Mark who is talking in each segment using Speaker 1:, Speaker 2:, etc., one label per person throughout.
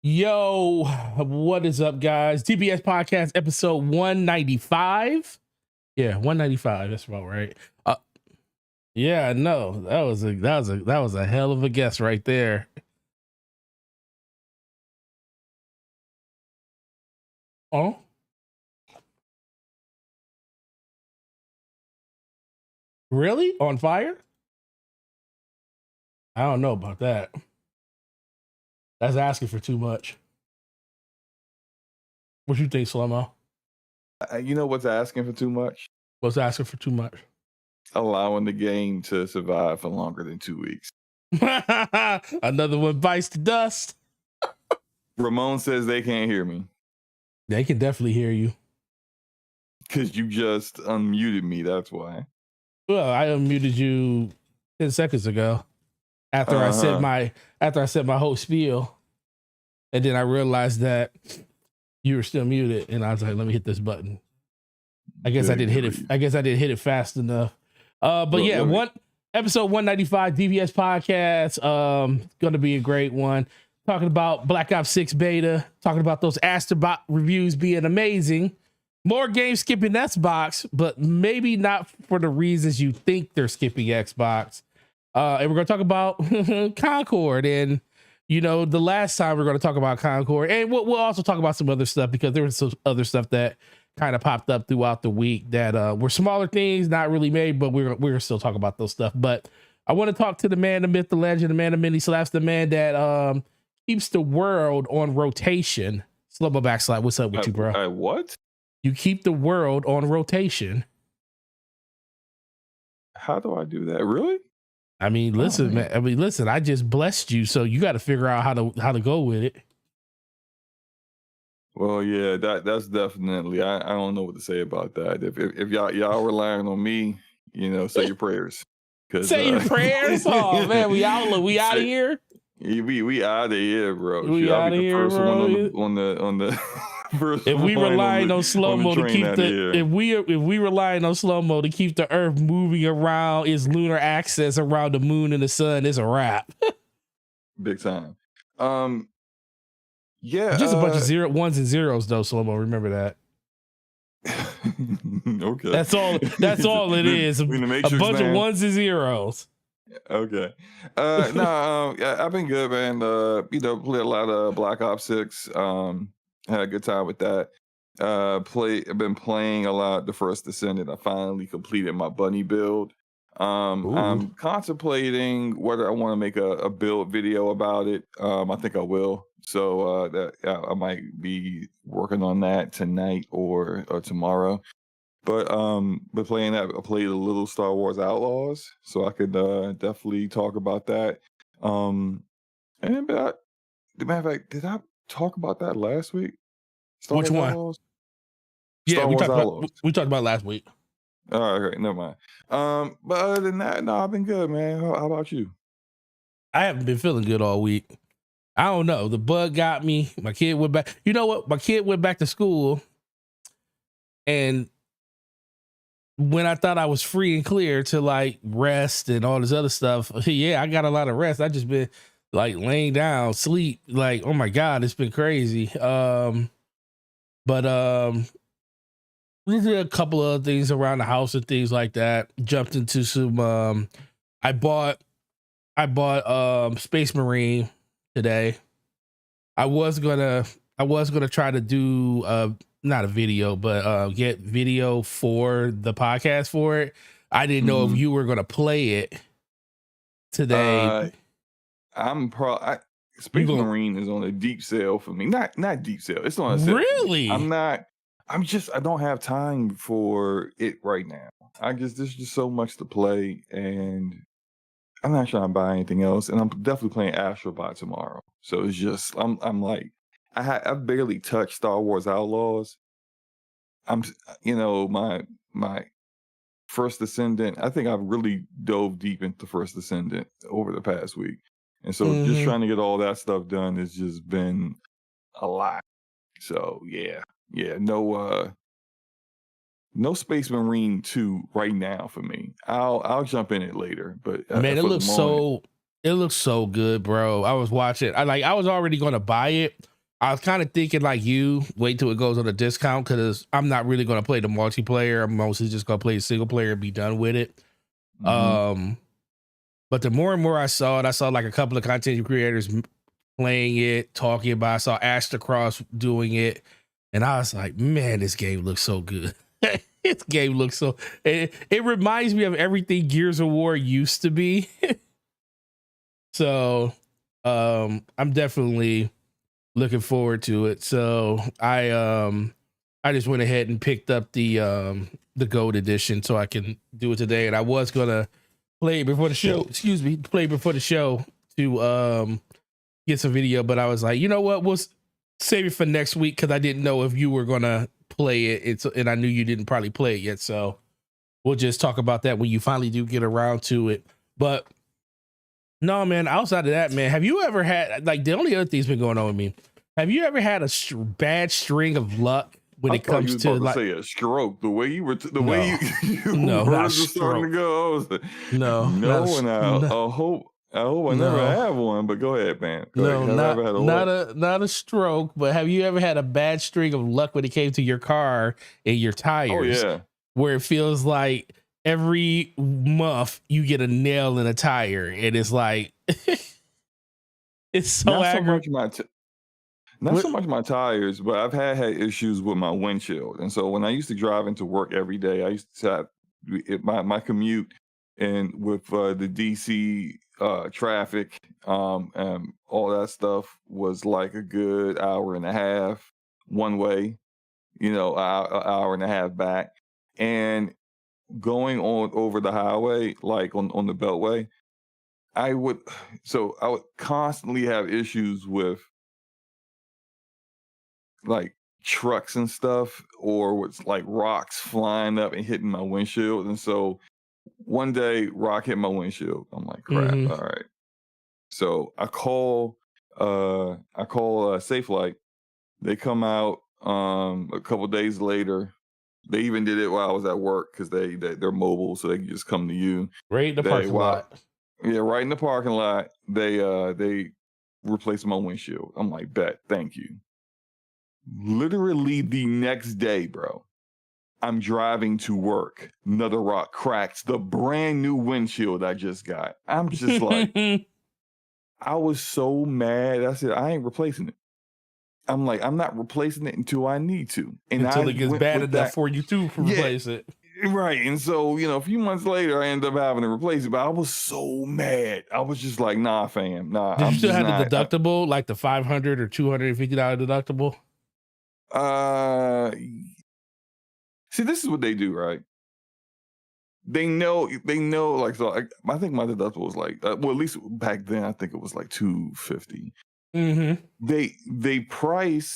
Speaker 1: Yo, what is up, guys? DPS podcast episode 195. Yeah, 195. That's about right. Yeah, no, that was a hell of a guess right there. Oh, really? On fire? I don't know about that. That's asking for too much. What you think, Slow-Mo?
Speaker 2: You know what's asking for too much?
Speaker 1: What's asking for too much?
Speaker 2: Allowing the game to survive for longer than 2 weeks.
Speaker 1: Another one bites the dust.
Speaker 2: Ramon says they can't hear me.
Speaker 1: They can definitely hear you.
Speaker 2: Because you just unmuted me, that's why.
Speaker 1: Well, I unmuted you 10 seconds ago after I said my whole spiel. And then I realized that you were still muted, and I was like, let me hit this button. I guess I didn't hit it. I guess I didn't hit it fast enough. But yeah, episode 195 DPS podcast. Gonna be a great one. Talking about Black Ops 6 beta, talking about those Astro Bot reviews being amazing. More game skipping Xbox, but maybe not for the reasons you think they're skipping Xbox. And we're gonna talk about Concord, and the last time we're gonna talk about Concord, and we'll also talk about some other stuff because there was some other stuff that kind of popped up throughout the week that were smaller things, not really made, but we're gonna still talk about those stuff. But I want to talk to the man, the myth, the legend, the man of many slaps, the man that keeps the world on rotation. Slow-Mo backslide. What's up with you, bro?
Speaker 2: What?
Speaker 1: You keep the world on rotation.
Speaker 2: How do I do that? Really?
Speaker 1: I mean, listen, man. I mean, listen. I just blessed you, so you got to figure out how to go with it.
Speaker 2: Well, yeah, that's definitely. I don't know what to say about that. If y'all relying on me, say your prayers.
Speaker 1: Say your prayers. Oh man, we out of here.
Speaker 2: We out of here, bro.
Speaker 1: We out of here, bro.
Speaker 2: On the first
Speaker 1: if we relying on Slow-Mo to keep if we relying on Slow-Mo to keep the Earth moving around its lunar axis around the moon and the sun, it's a wrap.
Speaker 2: Big time. Yeah,
Speaker 1: just a bunch of ones and zeros though, Slow-Mo. Remember that.
Speaker 2: Okay,
Speaker 1: that's all it is. A bunch of ones and zeros.
Speaker 2: Okay. I've been good, man. Played a lot of Black Ops 6. Had a good time with that. I've been playing a lot the First Descendant. I finally completed my bunny build. I'm contemplating whether I want to make a build video about it. I think I will. So I might be working on that tonight or tomorrow. But playing that, I played a little Star Wars Outlaws, so I could definitely talk about that. And the matter of fact, did I talk about that last week?
Speaker 1: Which one?
Speaker 2: Outlaws?
Speaker 1: Yeah, we talked about last week.
Speaker 2: All right, never mind. But other than that, no, I've been good, man. How about you?
Speaker 1: I haven't been feeling good all week. I don't know. The bug got me. My kid went back. You know what? My kid went back to school, and when I thought I was free and clear to like rest and all this other stuff, yeah, I got a lot of rest. I just been like laying down, sleep. Like, oh my God, it's been crazy. But we did a couple of things around the house and things like that. Jumped into some. I bought Space Marine today. I was gonna try to do not a video, but get video for the podcast for it. I didn't know if you were gonna play it today.
Speaker 2: Space Marine is on a deep sale for me. Not deep sale. It's on a sale.
Speaker 1: Really?
Speaker 2: I don't have time for it right now. There's just so much to play, and I'm not trying to buy anything else. And I'm definitely playing Astro Bot tomorrow. So it's just I'm like I barely touched Star Wars Outlaws. My First Descendant. I think I've really dove deep into First Descendant over the past week, and so just trying to get all that stuff done has just been a lot. So yeah, no Space Marine 2 right now for me. I'll jump in it later, but
Speaker 1: man, it looks so good, bro. I was watching. I was already going to buy it I was kind of thinking like you, wait till it goes on a discount because I'm not really going to play the multiplayer. I'm mostly just going to play the single player and be done with it.
Speaker 2: Mhm.
Speaker 1: But the more and more I saw like a couple of content creators playing it, talking about. I saw Astro doing it, and I was like, man, this game looks so good. This game looks so. It reminds me of everything Gears of War used to be. So, I'm definitely looking forward to it. So I just went ahead and picked up the gold edition so I can do it today. And I was gonna play before the show. Excuse me, play before the show to get some video, but I was like, you know what, we'll save it for next week because I didn't know if you were gonna play it. And I knew you didn't probably play it yet, so we'll just talk about that when you finally do get around to it. But no, man, outside of that, man, have you ever had, like, the only other thing's been going on with me, have you ever had a bad string of luck when it comes to like
Speaker 2: say a stroke? The way you were,
Speaker 1: no, no, not a
Speaker 2: starting to
Speaker 1: stroke.
Speaker 2: go, I was like,
Speaker 1: No,
Speaker 2: no, and I
Speaker 1: no,
Speaker 2: hope I never have one. But go ahead, man. Go
Speaker 1: no,
Speaker 2: ahead. Have I ever had a
Speaker 1: not a stroke, but have you ever had a bad string of luck when it came to your car and your tires?
Speaker 2: Oh yeah.
Speaker 1: Where it feels like every month you get a nail in a tire, and it's like it's so
Speaker 2: Not so
Speaker 1: aggravating.
Speaker 2: much not so much my tires, but I've had issues with my windshield. And so when I used to drive into work every day, I used to have my commute and with the DC traffic and all that stuff was like a good hour and a half one way, hour and a half back. And going on over the highway, like on the beltway, I would I would constantly have issues with like trucks and stuff, or with like rocks flying up and hitting my windshield. And so one day, rock hit my windshield. I'm like, crap.
Speaker 1: Mm-hmm.
Speaker 2: All right. So I call Safe Light. They come out a couple days later. They even did it while I was at work because they're mobile, so they can just come to you.
Speaker 1: Right in the
Speaker 2: They
Speaker 1: parking
Speaker 2: Wow,
Speaker 1: lot.
Speaker 2: yeah, right in the parking lot. They replaced my windshield. I'm like, bet, thank you. Literally the next day, bro, I'm driving to work. Another rock cracks the brand new windshield I just got. I'm just like, I was so mad. I said, I ain't replacing it. I'm like, I'm not replacing it until I need to. And
Speaker 1: Until
Speaker 2: I
Speaker 1: it gets
Speaker 2: went
Speaker 1: bad
Speaker 2: with
Speaker 1: enough
Speaker 2: that.
Speaker 1: for you to
Speaker 2: Yeah,
Speaker 1: replace it.
Speaker 2: right. And so, a few months later, I ended up having to replace it. But I was so mad. I was just like, nah, fam. Nah,
Speaker 1: Did you
Speaker 2: I'm
Speaker 1: still
Speaker 2: just
Speaker 1: have the
Speaker 2: not.
Speaker 1: deductible, like the $500 or $250 deductible?
Speaker 2: Uh, See, this is what they do, right? They know, like, so I think my deductible was like, well, at least back then, I think it was like $250.
Speaker 1: Mm-hmm.
Speaker 2: They price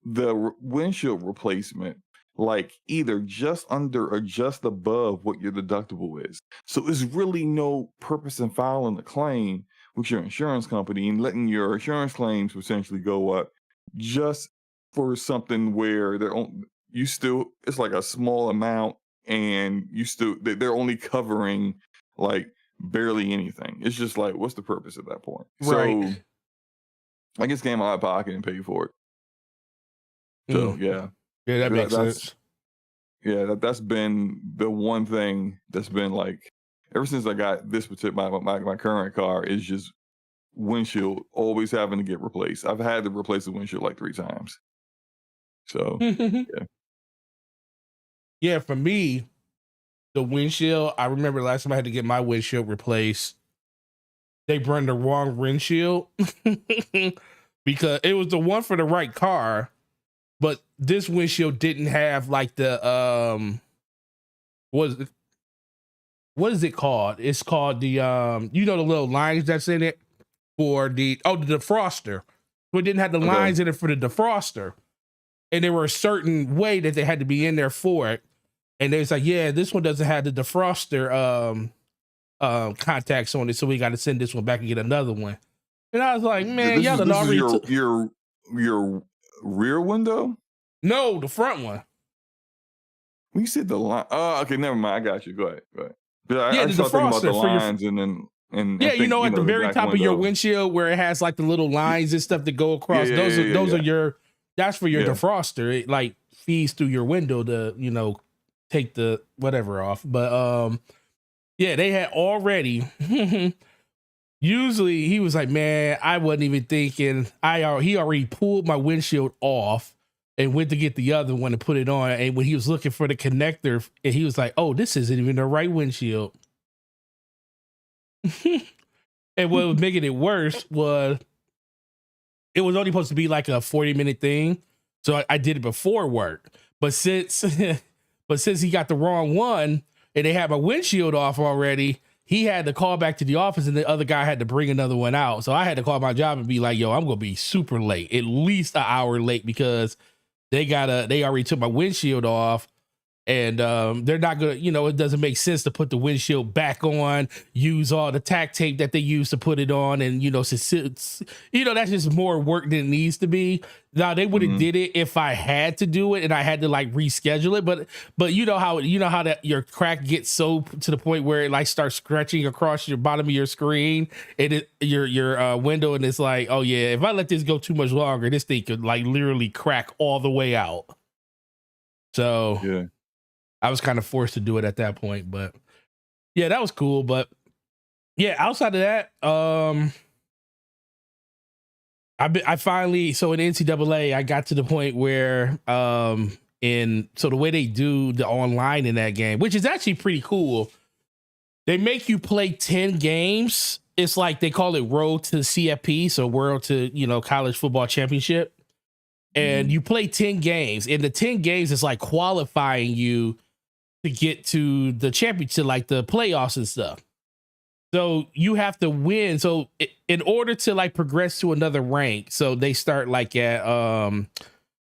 Speaker 2: the windshield replacement like either just under or just above what your deductible is. So there's really no purpose in filing a claim with your insurance company and letting your insurance claims essentially go up just for something where it's like a small amount, and they're only covering like barely anything. It's just like, what's the purpose at that point?
Speaker 1: Right.
Speaker 2: So I just came out of pocket and paid for it. So yeah,
Speaker 1: Yeah, that makes sense.
Speaker 2: that's been the one thing that's been like ever since I got this particular my current car is just windshield always having to get replaced. I've had to replace the windshield like 3 times. So yeah.
Speaker 1: Yeah, for me, the windshield, I remember last time I had to get my windshield replaced, they burned the wrong windshield because it was the one for the right car, but this windshield didn't have like the what is it called? It's called the the little lines that's in it for the defroster. So it didn't have the
Speaker 2: Okay.
Speaker 1: lines in it for the defroster. And there were a certain way that they had to be in there for it. And they was like, yeah, this one doesn't have the defroster contacts on it, so we got to send this one back and get another one. And I was like, man, y'all done already took
Speaker 2: your rear window?
Speaker 1: No, the front one.
Speaker 2: When you said the line, oh, okay, never mind. I got you. Go ahead. But
Speaker 1: Yeah,
Speaker 2: I
Speaker 1: the
Speaker 2: started thinking about the
Speaker 1: defroster for your
Speaker 2: lines, and then
Speaker 1: Yeah,
Speaker 2: and think,
Speaker 1: at the
Speaker 2: the
Speaker 1: very
Speaker 2: back
Speaker 1: top of your
Speaker 2: window.
Speaker 1: windshield where it has like the little lines and stuff that go across. Those are your, that's for your defroster. It like feeds through your window to, take the whatever off. But yeah, they had already usually he was like, man, I wasn't even thinking. He already pulled my windshield off and went to get the other one and put it on. And when he was looking for the connector, and he was like, oh, this isn't even the right windshield. And what was making it worse was it was only supposed to be like a 40-minute thing. So I did it before work. But since he got the wrong one and they had my windshield off already, he had to call back to the office and the other guy had to bring another one out. So I had to call my job and be like, yo, I'm going to be super late, at least an hour late, because they already took my windshield off. And they're not gonna, it doesn't make sense to put the windshield back on, use all the tack tape that they use to put it on, and that's just more work than it needs to be. Now they would have did it if I had to do it and I had to like reschedule it, but you know how that your crack gets so to the point where it like starts stretching across your bottom of your screen and your window, and it's like, oh yeah, if I let this go too much longer, this thing could like literally crack all the way out. So
Speaker 2: Yeah.
Speaker 1: I was kind of forced to do it at that point, but yeah, that was cool. But yeah, outside of that, I finally, so in NCAA, I got to the point where, so the way they do the online in that game, which is actually pretty cool, they make you play 10 games. It's like, they call it Road to CFP. So World to, College Football Championship. And you play 10 games, and the 10 games is like qualifying you to get to the championship, like the playoffs and stuff. So you have to win. So in order to like progress to another rank, so they start like at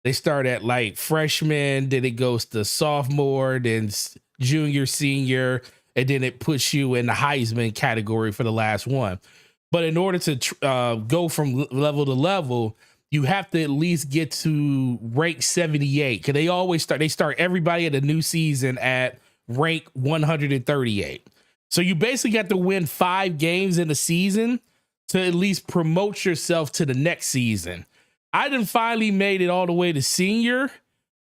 Speaker 1: like freshman, then it goes to sophomore, then junior, senior, and then it puts you in the Heisman category for the last one. But in order to go from level to level, you have to at least get to rank 78, because they start everybody at a new season at rank 138. So you basically got to win 5 games in a season to at least promote yourself to the next season. I done finally made it all the way to senior.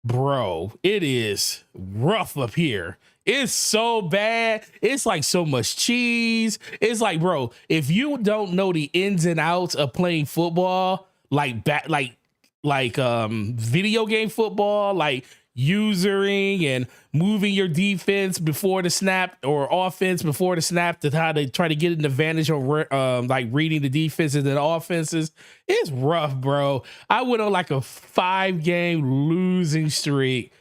Speaker 1: Bro, it is rough up here. It's so bad. It's like so much cheese. It's like, bro, if you don't know the ins and outs of playing football, like video game football, like usering and moving your defense before the snap or offense before the snap, to how they try to get an advantage on like reading the defenses and the offenses, it's rough, bro. I went on like a 5-game losing streak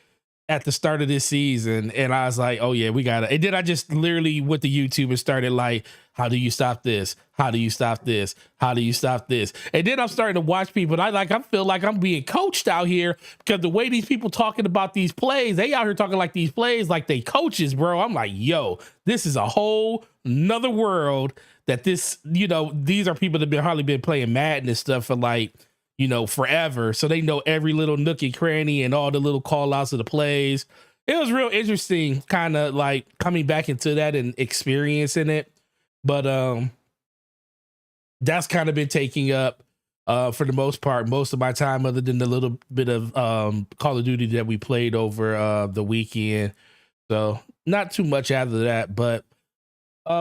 Speaker 1: at the start of this season, and I was like, oh yeah, we gotta. And then I just literally went to YouTube and started like, how do you stop this? How do you stop this? How do you stop this? And then I'm starting to watch people, and I feel like I'm being coached out here, because the way these people talking about these plays, they out here talking like these plays like they coaches, bro. I'm like, yo, this is a whole nother world. That this, these are people that have hardly been playing Madden and stuff for like, forever. So they know every little nook and cranny and all the little call outs of the plays. It was real interesting, kind of like coming back into that and experiencing it. But that's kind of been taking up, for the most part, most of my time, other than the little bit of Call of Duty that we played over the weekend. So not too much after that. But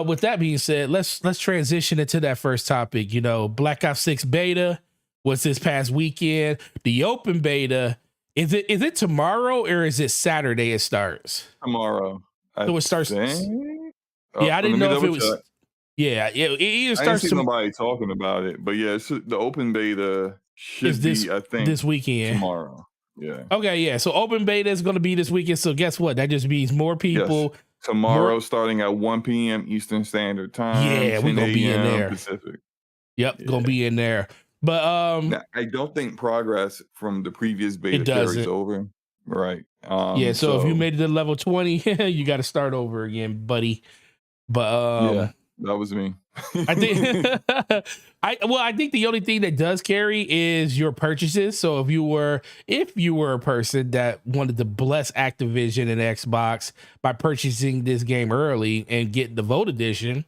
Speaker 1: with that being said, let's transition into that first topic. Black Ops 6 beta was this past weekend. The open beta, is it tomorrow or is it Saturday it starts?
Speaker 2: Tomorrow.
Speaker 1: So it starts.
Speaker 2: Yeah,
Speaker 1: I didn't know if it was. Yeah, it either starts.
Speaker 2: I didn't see nobody talking about it, but yeah, the open beta should be, I think,
Speaker 1: this weekend.
Speaker 2: Tomorrow. Yeah.
Speaker 1: Okay, yeah. So open beta is going to be this weekend. So guess what? That just means more people.
Speaker 2: Yes. Tomorrow, starting at 1 p.m. Eastern Standard Time.
Speaker 1: Yeah, we're gonna be in there.
Speaker 2: Pacific.
Speaker 1: Yep, yeah. Gonna be in there. But
Speaker 2: now, I don't think progress from the previous beta carries over. Right.
Speaker 1: Yeah, so if you made it to level 20, you got to start over again, buddy. But
Speaker 2: yeah, that was me.
Speaker 1: I think I think the only thing that does carry is your purchases. So if you were a person that wanted to bless Activision and Xbox by purchasing this game early and getting the Vote edition,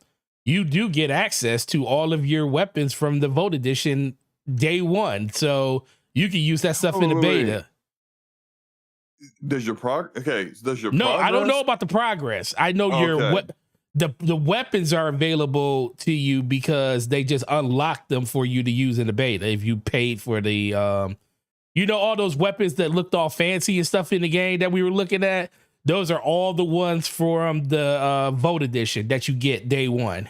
Speaker 1: you do get access to all of your weapons from the Vote Edition day one. So you can use that stuff in the beta.
Speaker 2: Does your
Speaker 1: No, I don't know
Speaker 2: progress?
Speaker 1: about the progress. I know
Speaker 2: Okay.
Speaker 1: the weapons are available to you because they just unlock them for you to use in the beta if you paid for the all those weapons that looked all fancy and stuff in the game that we were looking at. Those are all the ones from the Vote Edition that you get day one.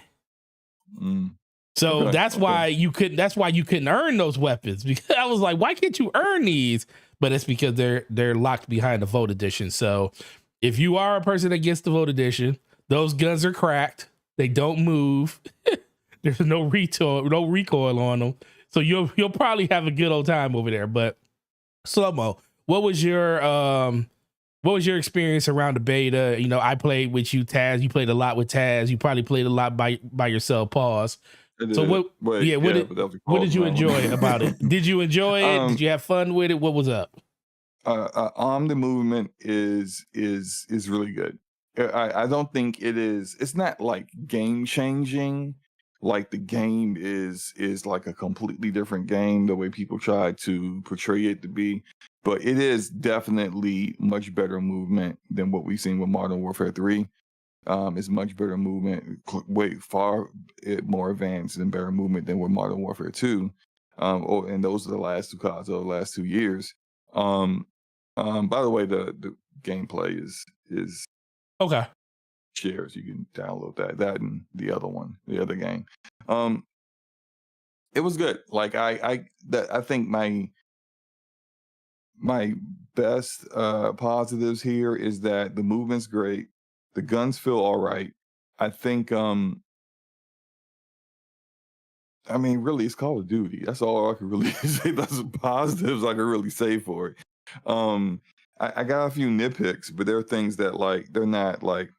Speaker 1: So
Speaker 2: Okay,
Speaker 1: that's why you couldn't earn those weapons, because I was like, why can't you earn these? But it's because they're locked behind the Vote Edition. So if you are a person that gets the Vote Edition, those guns are cracked. They don't move. There's no recoil on them. So you'll probably have a good old time over there. But Slow-Mo, what was your experience around the beta? You know, I played with you, Taz. You played a lot with Taz. You probably played a lot by yourself, Pause. So what did you enjoy about it? Did you enjoy it? Did you have fun with it? What was up?
Speaker 2: The movement is really good. I don't think it's not like game changing. Like the game is like a completely different game, the way people try to portray it to be. But it is definitely much better movement than what we've seen with Modern Warfare 3. It's much better movement, far more advanced and better movement than with Modern Warfare 2. And those are the last two CODs of the last 2 years. By the way, the gameplay is
Speaker 1: Okay.
Speaker 2: shares. You can download that and the other game. It was good. Like I think my best positives here is that the movement's great. The guns feel all right. I think I mean, really, it's Call of Duty. That's all I can really say. That's the positives I can really say for it. I got a few nitpicks, but there are things that they're not like.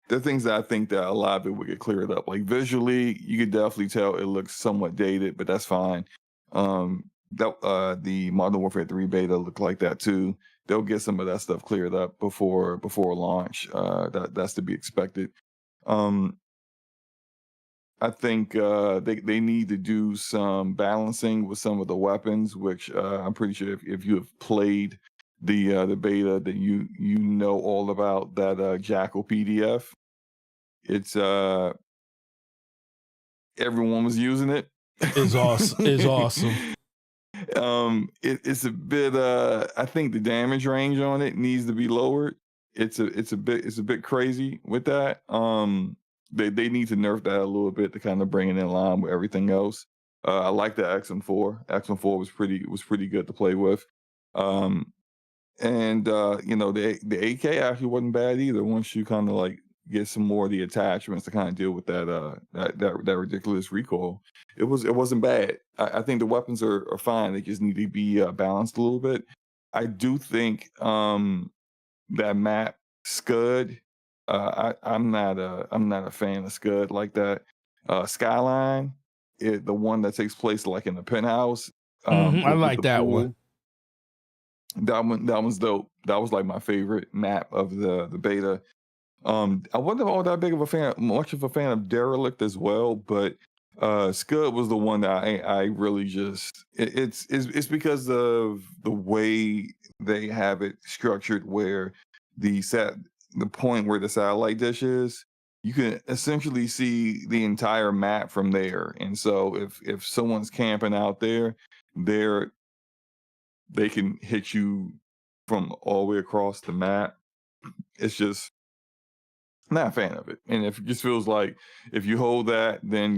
Speaker 2: There are things that I think that a lot of it would get cleared up. Like visually, you could definitely tell it looks somewhat dated, but that's fine. The Modern Warfare 3 beta looked like that too. They'll get some of that stuff cleared up before launch. That's to be expected. I think they need to do some balancing with some of the weapons, which I'm pretty sure if you have played the beta, then you know all about that Jackal PDF. It's everyone was using it.
Speaker 1: It's awesome. It's awesome.
Speaker 2: It's a bit. I think the damage range on it needs to be lowered. It's a bit crazy with that. They need to nerf that a little bit to kind of bring it in line with everything else. I like the XM4. XM4 was pretty good to play with. And the AK actually wasn't bad either. Once you kind of like get some more of the attachments to kind of deal with that ridiculous recoil, it wasn't bad. I think the weapons are fine. They just need to be balanced a little bit. I do think that map Scud. I'm not a fan of Scud like that. Skyline, the one that takes place like in the penthouse.
Speaker 1: I like that
Speaker 2: pool.
Speaker 1: one.
Speaker 2: That one's dope. That was like my favorite map of the beta. I wasn't all that much of a fan of Derelict as well, but Scud was the one that I really just it's because of the way they have it structured, where the point where the satellite dish is, you can essentially see the entire map from there. And so if someone's camping out there, they can hit you from all the way across the map. It's just not a fan of it. And if it just feels like if you hold that, then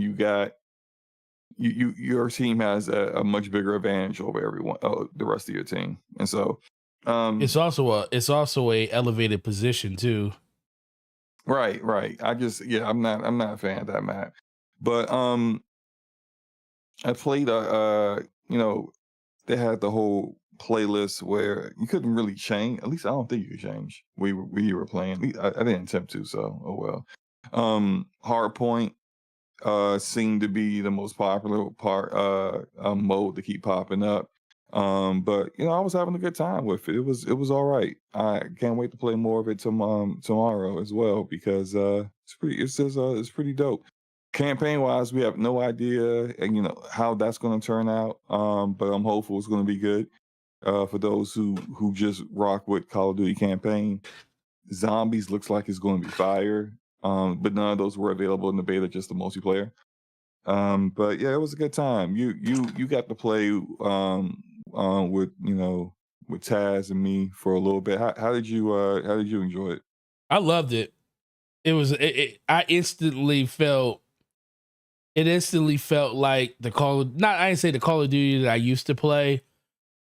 Speaker 2: your team has a much bigger advantage over everyone, the rest of your team. And so
Speaker 1: it's also a elevated position too.
Speaker 2: Right. I'm not a fan of that map. But I played they had the whole playlist where you couldn't really change. At least I don't think you could change where you were playing. I didn't attempt to, so oh well. Hardpoint seemed to be the most popular part mode to keep popping up. But I was having a good time with it. It was all right. I can't wait to play more of it tomorrow as well because it's pretty dope. Campaign wise, we have no idea and how that's going to turn out. But I'm hopeful it's going to be good. For those who just rock with Call of Duty campaign, zombies looks like it's going to be fire. But none of those were available in the beta, just the multiplayer. But yeah, it was a good time. You got to play with with Taz and me for a little bit. How did you enjoy it?
Speaker 1: I loved it. It was I instantly felt like the I didn't say the Call of Duty that I used to play,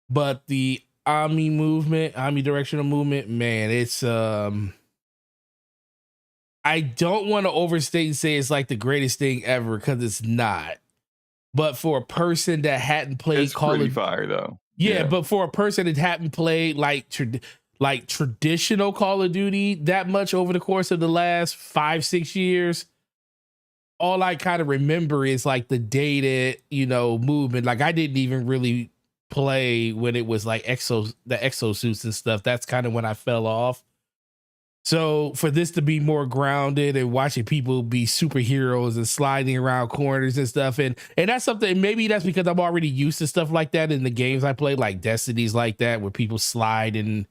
Speaker 1: but the omnidirectional movement, man, it's I don't want to overstate and say it's like the greatest thing ever because it's not. But for a person that hadn't played
Speaker 2: It's pretty fire though.
Speaker 1: yeah, but for a person that hadn't played like traditional Call of Duty that much over the course of the last 5-6 years, all I kind of remember is like the dated, movement. Like I didn't even really play when it was like the exosuits and stuff. That's kind of when I fell off. So for this to be more grounded and watching people be superheroes and sliding around corners and stuff, and that's something, maybe that's because I'm already used to stuff like that in the games I play, like Destiny's like that, where people slide and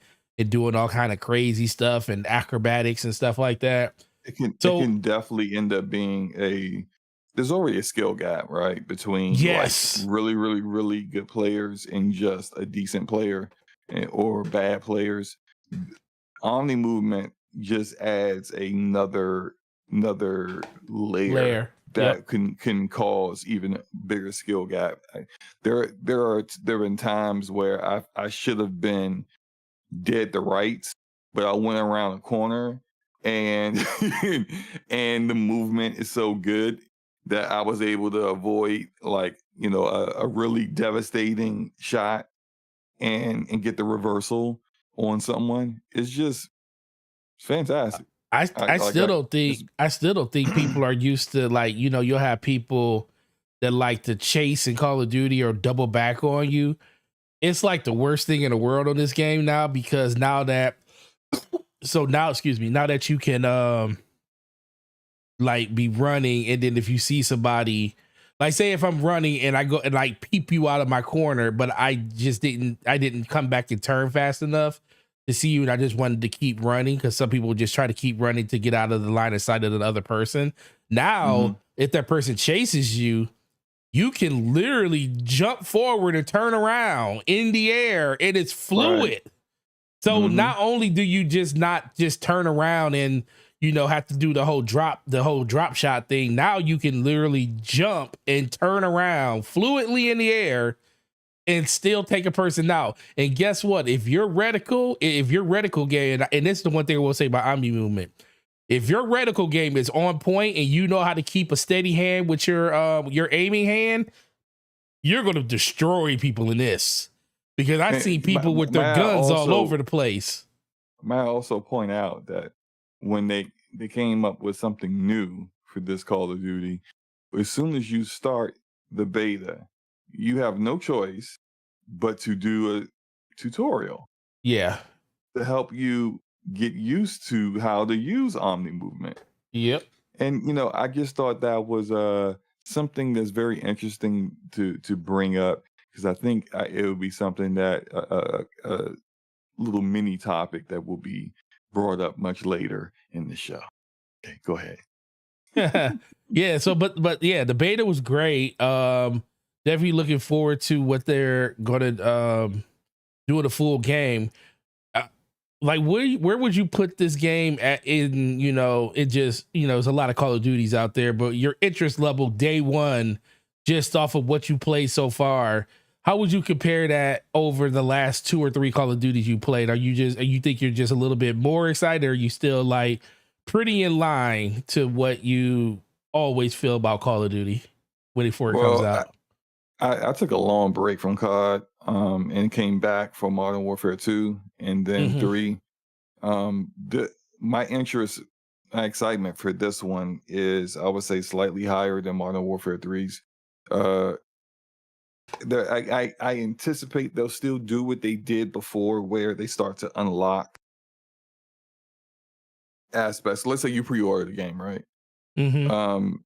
Speaker 1: doing all kind of crazy stuff and acrobatics and stuff like that.
Speaker 2: It can definitely end up being there's already a skill gap, right? Between
Speaker 1: Yes.
Speaker 2: like really, really, really good players and just a decent player or bad players. Omni movement just adds another layer that can cause even a bigger skill gap. There have been times where I should have been dead to rights, but I went around a corner and and the movement is so good that I was able to avoid like a really devastating shot and get the reversal on someone. It's just fantastic.
Speaker 1: I still don't think people are used to, like, you'll have people that like to chase in Call of Duty or double back on you. It's like the worst thing in the world on this game now, because now that you can like be running, and then if you see somebody, like say if I'm running and I go and like peep you out of my corner, but I didn't come back and turn fast enough to see you, and I just wanted to keep running, because some people just try to keep running to get out of the line of sight of the other person. Now, if that person chases you, you can literally jump forward and turn around in the air, and it's fluid. Right. So not only do you not just turn around and have to do the whole drop shot thing, now you can literally jump and turn around fluidly in the air and still take a person out. And guess what? If your reticle game, and this is the one thing I will say about Omni movement, if your reticle game is on point and you know how to keep a steady hand with your aiming hand, you're going to destroy people in this. Because I see people with their guns all over the place.
Speaker 2: May I also point out that when they came up with something new for this Call of Duty, as soon as you start the beta, you have no choice but to do a tutorial.
Speaker 1: Yeah.
Speaker 2: To help you get used to how to use Omni movement.
Speaker 1: Yep.
Speaker 2: And I just thought that was something that's very interesting to bring up, because I think it would be something that a little mini topic that will be brought up much later in the show. Okay, go ahead.
Speaker 1: Yeah. So, but yeah, the beta was great. Definitely looking forward to what they're gonna do in a full game. Like where would you put this game at in, it just, there's a lot of Call of Duties out there, but your interest level day one, just off of what you played so far, how would you compare that over the last 2 or 3 Call of Duties you played? You think you're just a little bit more excited, or are you still like pretty in line to what you always feel about Call of Duty before it comes out?
Speaker 2: I took a long break from COD and came back for Modern Warfare 2 and then 3. My interest, my excitement for this one is, I would say, slightly higher than Modern Warfare 3's. I anticipate they'll still do what they did before, where they start to unlock aspects. Let's say you pre-order the game, right?
Speaker 1: Mm-hmm.
Speaker 2: Um,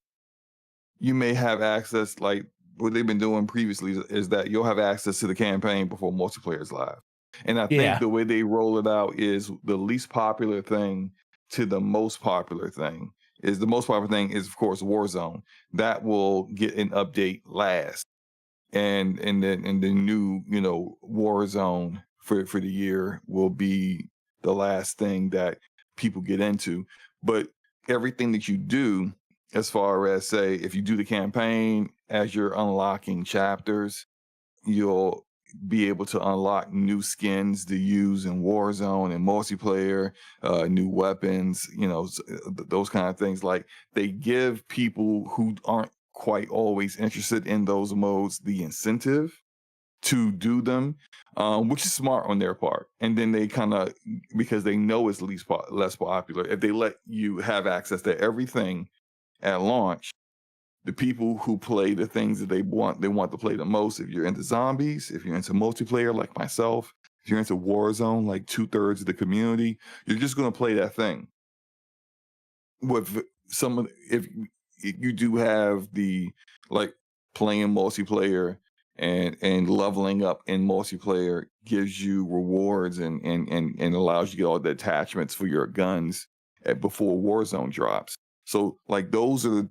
Speaker 2: you may have access, like what they've been doing previously is that you'll have access to the campaign before multiplayer is live. And I think
Speaker 1: Yeah.
Speaker 2: the way they roll it out is the least popular thing to the most popular thing. Is the most popular thing is of course Warzone. That will get an update last. And the new, Warzone for the year will be the last thing that people get into. But everything that you do, as far as, say, if you do the campaign, as you're unlocking chapters, you'll be able to unlock new skins to use in Warzone and multiplayer, new weapons, those kind of things. Like, they give people who aren't quite always interested in those modes the incentive to do them, which is smart on their part. And then they kind of, because they know it's less popular, if they let you have access to everything at launch, the people who play the things that they want to play the most. If you're into zombies, if you're into multiplayer like myself, if you're into Warzone like 2/3 of the community, you're just going to play that thing. With if you do have the, like, playing multiplayer and leveling up in multiplayer gives you rewards and allows you to get all the attachments for your guns before Warzone drops. So, like, those are the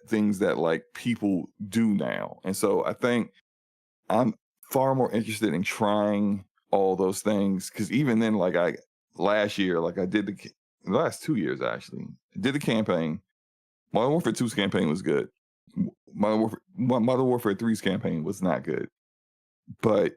Speaker 2: things that like people do now. And so I think I'm far more interested in trying all those things, because even then, like, I last year, like, I did the last 2 years actually, I did the campaign. Modern Warfare 2's campaign was good. Modern Warfare 3's campaign was not good. But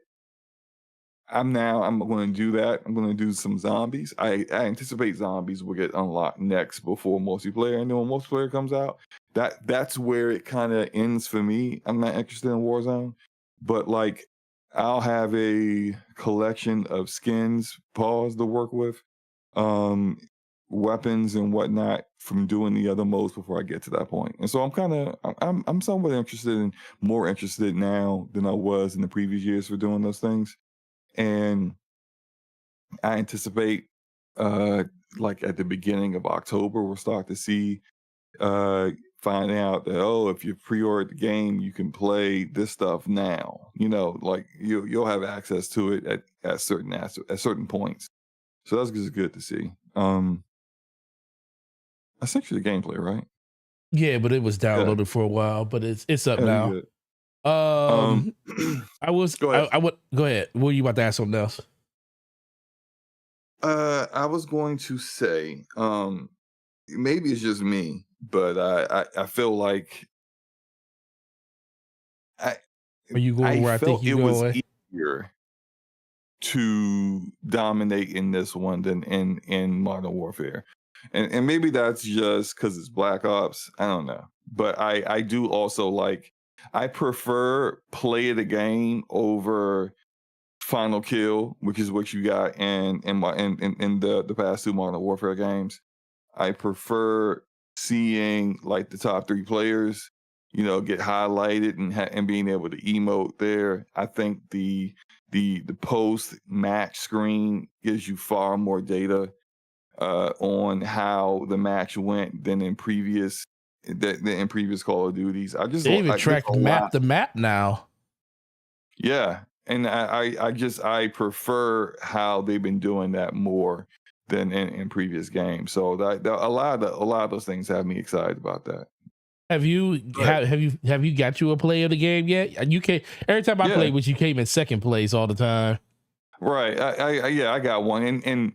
Speaker 2: I'm going to do that. I'm going to do some zombies. I anticipate zombies will get unlocked next before multiplayer. And then when multiplayer comes out, that's where it kind of ends for me. I'm not interested in Warzone, but, like, I'll have a collection of skins, pause, to work with, um, weapons and whatnot from doing the other modes before I get to that point. And so I'm somewhat more interested now than I was in the previous years for doing those things. And I anticipate, uh, like, at the beginning of October, we'll start to see, uh, find out that, oh, if you pre-ordered the game, you can play this stuff now. Like, you'll have access to it at certain points. So that's just good to see. I sent you the gameplay, right?
Speaker 1: Yeah, but it was
Speaker 2: Yeah,
Speaker 1: downloaded for a while, but it's up
Speaker 2: yeah,
Speaker 1: now.
Speaker 2: you good.
Speaker 1: Um, I was
Speaker 2: Go ahead.
Speaker 1: I would go ahead. What were you about to ask something else?
Speaker 2: I was going to say, maybe it's just me, but I feel like I
Speaker 1: Are you going
Speaker 2: I
Speaker 1: where I think
Speaker 2: felt
Speaker 1: you
Speaker 2: it was
Speaker 1: going?
Speaker 2: easier to dominate in this one than in Modern Warfare. And maybe that's just because it's Black Ops. I don't know. But I do also, like, I prefer play of the game over final kill, which is what you got in the past two Modern Warfare games. I prefer seeing, like, the top three players, get highlighted and being able to emote there. I think the post match screen gives you far more data on how the match went than in previous Call of Duties.
Speaker 1: They even
Speaker 2: There's
Speaker 1: tracked
Speaker 2: a lot.
Speaker 1: the map now.
Speaker 2: Yeah, and I prefer how they've been doing that more than in previous games. So a lot of those things have me excited about that.
Speaker 1: Have you
Speaker 2: But
Speaker 1: have you got you a play of the game yet? You came every time I
Speaker 2: yeah,
Speaker 1: played with you came in second place all the time.
Speaker 2: right. Yeah, I got one, and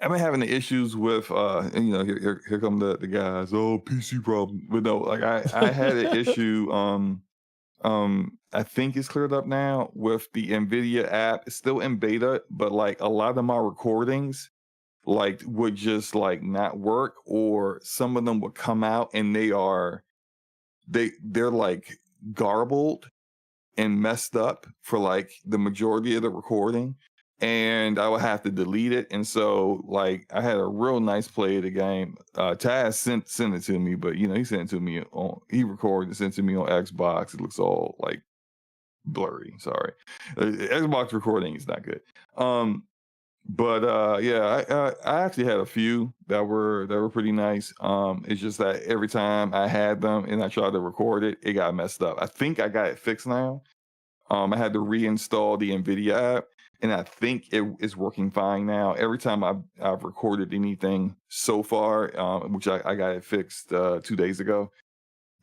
Speaker 2: I've been having the issues with, and, here come the guys. Oh, PC problem. But no, like, I had an issue. I think it's cleared up now with the NVIDIA app. It's still in beta, but, like, a lot of my recordings, like, would just, like, not work, or some of them would come out and they're like garbled and messed up for, like, the majority of the recording, and I would have to delete it. And so, like, I had a real nice play of the game. Taz sent it to me, but he sent it to me he recorded and sent it to me on Xbox. It looks all, like, blurry. Sorry, Xbox recording is not good. But yeah, I actually had a few that were pretty nice. It's just that every time I had them and I tried to record it, it got messed up. I think I got it fixed now. I had to reinstall the NVIDIA app, and I think it is working fine now. Every time I've recorded anything so far, which I got it fixed 2 days ago,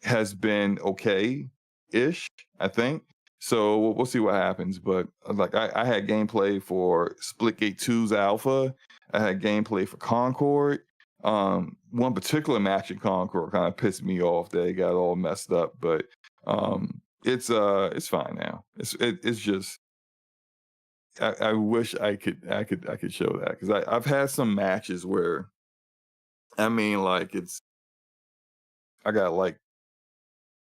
Speaker 2: has been okay-ish, I think. So we'll see what happens. But like I had gameplay for Splitgate 2's alpha. I had gameplay for Concord. One particular match in Concord kind of pissed me off that it got all messed up, but it's fine now. It's just I wish I could show that, because I've had some matches where, I mean, like, I got like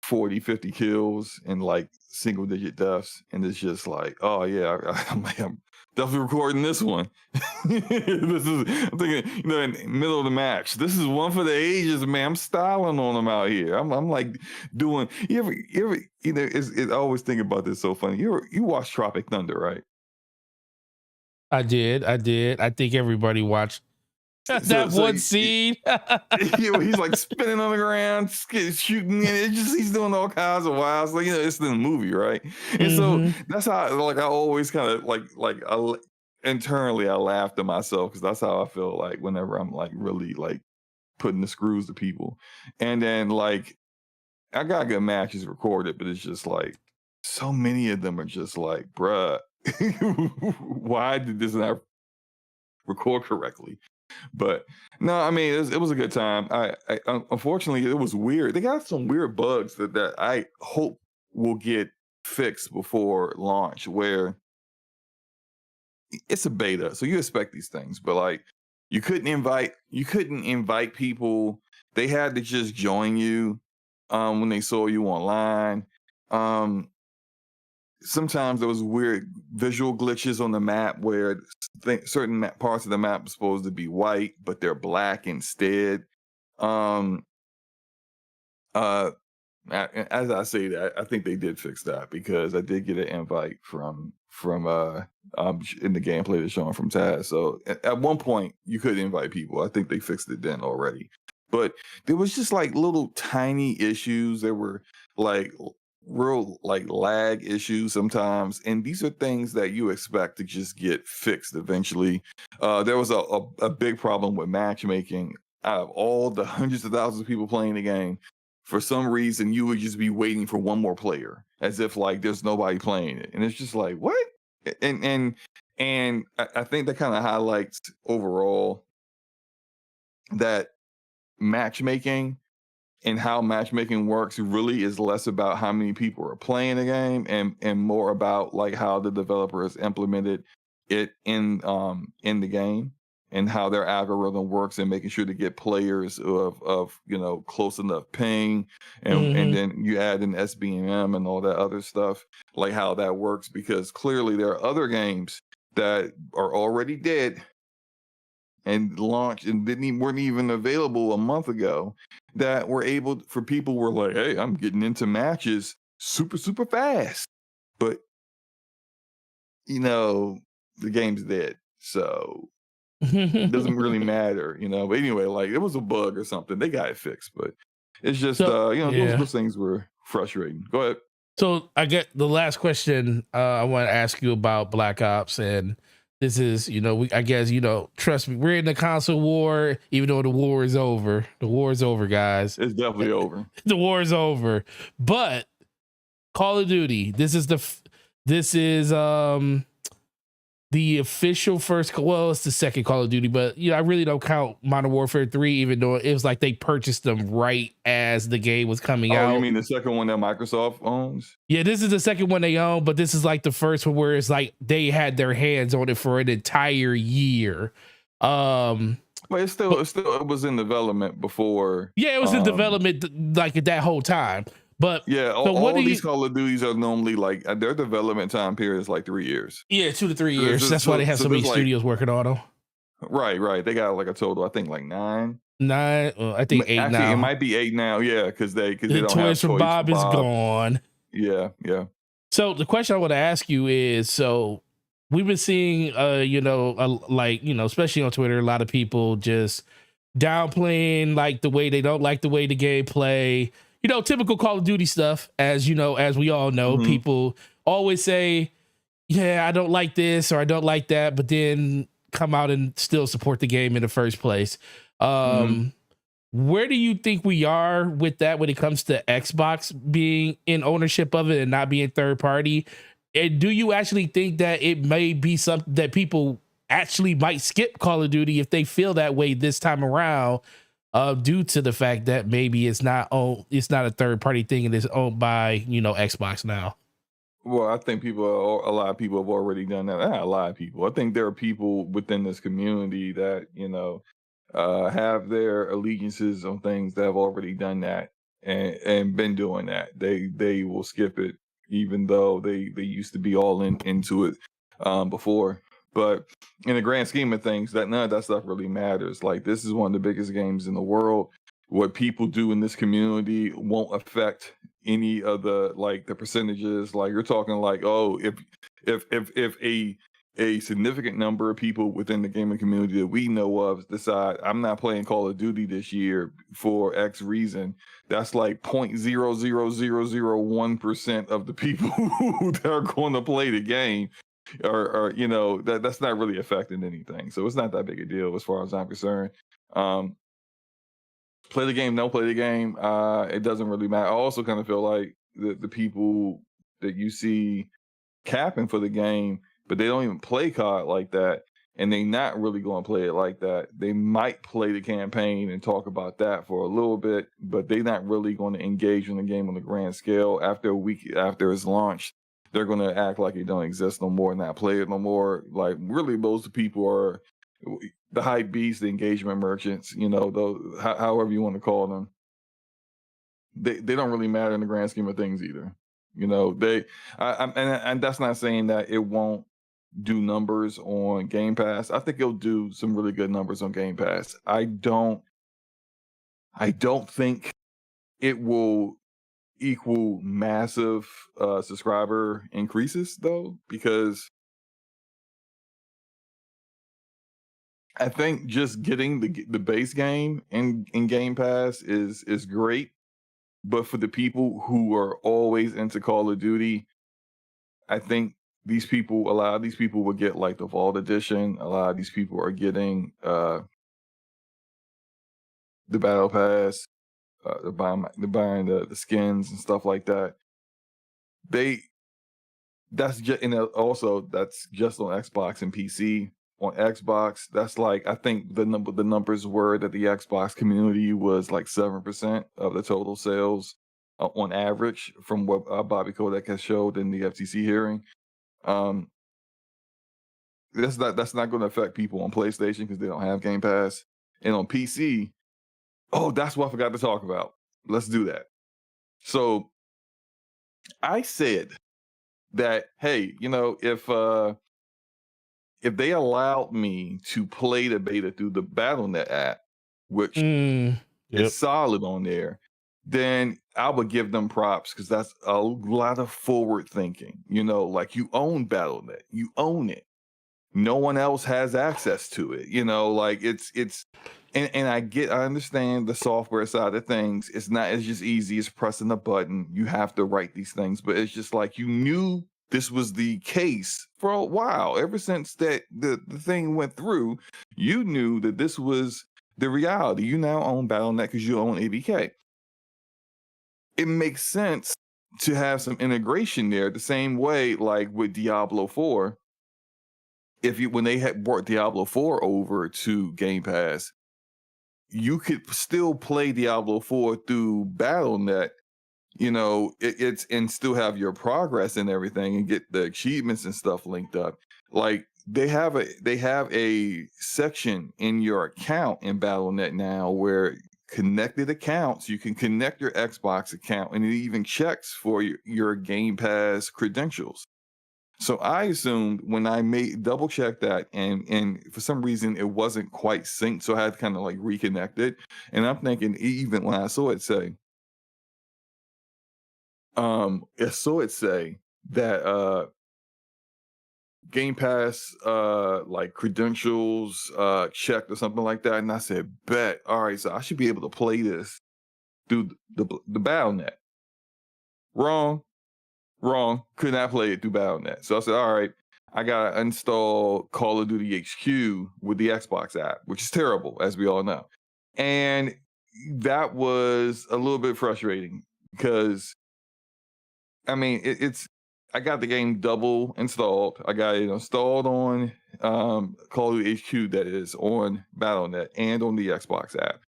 Speaker 2: 40, 50 kills and like single digit deaths, and it's just like, oh yeah, I'm definitely recording this one. I'm thinking, in the middle of the match, this is one for the ages, man. I'm styling on them out here. I'm like doing. You ever it's I always think about this. So funny. You watch Tropic Thunder, right?
Speaker 1: I did. I think everybody watched that one scene.
Speaker 2: He's like spinning on the ground, shooting, and he's doing all kinds of wild stuff. It's in the movie, right? And so that's how, like, I always kind of internally I laugh to myself, because that's how I feel like whenever I'm like really like putting the screws to people. And then like I got good matches recorded, but it's just like so many of them are just like, bruh, why did this not record correctly? But no, I mean, it was a good time. I unfortunately, it was weird. They got some weird bugs that I hope will get fixed before launch, where it's a beta, so you expect these things, but like you couldn't invite people. They had to just join you when they saw you online. Sometimes there was weird visual glitches on the map where certain parts of the map are supposed to be white, but they're black instead. Um, as I say that, I think they did fix that, because I did get an invite from in the gameplay that's showing from Taz. So at one point you could invite people. I think they fixed it then already, but there was just like little tiny issues. There were like real like lag issues sometimes, and these are things that you expect to just get fixed eventually. There was a big problem with matchmaking. Out of all the hundreds of thousands of people playing the game, for some reason you would just be waiting for one more player, as if like there's nobody playing it, and it's just like, what? And I think that kind of highlights overall that matchmaking and how matchmaking works really is less about how many people are playing the game, and more about like how the developers implemented it in the game, and how their algorithm works, and making sure to get players of close enough ping, and then you add in SBMM and all that other stuff, like how that works, because clearly there are other games that are already dead and launched and weren't even available a month ago, that were able for people were like, hey, I'm getting into matches super, super fast. But the game's dead. So it doesn't really matter, But anyway, like it was a bug or something. They got it fixed, but it's just those things were frustrating. Go ahead.
Speaker 1: So I get the last question I want to ask you about Black Ops, and this is, trust me, we're in the console war, even though the war is over. The war is over, guys.
Speaker 2: It's definitely over.
Speaker 1: The war is over. But Call of Duty, this is the official first, well, it's the second Call of Duty, but I really don't count Modern Warfare 3, even though it was like they purchased them right as the game was coming out.
Speaker 2: Oh, you mean the second one that Microsoft owns?
Speaker 1: Yeah, this is the second one they own, but this is like the first one where it's like they had their hands on it for an entire year.
Speaker 2: But it was in development before.
Speaker 1: Yeah, it was in development like that whole time. But
Speaker 2: yeah, all these Call of Duties are normally like their development time period is like 3 years.
Speaker 1: Yeah, 2 to 3 years. That's why they have so many studios working on them.
Speaker 2: Right. They got like a total, I think, like 9.
Speaker 1: I think 8
Speaker 2: Actually,
Speaker 1: now.
Speaker 2: It might be 8 now. Yeah, because they don't
Speaker 1: Toys
Speaker 2: have
Speaker 1: from Bob is gone.
Speaker 2: Yeah.
Speaker 1: So the question I want to ask you is, so we've been seeing, especially on Twitter, a lot of people just downplaying like the way they don't like the way the game play. Typical Call of Duty stuff. As you know, as we all know,
Speaker 2: Mm-hmm.
Speaker 1: people always say, "Yeah, I don't like this" or "I don't like that," but then come out and still support the game in the first place.
Speaker 2: Mm-hmm.
Speaker 1: Where do you think we are with that when it comes to Xbox being in ownership of it and not being third party? And do you actually think that it may be something that people actually might skip Call of Duty if they feel that way this time around, due to the fact that maybe it's not a third party thing and it's owned by Xbox now?
Speaker 2: Well, I think a lot of people have already done that. Not a lot of people. I think there are people within this community that have their allegiances on things that have already done that and been doing that. They will skip it, even though they used to be all into it before. But in the grand scheme of things, that none of that stuff really matters. Like, this is one of the biggest games in the world. What people do in this community won't affect any of the percentages. Like, you're talking like, oh, if a significant number of people within the gaming community that we know of decide I'm not playing Call of Duty this year for X reason, that's like 0.00001% of the people that are going to play the game, or that's not really affecting anything. So it's not that big a deal as far as I'm concerned. Um, Play the game, don't play the game. It doesn't really matter. I also kind of feel like the people that you see capping for the game, but they don't even play COD like that, and they not really going to play it like that. They might play the campaign and talk about that for a little bit, but they're not really going to engage in the game on the grand scale. After a week after it's launched, they're going to act like it don't exist no more, not play it no more. Like, really, most people are the hype beasts, the engagement merchants, those, however you want to call them. They don't really matter in the grand scheme of things either. And that's not saying that it won't do numbers on Game Pass. I think it'll do some really good numbers on Game Pass. I don't think it will equal massive subscriber increases though, because I think just getting the base game in Game Pass is great, but for the people who are always into Call of Duty, I think a lot of these people will get like the Vault Edition. A lot of these people are getting the Battle Pass, they're buying the skins and stuff like that. They that's just and also that's just on Xbox and PC. On Xbox, that's like, I think the numbers were that the Xbox community was like 7% of the total sales on average, from what Bobby Kotick has showed in the FTC hearing. Um, that's not going to affect people on PlayStation because they don't have Game Pass, and on PC. Oh, that's what I forgot to talk about. Let's do that. So I said that, hey, if they allowed me to play the beta through the BattleNet app, which
Speaker 1: Yep.
Speaker 2: is solid on there, then I would give them props, because that's a lot of forward thinking. Like, you own BattleNet, you own it. No one else has access to it. Like, it's and I understand the software side of things. It's not as just easy as pressing a button. You have to write these things, but it's just like, you knew this was the case for a while. Ever since that the thing went through, you knew that this was the reality. You now own BattleNet because you own ABK. It makes sense to have some integration there, the same way like with Diablo 4. When they had brought Diablo 4 over to Game Pass, you could still play Diablo 4 through BattleNet, it's and still have your progress and everything, and get the achievements and stuff linked up. Like, they have a section in your account in BattleNet now where connected accounts, you can connect your Xbox account, and it even checks for your Game Pass credentials. So I assumed, when I double check that, and for some reason it wasn't quite synced, so I had to kind of like reconnect it. And I'm thinking, even when I saw it say that Game Pass like credentials checked or something like that, and I said, bet. All right, so I should be able to play this through the BattleNet. Wrong. Could not play it through BattleNet. So I said, all right, I gotta install Call of Duty HQ with the Xbox app, which is terrible, as we all know. And that was a little bit frustrating because I mean it's I got the game double installed. I got it installed on Call of Duty HQ, that is on BattleNet and on the Xbox app.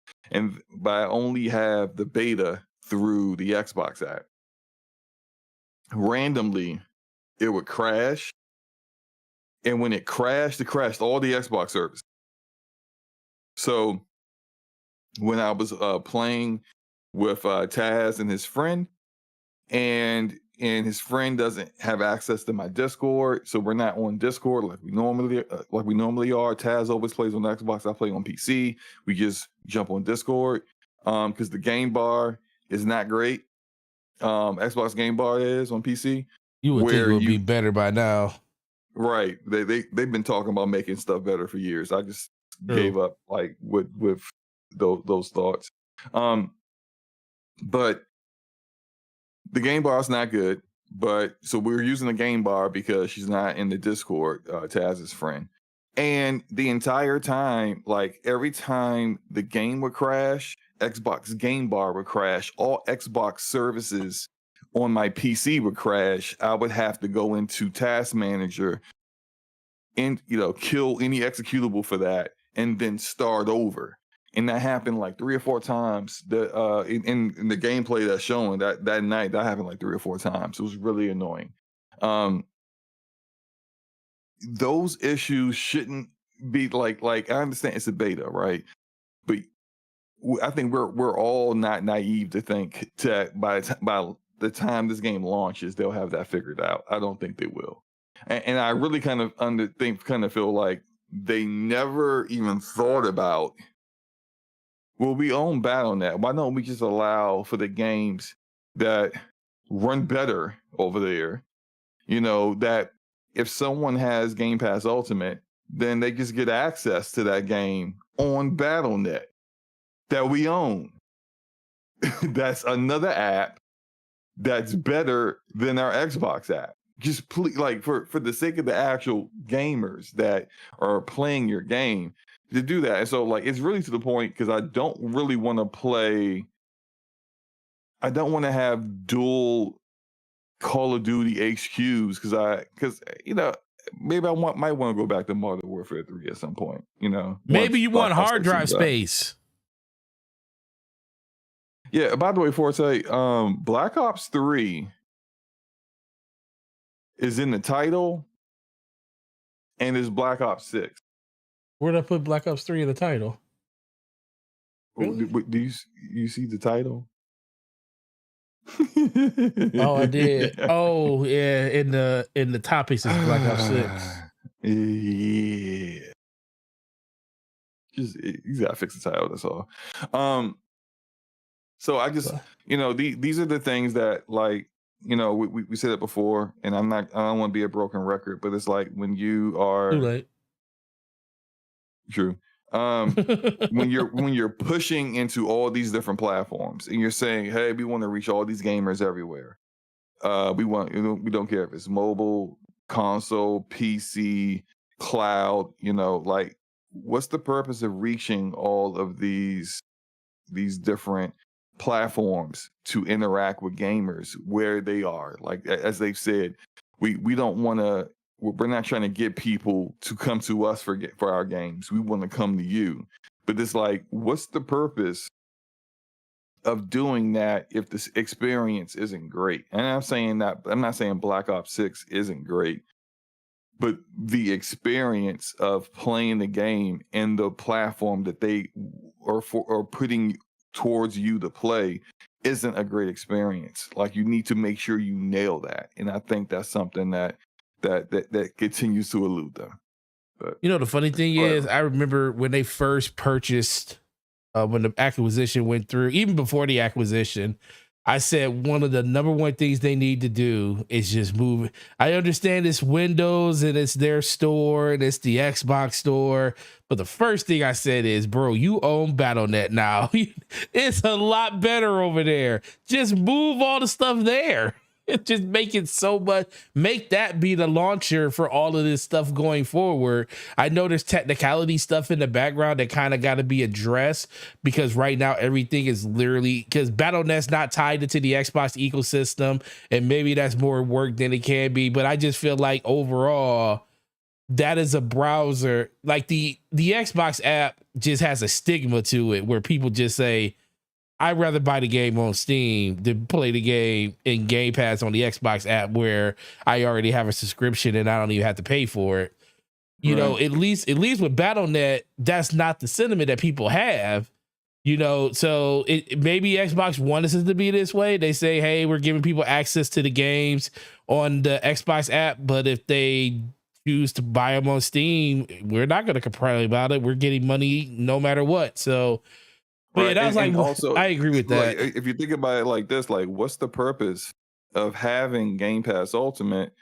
Speaker 2: But I only have the beta through the Xbox app. Randomly, it would crash. And when it crashed all the Xbox services. So when I was playing with Taz and his friend, and his friend doesn't have access to my Discord, so we're not on Discord like we normally are. Taz always plays on Xbox, I play on PC. We just jump on Discord because the game bar is not great. Xbox game bar is on PC.
Speaker 1: You would think it would be better by now.
Speaker 2: Right. They've been talking about making stuff better for years. I just gave up like with those thoughts. But the game bar is not good. But so we're using the game bar because she's not in the Discord, Taz's friend. And the entire time, like every time the game would crash, Xbox game bar would crash, all Xbox services on my PC would crash. I would have to go into Task Manager and kill any executable for that and then start over. And that happened like 3 or 4 times. In the gameplay that's showing that night, that happened like 3 or 4 times. It was really annoying. Those issues shouldn't be like I understand it's a beta, right? But I think we're all not naive to think that by the time this game launches, they'll have that figured out. I don't think they will. And I really kind of feel like they never even thought about, well, we own BattleNet. Why don't we just allow for the games that run better over there? That if someone has Game Pass Ultimate, then they just get access to that game on BattleNet that we own. That's another app that's better than our Xbox app. Just please, like for the sake of the actual gamers that are playing your game, to do that. And so like it's really to the point because I don't really want to play. I don't want to have dual Call of Duty HQs because maybe might want to go back to Modern Warfare 3 at some point.
Speaker 1: Maybe you want hard drive space.
Speaker 2: Yeah. By the way, Forte, Black Ops 3 is in the title, and is Black Ops 6.
Speaker 1: Where'd I put Black Ops 3 in the title?
Speaker 2: Really? Do you see the title?
Speaker 1: Oh, I did. Yeah. Oh, yeah. In the topics is Black Ops 6.
Speaker 2: Yeah. You gotta fix the title. That's all. So I just these are the things that like we said it before, and I don't want to be a broken record, but it's like when you are
Speaker 1: too late.
Speaker 2: True. When you're pushing into all these different platforms and you're saying, hey, we want to reach all these gamers everywhere. We don't care if it's mobile, console, PC, cloud, like what's the purpose of reaching all of these different platforms to interact with gamers where they are? Like as they've said, we don't want to. We're not trying to get people to come to us for our games. We want to come to you. But it's like, what's the purpose of doing that if this experience isn't great? And I'm not saying Black Ops 6 isn't great, but the experience of playing the game and the platform that they are putting towards you to play isn't a great experience. Like you need to make sure you nail that. And I think that's something that continues to elude them. But
Speaker 1: the funny thing is, I remember when they first purchased, when the acquisition went through, even before the acquisition, I said one of the number one things they need to do is just move. I understand it's Windows and it's their store and it's the Xbox store, but the first thing I said is, bro, you own BattleNet now. It's a lot better over there. Just move all the stuff there. Just make it so much, make that be the launcher for all of this stuff going forward. I know there's technicality stuff in the background that kind of got to be addressed, because right now everything is literally, because BattleNet's not tied into the Xbox ecosystem, and maybe that's more work than it can be. But I just feel like overall, that is a browser, like the Xbox app just has a stigma to it where people just say, I'd rather buy the game on Steam than play the game in Game Pass on the Xbox app, where I already have a subscription and I don't even have to pay for it. You know, at least with BattleNet, that's not the sentiment that people have. You know, so maybe Xbox wants it to be this way. They say, hey, we're giving people access to the games on the Xbox app, but if they choose to buy them on Steam, we're not going to complain about it. We're getting money no matter what. So, but yeah, that was like, also, I agree with that.
Speaker 2: Like, if you think about it like this, like, what's the purpose of having Game Pass Ultimate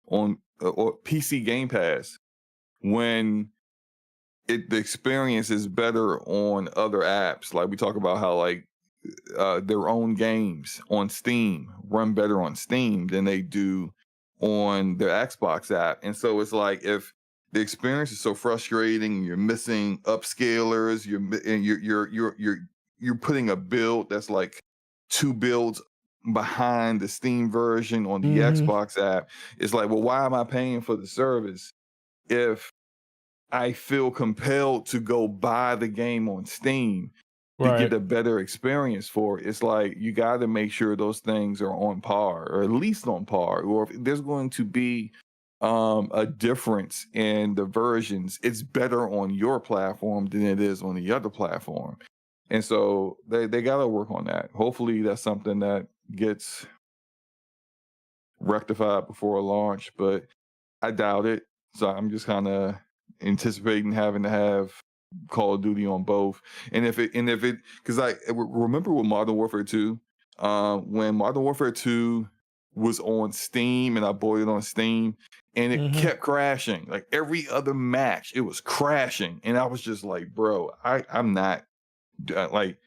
Speaker 2: on or PC Game Pass when the experience is better on other apps? Like, we talk about how like their own games on Steam run better on Steam than they do on their Xbox app, and so it's like, if the experience is so frustrating, you're missing upscalers, you're putting a build that's like 2 builds behind the Steam version on the Xbox app. It's like, well, why am I paying for the service if I feel compelled to go buy the game on Steam to get a better experience for it? It's like, you got to make sure those things are on par, or at least on par, or if there's going to be a difference in the versions, it's better on your platform than it is on the other platform. And so they got to work on that. Hopefully that's something that gets rectified before launch, but I doubt it. So I'm just kind of anticipating having to have Call of Duty on both. And if it, because I remember with Modern Warfare 2, when Modern Warfare 2 was on Steam and I bought it on Steam, and it kept crashing. Like every other match, it was crashing. And I was just like, bro, I'm not like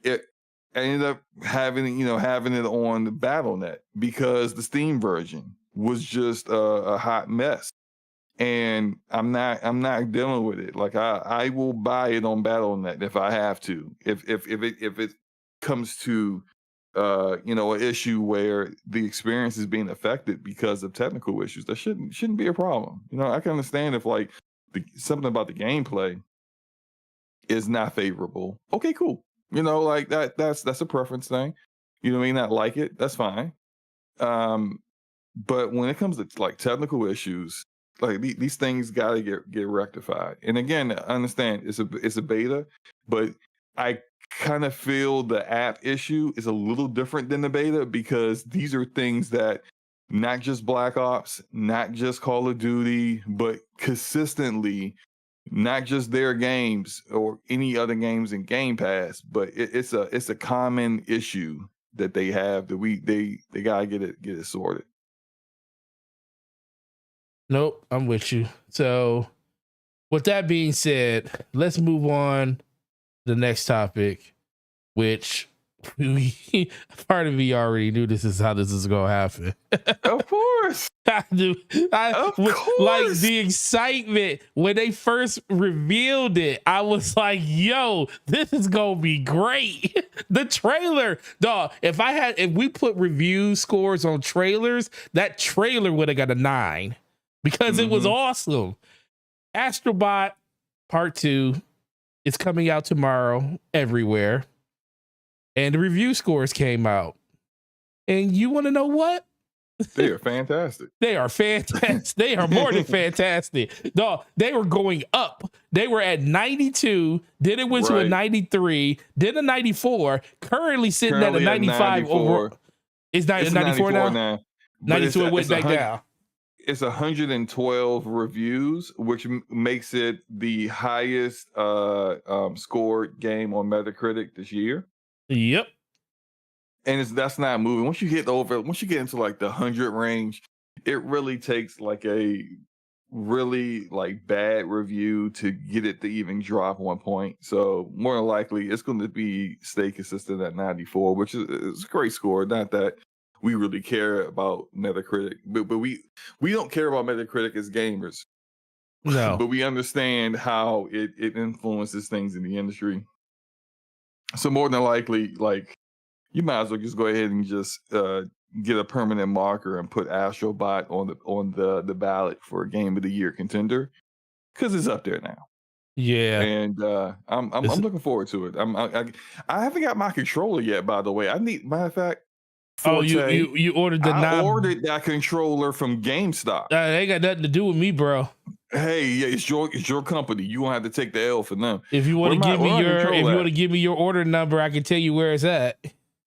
Speaker 2: it. I ended up having it on the BattleNet because the Steam version was just a hot mess. And I'm not dealing with it. Like I will buy it on BattleNet if I have to. If it comes to an issue where the experience is being affected because of technical issues, that shouldn't be a problem. I can understand if like something about the gameplay is not favorable. Okay, cool. Like that's a preference thing. You may not like it. That's fine. But when it comes to like technical issues, like these things got to get rectified. And again, I understand it's a beta, but I kind of feel the app issue is a little different than the beta, because these are things that not just Black Ops, not just Call of Duty, but consistently, not just their games or any other games in Game Pass, but it's a common issue that they have that they gotta get it sorted.
Speaker 1: Nope, I'm with you. So with that being said, let's move on to the next topic, which part of me already knew this is how this is going to happen.
Speaker 2: Of course.
Speaker 1: I do. Of course. Like the excitement when they first revealed it, I was like, yo, this is going to be great. The trailer, dog, if we put review scores on trailers, that trailer would have got a 9 because it was awesome. Astro Bot Part 2 is coming out tomorrow everywhere. And the review scores came out. And you want to know what?
Speaker 2: They are fantastic.
Speaker 1: They are fantastic. They are more than fantastic. Dog, they were going up. They were at 92. Then it went to a 93. Then a 94. Currently sitting at a 95 over. It's 94 now? 92, it went back down.
Speaker 2: It's 112 reviews, which makes it the highest scored game on Metacritic this year.
Speaker 1: Yep.
Speaker 2: and that's not moving. Once you get into like the 100 range, it really takes like a really like bad review to get it to even drop 1 point. So more than likely, it's going to stay consistent at 94, which is a great score. Not that we really care about Metacritic, but we don't care about Metacritic as gamers.
Speaker 1: No.
Speaker 2: But we understand how it influences things in the industry. So more than likely, like, you might as well just go ahead and just get a permanent marker and put Astro Bot on the ballot for a Game of the Year contender, because it's up there now.
Speaker 1: Yeah,
Speaker 2: and I'm looking forward to it. I haven't got my controller yet, by the way. Matter of fact.
Speaker 1: Oh, you ordered the knob.
Speaker 2: I ordered that controller from GameStop.
Speaker 1: That ain't got nothing to do with me, bro.
Speaker 2: Hey, yeah, it's your company. You won't have to take the L for them.
Speaker 1: If you want to give me your order number, I can tell you where it's at.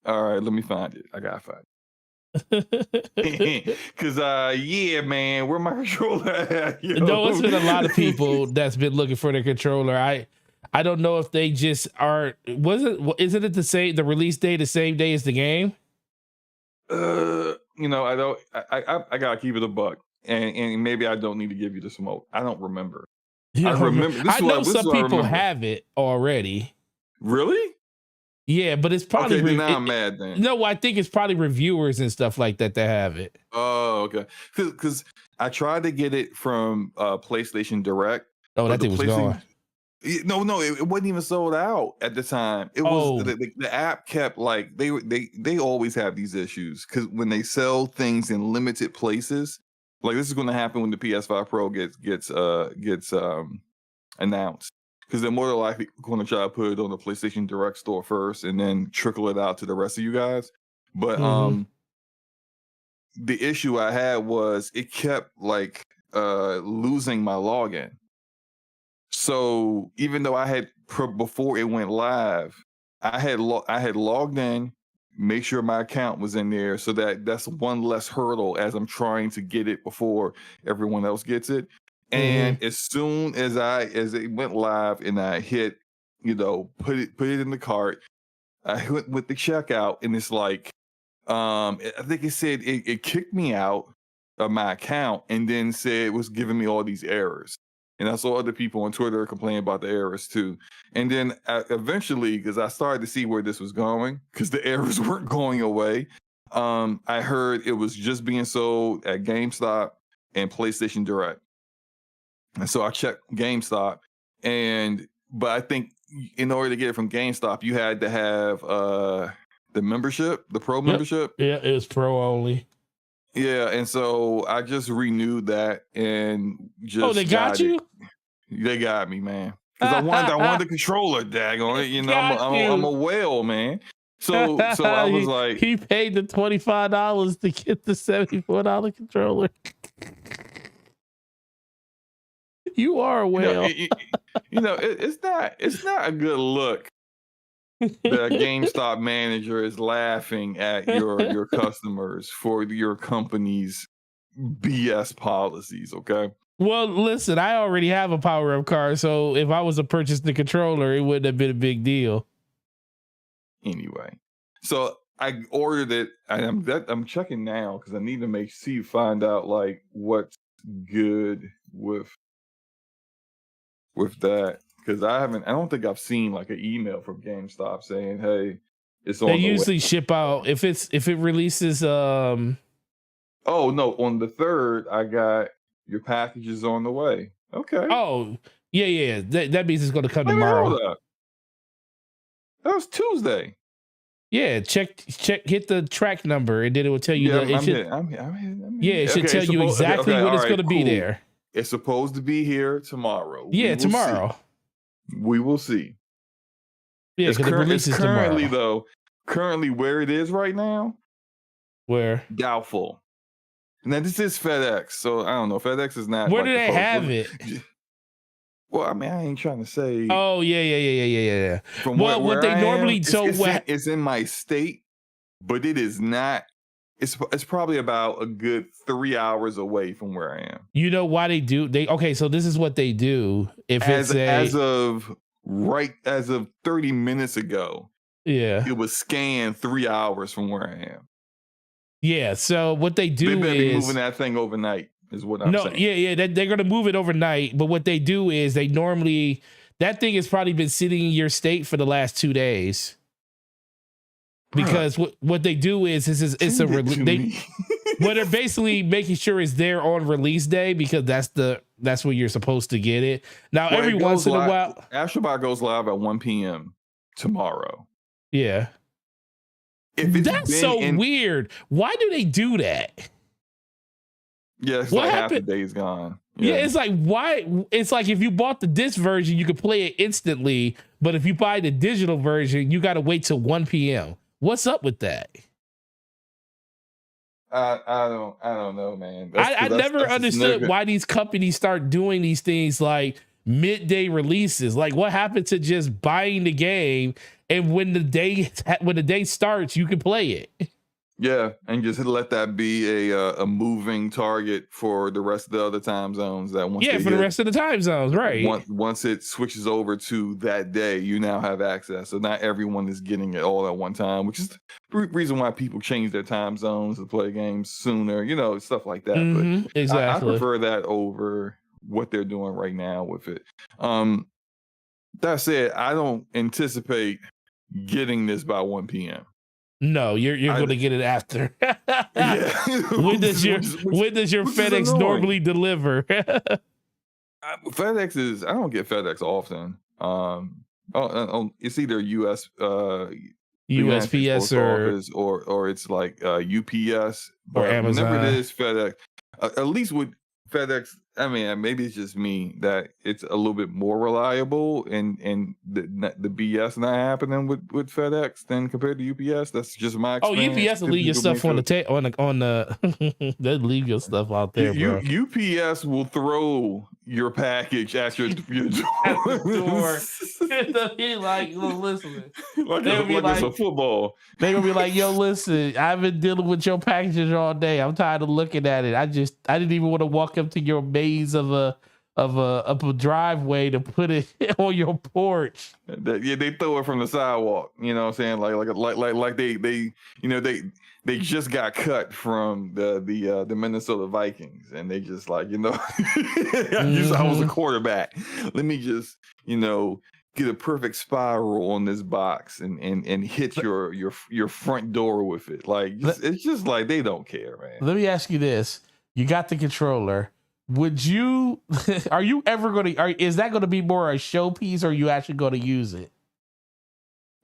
Speaker 2: All right, let me find it. I gotta find it. Cause yeah, man, where my controller at?
Speaker 1: No, it's been a lot of people that's been looking for the controller. I don't know if they just are. Isn't it the release day the same day as the game?
Speaker 2: I don't. I gotta keep it a buck, and maybe I don't need to give you the smoke. I don't remember. I remember.
Speaker 1: I know some people have it already.
Speaker 2: Really?
Speaker 1: Yeah, but it's probably
Speaker 2: okay. Now I'm mad. Then
Speaker 1: no, I think it's probably reviewers and stuff like that have it.
Speaker 2: Oh, okay. Because I tried to get it from PlayStation Direct.
Speaker 1: Oh, that thing was gone.
Speaker 2: No, it wasn't even sold out at the time. It was the app kept like they always have these issues because when they sell things in limited places, like this is going to happen when the PS5 Pro gets announced, because they're more than likely going to try to put it on the PlayStation Direct store first and then trickle it out to the rest of you guys. But the issue I had was it kept like losing my login. So even though I had before it went live, I had logged in, make sure my account was in there, so that's one less hurdle as I'm trying to get it before everyone else gets it. And as soon as it went live and I hit, put it in the cart, I went with the checkout, and it's like, I think it said it kicked me out of my account and then said it was giving me all these errors. And I saw other people on Twitter complaining about the errors too. And then eventually, because I started to see where this was going, because the errors weren't going away, I heard it was just being sold at GameStop and PlayStation Direct. And so I checked GameStop, but I think in order to get it from GameStop, you had to have the membership, the Pro membership.
Speaker 1: Yeah, it was Pro only.
Speaker 2: Yeah, and so I just renewed that and just. Oh,
Speaker 1: they got you?
Speaker 2: They got me, man. Because I wanted the controller, daggone it. I'm a whale, man. So I was like,
Speaker 1: he paid the $25 to get the $74 controller. You are a whale.
Speaker 2: It's not a good look. The GameStop manager is laughing at your customers for your company's BS policies. Okay.
Speaker 1: Well, listen, I already have a power-up card, so if I was to purchase the controller, it wouldn't have been a big deal.
Speaker 2: Anyway, so I ordered it. I'm checking now because I need to find out like what's good with that. Because I don't think I've seen like an email from GameStop saying, "Hey, it's on." They
Speaker 1: usually ship out if it releases.
Speaker 2: Oh no! On the 3rd, I got your package is on the way. Okay.
Speaker 1: Oh yeah. That means it's going to come tomorrow.
Speaker 2: That was Tuesday.
Speaker 1: Yeah, check. Hit the track number, and then it will tell you.
Speaker 2: Yeah,
Speaker 1: it should tell you exactly when it's going to be there.
Speaker 2: It's supposed to be here tomorrow.
Speaker 1: Yeah, tomorrow.
Speaker 2: We will see.
Speaker 1: Yeah, because the release is
Speaker 2: currently
Speaker 1: tomorrow.
Speaker 2: Though, currently where it is right now.
Speaker 1: Where?
Speaker 2: Doubtful. Now this is FedEx, so I don't know. FedEx is not.
Speaker 1: Where do they have it?
Speaker 2: Well, I mean, I ain't trying to say.
Speaker 1: Oh yeah.
Speaker 2: From what they normally it's in my state, but it is not. It's probably about a good 3 hours away from where I am.
Speaker 1: You know why they do? So this is what they do. If
Speaker 2: as of 30 minutes ago,
Speaker 1: Yeah.
Speaker 2: it was scanned 3 hours from where I am.
Speaker 1: Yeah. So what they do
Speaker 2: They better be
Speaker 1: is
Speaker 2: moving that thing overnight, is what I'm
Speaker 1: no,
Speaker 2: saying.
Speaker 1: yeah. They're gonna move it overnight. But what they do is they normally that thing has probably been sitting in your state for the last 2 days.
Speaker 2: Bruh,
Speaker 1: Because what they do is it's a
Speaker 2: send it to me.
Speaker 1: well, they're basically making sure it's there on release day because that's when you're supposed to get it. Now
Speaker 2: Well,
Speaker 1: every
Speaker 2: it
Speaker 1: once
Speaker 2: goes
Speaker 1: in a
Speaker 2: live.
Speaker 1: while,
Speaker 2: Astro Bot goes live at 1 p.m. tomorrow.
Speaker 1: yeah.
Speaker 2: If it's
Speaker 1: That's
Speaker 2: been
Speaker 1: so
Speaker 2: in,
Speaker 1: weird. Why do they do that?
Speaker 2: yeah, it's
Speaker 1: What
Speaker 2: like
Speaker 1: happened?
Speaker 2: half the day's gone.
Speaker 1: Yeah, it's like why? It's like if you bought the disc version, you could play it instantly, but if you buy the digital version, you got to wait till 1 p.m. What's up with that?
Speaker 2: I don't know, man.
Speaker 1: I never
Speaker 2: That's
Speaker 1: understood why these companies start doing these things like midday releases. Like, what happened to just buying the game and when the day starts, you can play it?
Speaker 2: Yeah, and just let that be a moving target for the rest of the other time zones. That once
Speaker 1: Yeah,
Speaker 2: they
Speaker 1: for the
Speaker 2: hit,
Speaker 1: rest of the time zones, right?
Speaker 2: once it switches over to that day, you now have access. So not everyone is getting it all at one time, which is the reason why people change their time zones to play games sooner. You know, stuff like that. But I
Speaker 1: Exactly.
Speaker 2: prefer that over what they're doing right now with it. That said, I don't anticipate getting this by 1 p.m.
Speaker 1: No, you're going to get it after.
Speaker 2: Yeah.
Speaker 1: When does your FedEx normally deliver?
Speaker 2: FedEx is, I don't get FedEx often. It's either US
Speaker 1: USPS
Speaker 2: or it's like UPS,
Speaker 1: or
Speaker 2: but
Speaker 1: Amazon.
Speaker 2: whenever it is FedEx, at least with FedEx, I mean, maybe it's just me that it's a little bit more reliable and the BS not happening with FedEx than compared to UPS. That's just my experience.
Speaker 1: UPS will leave your stuff on the they'll leave your stuff out there, bro.
Speaker 2: UPS will throw your package at your door.
Speaker 1: At the door. They'll be like, well, listen.
Speaker 2: like it's a football.
Speaker 1: They're gonna be like, yo, listen, I've been dealing with your packages all day. I'm tired of looking at it. I didn't even want to walk up to your maze of a driveway to put it on your porch.
Speaker 2: Yeah, they throw it from the sidewalk. You know what I'm saying? Like they just got cut from the Minnesota Vikings, and they just like, I was a quarterback. Let me just get a perfect spiral on this box and hit your front door with it. Like it's just like they don't care, man.
Speaker 1: Let me ask you this: you got the controller. Would you? Are you ever going to? Is that going to be more a showpiece, or are you actually going to use it?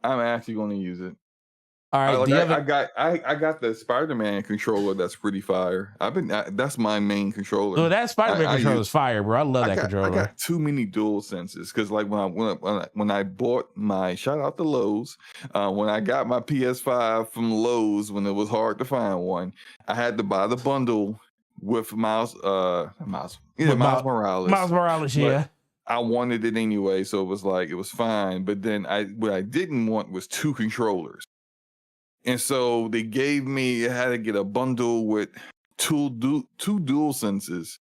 Speaker 2: I'm actually going to use it.
Speaker 1: All right,
Speaker 2: I got the Spider-Man controller that's pretty fire. That's my main controller.
Speaker 1: No, that Spider-Man controller is fire, bro. I love that controller.
Speaker 2: I got too many dual senses because like when I bought my, shout out to Lowe's, when I got my PS5 from Lowe's when it was hard to find one, I had to buy the bundle with Miles Morales.
Speaker 1: Miles Morales, yeah.
Speaker 2: I wanted it anyway, so it was fine. But then what I didn't want was two controllers. And so they gave me, I had to get a bundle with two dual senses.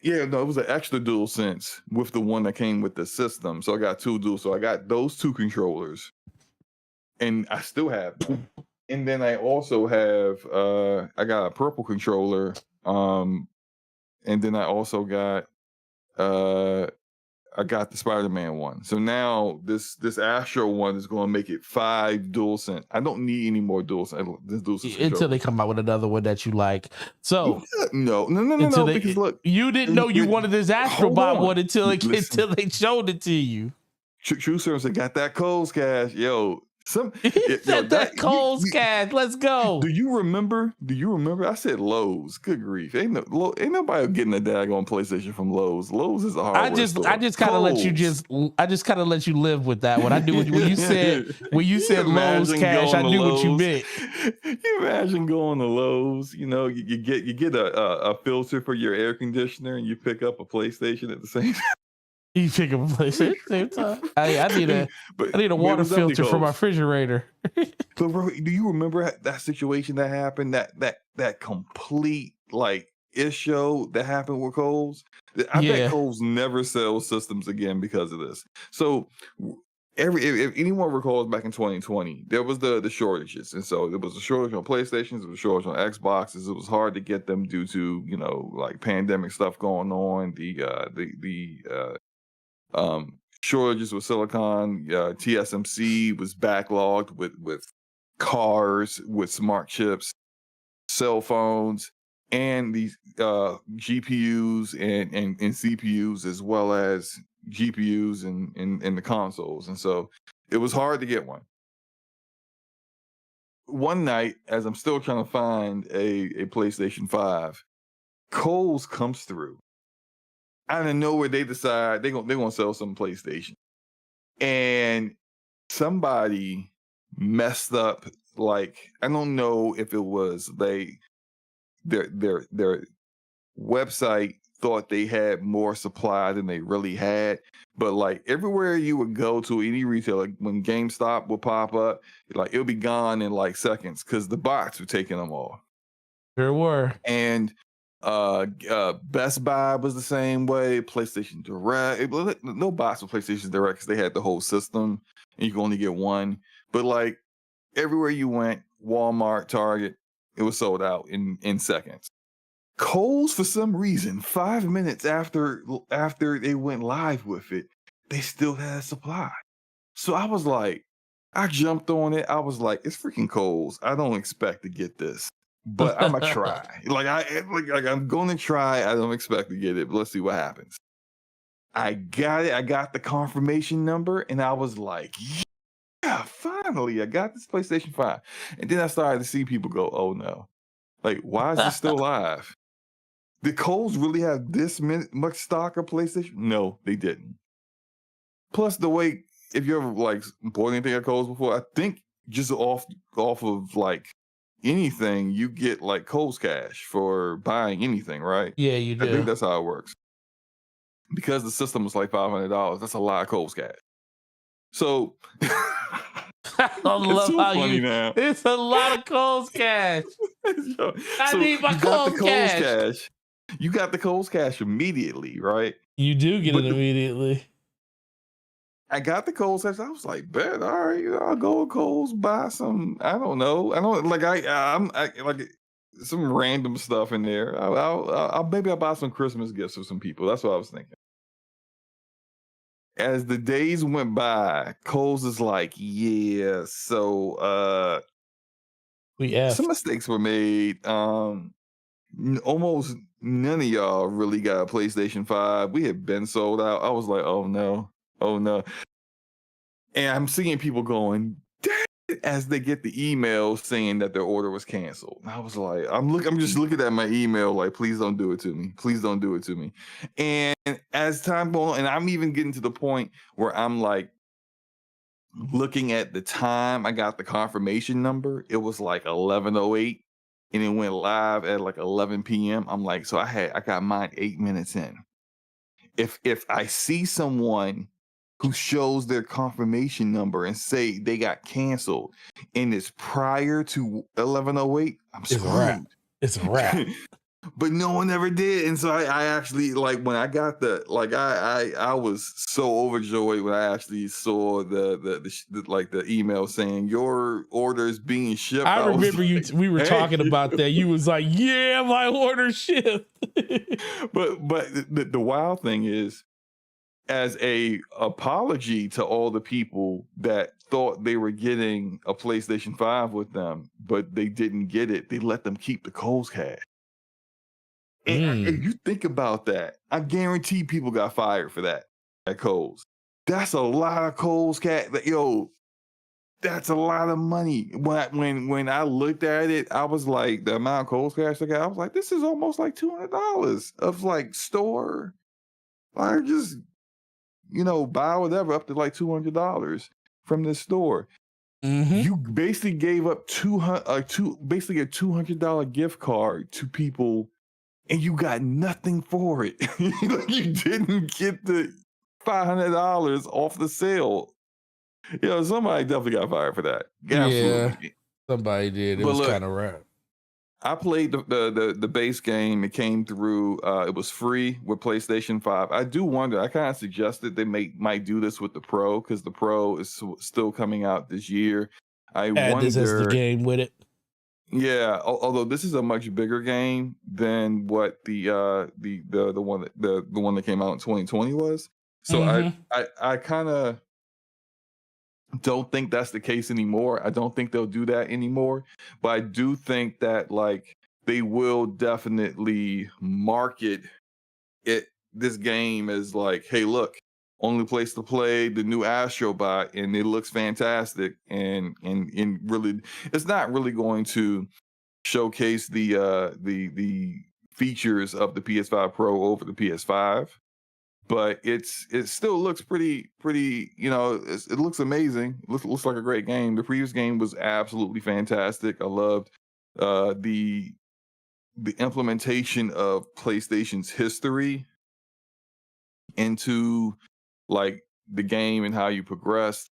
Speaker 2: Yeah, no, it was an extra dual sense with the one that came with the system. So I got two dual. So I got those two controllers. And I still have them. And then I also have I got a purple controller. And then I also got I got the Spider-Man one. So now this Astro one is going to make it 5 DualSense. I don't need any more DualSense
Speaker 1: until they come out with another one that you like. So
Speaker 2: no. Because look,
Speaker 1: you didn't know you wanted this Astro Bot one until they showed it to you.
Speaker 2: True Service got that Kohl's cash, yo.
Speaker 1: That Kohl's cash. Let's go.
Speaker 2: Do you remember? I said Lowe's. Good grief! Ain't nobody getting a daggone PlayStation from Lowe's. Lowe's is a hardware store.
Speaker 1: I just kind of let you live with that one. I knew when you said Lowe's cash, I knew what you meant.
Speaker 2: You imagine going to Lowe's? You get a filter for your air conditioner, and you pick up a PlayStation at the same time.
Speaker 1: You pick up a place at the same time. I need a water filter for my refrigerator.
Speaker 2: But bro, do you remember that situation that happened? That complete issue that happened with Kohl's? I bet Kohl's never sells systems again because of this. So if anyone recalls back in 2020, there was the shortages, and so there was a shortage on PlayStations, there was a shortage on Xboxes. It was hard to get them due to like pandemic stuff going on. The shortages with silicon. TSMC was backlogged with cars with smart chips, cell phones, and these GPUs and CPUs, as well as GPUs and the consoles. And so it was hard to get one. One night, as I'm still trying to find a PlayStation 5, Kohl's comes through. Out of nowhere, they decide they're gonna sell some PlayStation. And somebody messed up, like, I don't know if it was their website thought they had more supply than they really had, but like everywhere you would go to, any retailer, when GameStop would pop up, like it'll be gone in like seconds because the bots were taking them all.
Speaker 1: There were.
Speaker 2: And Best Buy was the same way. PlayStation Direct, no bots with PlayStation Direct because they had the whole system and you can only get one. But like everywhere you went, Walmart, Target, it was sold out in seconds. Kohl's, for some reason, 5 minutes after they went live with it, they still had supply. So I was like, I jumped on it. I was like, it's freaking Kohl's. I don't expect to get this, but I'm gonna try. I'm gonna try. I don't expect to get it, but let's see what happens. I got it. I got the confirmation number, and I was like, yeah, finally, I got this PlayStation 5. And then I started to see people go, oh no, like, why is this still live? Did Kohl's really have this much stock of PlayStation? No, they didn't. Plus, the way, if you ever like bought anything at Kohl's before, I think just off of like anything, you get like Kohl's cash for buying anything, right?
Speaker 1: Yeah, you do.
Speaker 2: I think that's how it works. Because the system was like $500, that's a lot of Kohl's cash. So
Speaker 1: I love
Speaker 2: so
Speaker 1: how
Speaker 2: funny
Speaker 1: you.
Speaker 2: now.
Speaker 1: It's a lot of Kohl's cash. I need my
Speaker 2: you got the
Speaker 1: Kohl's cash.
Speaker 2: You got the Kohl's cash immediately, right?
Speaker 1: You do get it immediately.
Speaker 2: I got the Kohl's cash. I was like, bet, all right, I'll go to Kohl's, buy some. I don't know. I don't like. I'm like some random stuff in there. Maybe I'll buy some Christmas gifts for some people. That's what I was thinking. As the days went by, Kohl's is like, yeah. So some mistakes were made. Almost none of y'all really got a PlayStation 5. We had been sold out. I was like, oh no. And I'm seeing people going, dang it, as they get the email saying that their order was canceled. And I was like, I'm just looking at my email like, please don't do it to me. Please don't do it to me. And as time goes on, and I'm even getting to the point where I'm like looking at the time I got the confirmation number, it was like 11:08. And it went live at like 11 p.m. I'm like, so I got mine 8 minutes in. If I see someone who shows their confirmation number and say they got canceled and it's prior to 11:08, I'm screwed.
Speaker 1: It's a wrap.
Speaker 2: But no one ever did. And so I actually, like, when I got I was so overjoyed when I actually saw the email saying your order is being shipped.
Speaker 1: I remember we were talking about that. You was like, yeah, my order shipped.
Speaker 2: but the wild thing is, as a apology to all the people that thought they were getting a PlayStation 5 with them, but they didn't get it, they let them keep the Kohl's cash. And if you think about that, I guarantee people got fired for that at Kohl's. That's a lot of Kohl's cash. Yo, that's a lot of money. When I looked at it, I was like, the amount of Kohl's cash I got, I was like, this is almost like $200 of like store. I just, buy whatever up to like $200 from this store. Mm-hmm. You basically gave up basically a $200 gift card to people, and you got nothing for it. You didn't get the $500 off the sale. Somebody definitely got fired for that. Absolutely.
Speaker 1: Yeah, somebody did. It was kind of rap.
Speaker 2: I played the base game. It came through. It was free with PlayStation 5. I do wonder. I kind of suggested they might do this with the Pro because the Pro is still coming out this year. I
Speaker 1: Add this as the
Speaker 2: wonder.
Speaker 1: game with it.
Speaker 2: Yeah, although this is a much bigger game than what the one that came out in 2020 was. So I kind of don't think that's the case anymore. I don't think they'll do that anymore. But I do think that like they will definitely market this game as like, hey, look, only place to play the new Astro Bot, and it looks fantastic. And really, it's not really going to showcase the features of the PS5 Pro over the PS5. But it still looks pretty, you know, it looks amazing. Looks like a great game. The previous game was absolutely fantastic. I loved the implementation of PlayStation's history into like the game and how you progressed.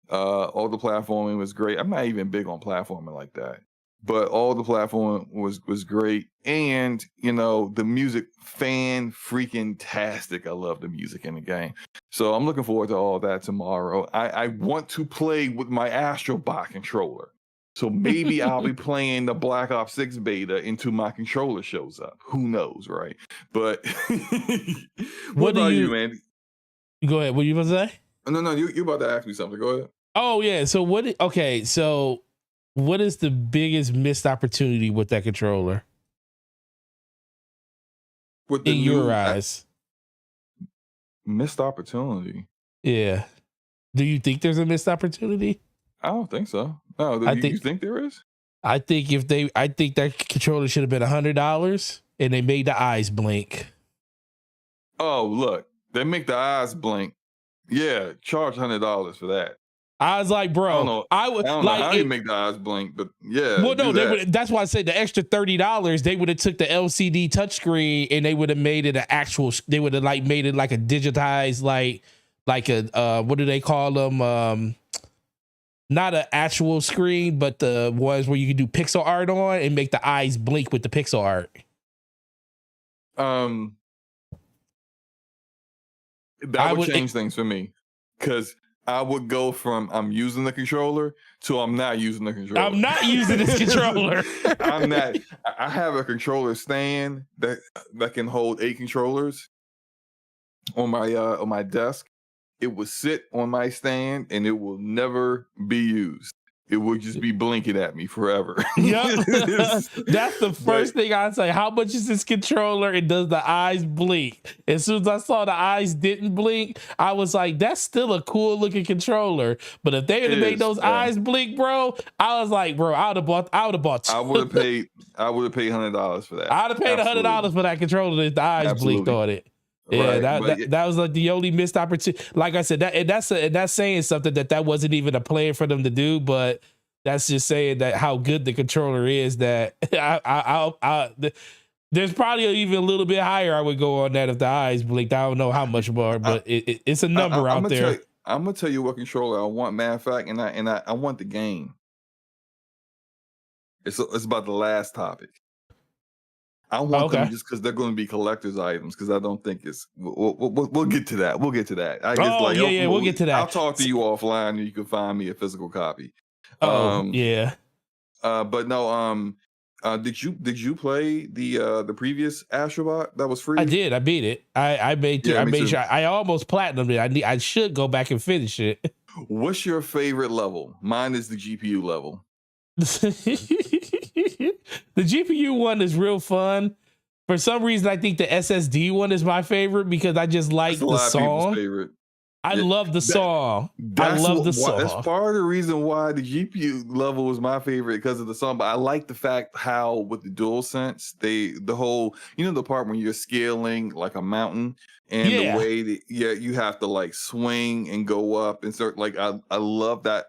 Speaker 2: All the platforming was great. I'm not even big on platforming like that, but all the platforming was great. And you know, the music fan freaking tastic. I love the music in the game. So I'm looking forward to all that tomorrow. I want to play with my Astro Bot controller. So maybe I'll be playing the Black Ops 6 beta until my controller shows up. Who knows, right? But what about you, man?
Speaker 1: Go ahead. What you about to say?
Speaker 2: No, you about to ask me something. Go ahead.
Speaker 1: Oh yeah. So okay. So what is the biggest missed opportunity with that controller?
Speaker 2: With the
Speaker 1: in your eyes?
Speaker 2: Missed opportunity.
Speaker 1: Yeah. Do you think there's a missed opportunity?
Speaker 2: I don't think so. No, you think there is?
Speaker 1: I think that controller should have been $100 and they made the eyes blink.
Speaker 2: Oh, look, they make the eyes blink. Yeah, charge $100 for that.
Speaker 1: I was like, bro, I
Speaker 2: don't know how you make the eyes blink, but yeah.
Speaker 1: Well, no, that's why I said the extra $30. They would have took the LCD touchscreen and they would have made it an actual. They would have like made it like a digitized, like a what do they call them? Not an actual screen, but the ones where you can do pixel art on and make the eyes blink with the pixel art.
Speaker 2: That would change things for me, because I would go from I'm using the controller to I'm not using the controller.
Speaker 1: I'm not using this controller.
Speaker 2: I'm not. I have a controller stand that can hold 8 controllers on my desk. It will sit on my stand and it will never be used. It will just be blinking at me forever.
Speaker 1: Yep. That's the first thing I'd say. How much is this controller? And does the eyes blink? As soon as I saw the eyes didn't blink, I was like, that's still a cool looking controller. But if they would have made those eyes blink, bro, I was like, bro, I would have bought. I would have paid
Speaker 2: $100 for that.
Speaker 1: I'd have paid $100 for that controller if the eyes blinked on it. Yeah, right, that was like the only missed opportunity. Like I said, that's saying something that wasn't even a plan for them to do, but that's just saying that how good the controller is. That there's probably even a little bit higher I would go on that if the eyes blinked. I don't know how much more, but it's a number out there.
Speaker 2: I'm gonna tell you what controller I want. Matter of fact, and I want the game. It's about the last topic. I want them just because they're going to be collector's items, because I don't think it's. We'll get to that. We'll get to that. I guess
Speaker 1: we'll get to that.
Speaker 2: I'll talk to you offline, and you can find me a physical copy.
Speaker 1: Yeah.
Speaker 2: But no. Did you play the previous Astro Bot that was free?
Speaker 1: I did. I beat it. I made sure. I almost platinumed it. I should go back and finish it.
Speaker 2: What's your favorite level? Mine is the GPU level.
Speaker 1: The GPU one is real fun. For some reason, I think the SSD one is my favorite because I just like the song. I love the song. I love the song.
Speaker 2: That's part of the reason why the GPU level was my favorite, because of the song. But I like the fact how with the DualSense, the whole, the part when you're scaling like a mountain, and the way that you have to like swing and go up and start, like I love that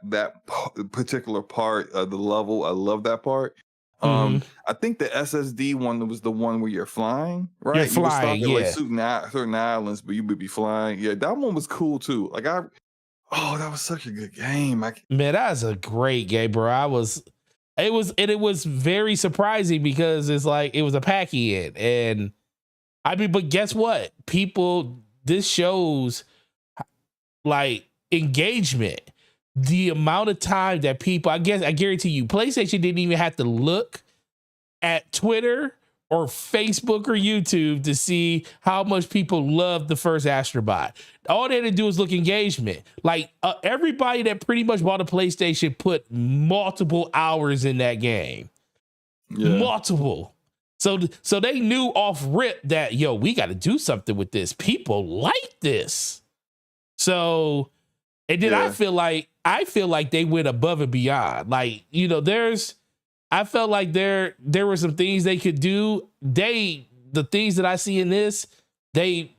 Speaker 2: particular part of the level. I love that part. I think the SSD one was the one where you're flying, right?
Speaker 1: You're flying,
Speaker 2: you would stop at like certain islands, but you would be flying. Yeah, that one was cool too. Like that was such a good game.
Speaker 1: Man, that was a great game, bro. it was very surprising because it's like it was a pack in, and I mean, but guess what? This shows like engagement. The amount of time that people, I guarantee you, PlayStation didn't even have to look at Twitter or Facebook or YouTube to see how much people loved the first Astro Bot. All they had to do was look engagement. Like everybody that pretty much bought a PlayStation put multiple hours in that game. Yeah. Multiple. So they knew off rip that, yo, we got to do something with this. People like this. So, and then I feel like they went above and beyond. Like, you know, I felt like there were some things they could do. The things that I see in this, they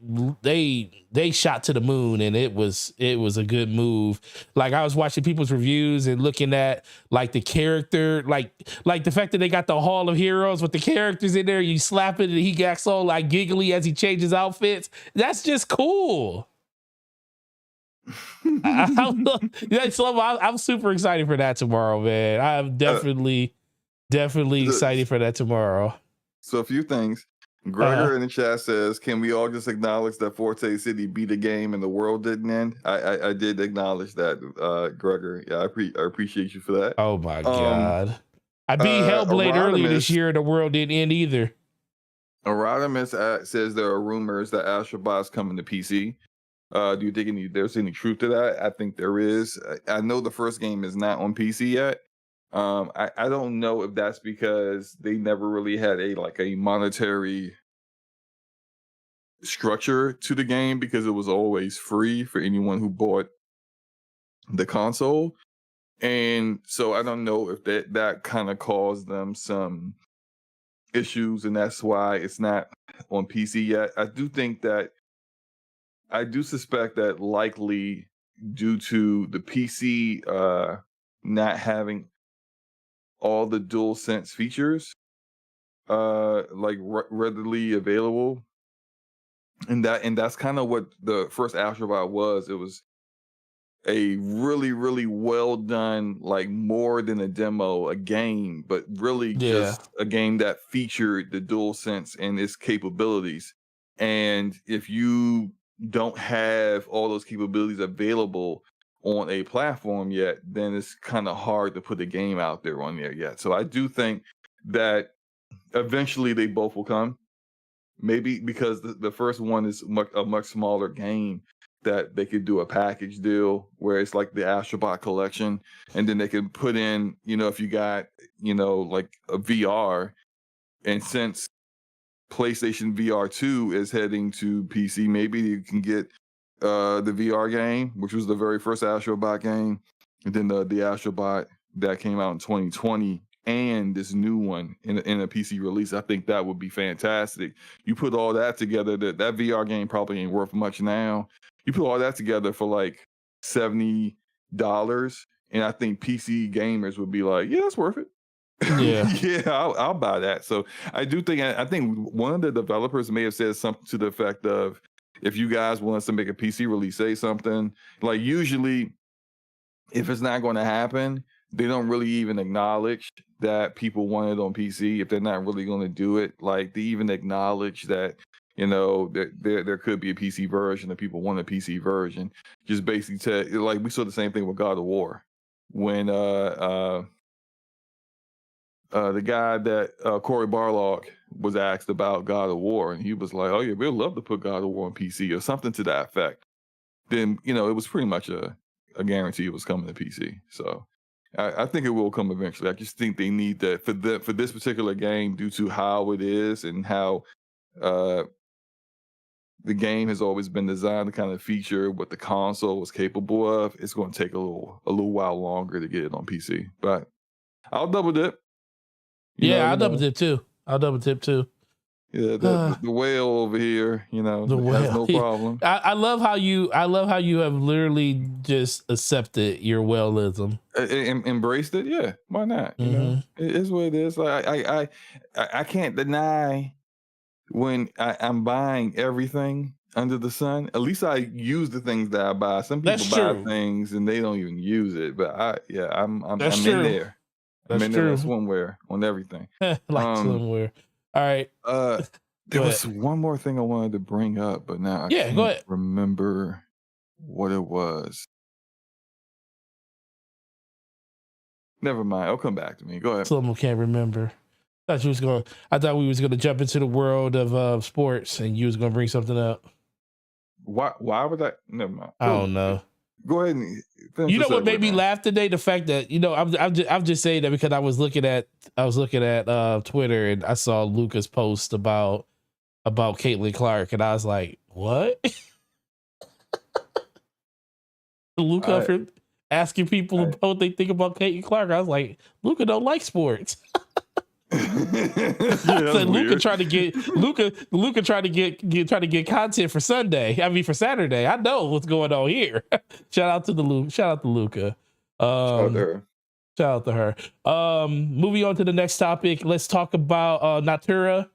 Speaker 1: shot to the moon, and it was a good move. Like I was watching people's reviews and looking at like the character, like the fact that they got the Hall of Heroes with the characters in there. You slap it and he gets so like giggly as he changes outfits. That's just cool. I'm super excited for that tomorrow, man. I'm definitely excited for that tomorrow.
Speaker 2: So a few things. Gregor in the chat says, can we all just acknowledge that Forte City beat a game and the world didn't end? I did acknowledge that, Gregor. Yeah, I appreciate you for that.
Speaker 1: Oh my God. I beat Hellblade earlier this year and the world didn't end either.
Speaker 2: Erodimus says there are rumors that Astro Bot's coming to PC. Do you think there's any truth to that? I think there is. I know the first game is not on PC yet. I don't know if that's because they never really had a monetary structure to the game because it was always free for anyone who bought the console. And so I don't know if that kind of caused them some issues, and that's why it's not on PC yet. I do suspect that likely due to the PC not having all the DualSense features readily available, and that's kind of what the first Astro Bot was. It was a really, really well done, like more than a demo, a game, but really just a game that featured the DualSense and its capabilities. And if you don't have all those capabilities available on a platform yet, then it's kind of hard to put a game out there on there yet. So I do think that eventually they both will come. Maybe because the first one is a much smaller game, that they could do a package deal where it's like the Astro Bot collection, and then they can put in, if you got, like a VR, and since PlayStation VR 2 is heading to PC, maybe you can get the VR game, which was the very first Astro Bot game, and then the Astro Bot that came out in 2020, and this new one in a PC release. I think that would be fantastic. You put all that together, that VR game probably ain't worth much now. You put all that together for like $70, and I think PC gamers would be like, yeah, that's worth it.
Speaker 1: Yeah.
Speaker 2: Yeah, I'll buy that. So I do think, I think one of the developers may have said something to the effect of, if you guys want us to make a PC release, say something. Like usually, if it's not going to happen, they don't really even acknowledge that people want it on PC. If they're not really going to do it, like they even acknowledge that, there could be a PC version and people want a PC version. Just basically like we saw the same thing with God of War when the guy that Corey Barlog was asked about God of War, and he was like, "Oh yeah, we'd love to put God of War on PC," or something to that effect. Then it was pretty much a guarantee it was coming to PC. So I think it will come eventually. I just think they need that for this particular game, due to how it is and how the game has always been designed to kind of feature what the console was capable of. It's going to take a little while longer to get it on PC, but I'll double dip.
Speaker 1: I'll double dip too.
Speaker 2: Yeah, the whale over here, the whale has no problem.
Speaker 1: I love how you have literally just accepted your whaleism.
Speaker 2: Embraced it. Yeah, why not? It is what it is. Like I can't deny when I'm buying everything under the sun. At least I use the things that I buy. Some people buy things and they don't even use it. But I'm in there.
Speaker 1: That's
Speaker 2: Midnight
Speaker 1: true.
Speaker 2: swimwear on everything.
Speaker 1: Like swimwear. All right.
Speaker 2: There was one more thing I wanted to bring up, but now I
Speaker 1: go
Speaker 2: can't
Speaker 1: ahead.
Speaker 2: remember what it was. Never mind. It'll come back to me. Go ahead.
Speaker 1: Someone can't remember. I thought we was gonna jump into the world of sports, and you was gonna bring something up.
Speaker 2: Why would that? Never mind.
Speaker 1: I don't know.
Speaker 2: Go ahead and finish.
Speaker 1: You know what made me laugh today? The fact that I'm just saying that because I was looking at Twitter and I saw Luca's post about Caitlin Clark, and I was like, what? Luca asking people what they think about Caitlin Clark. I was like, Luca don't like sports. Luca trying to get content for Sunday. I mean for Saturday. I know what's going on here. Shout out to Luca. Shout out to her. Moving on to the next topic. Let's talk about Ina-nura.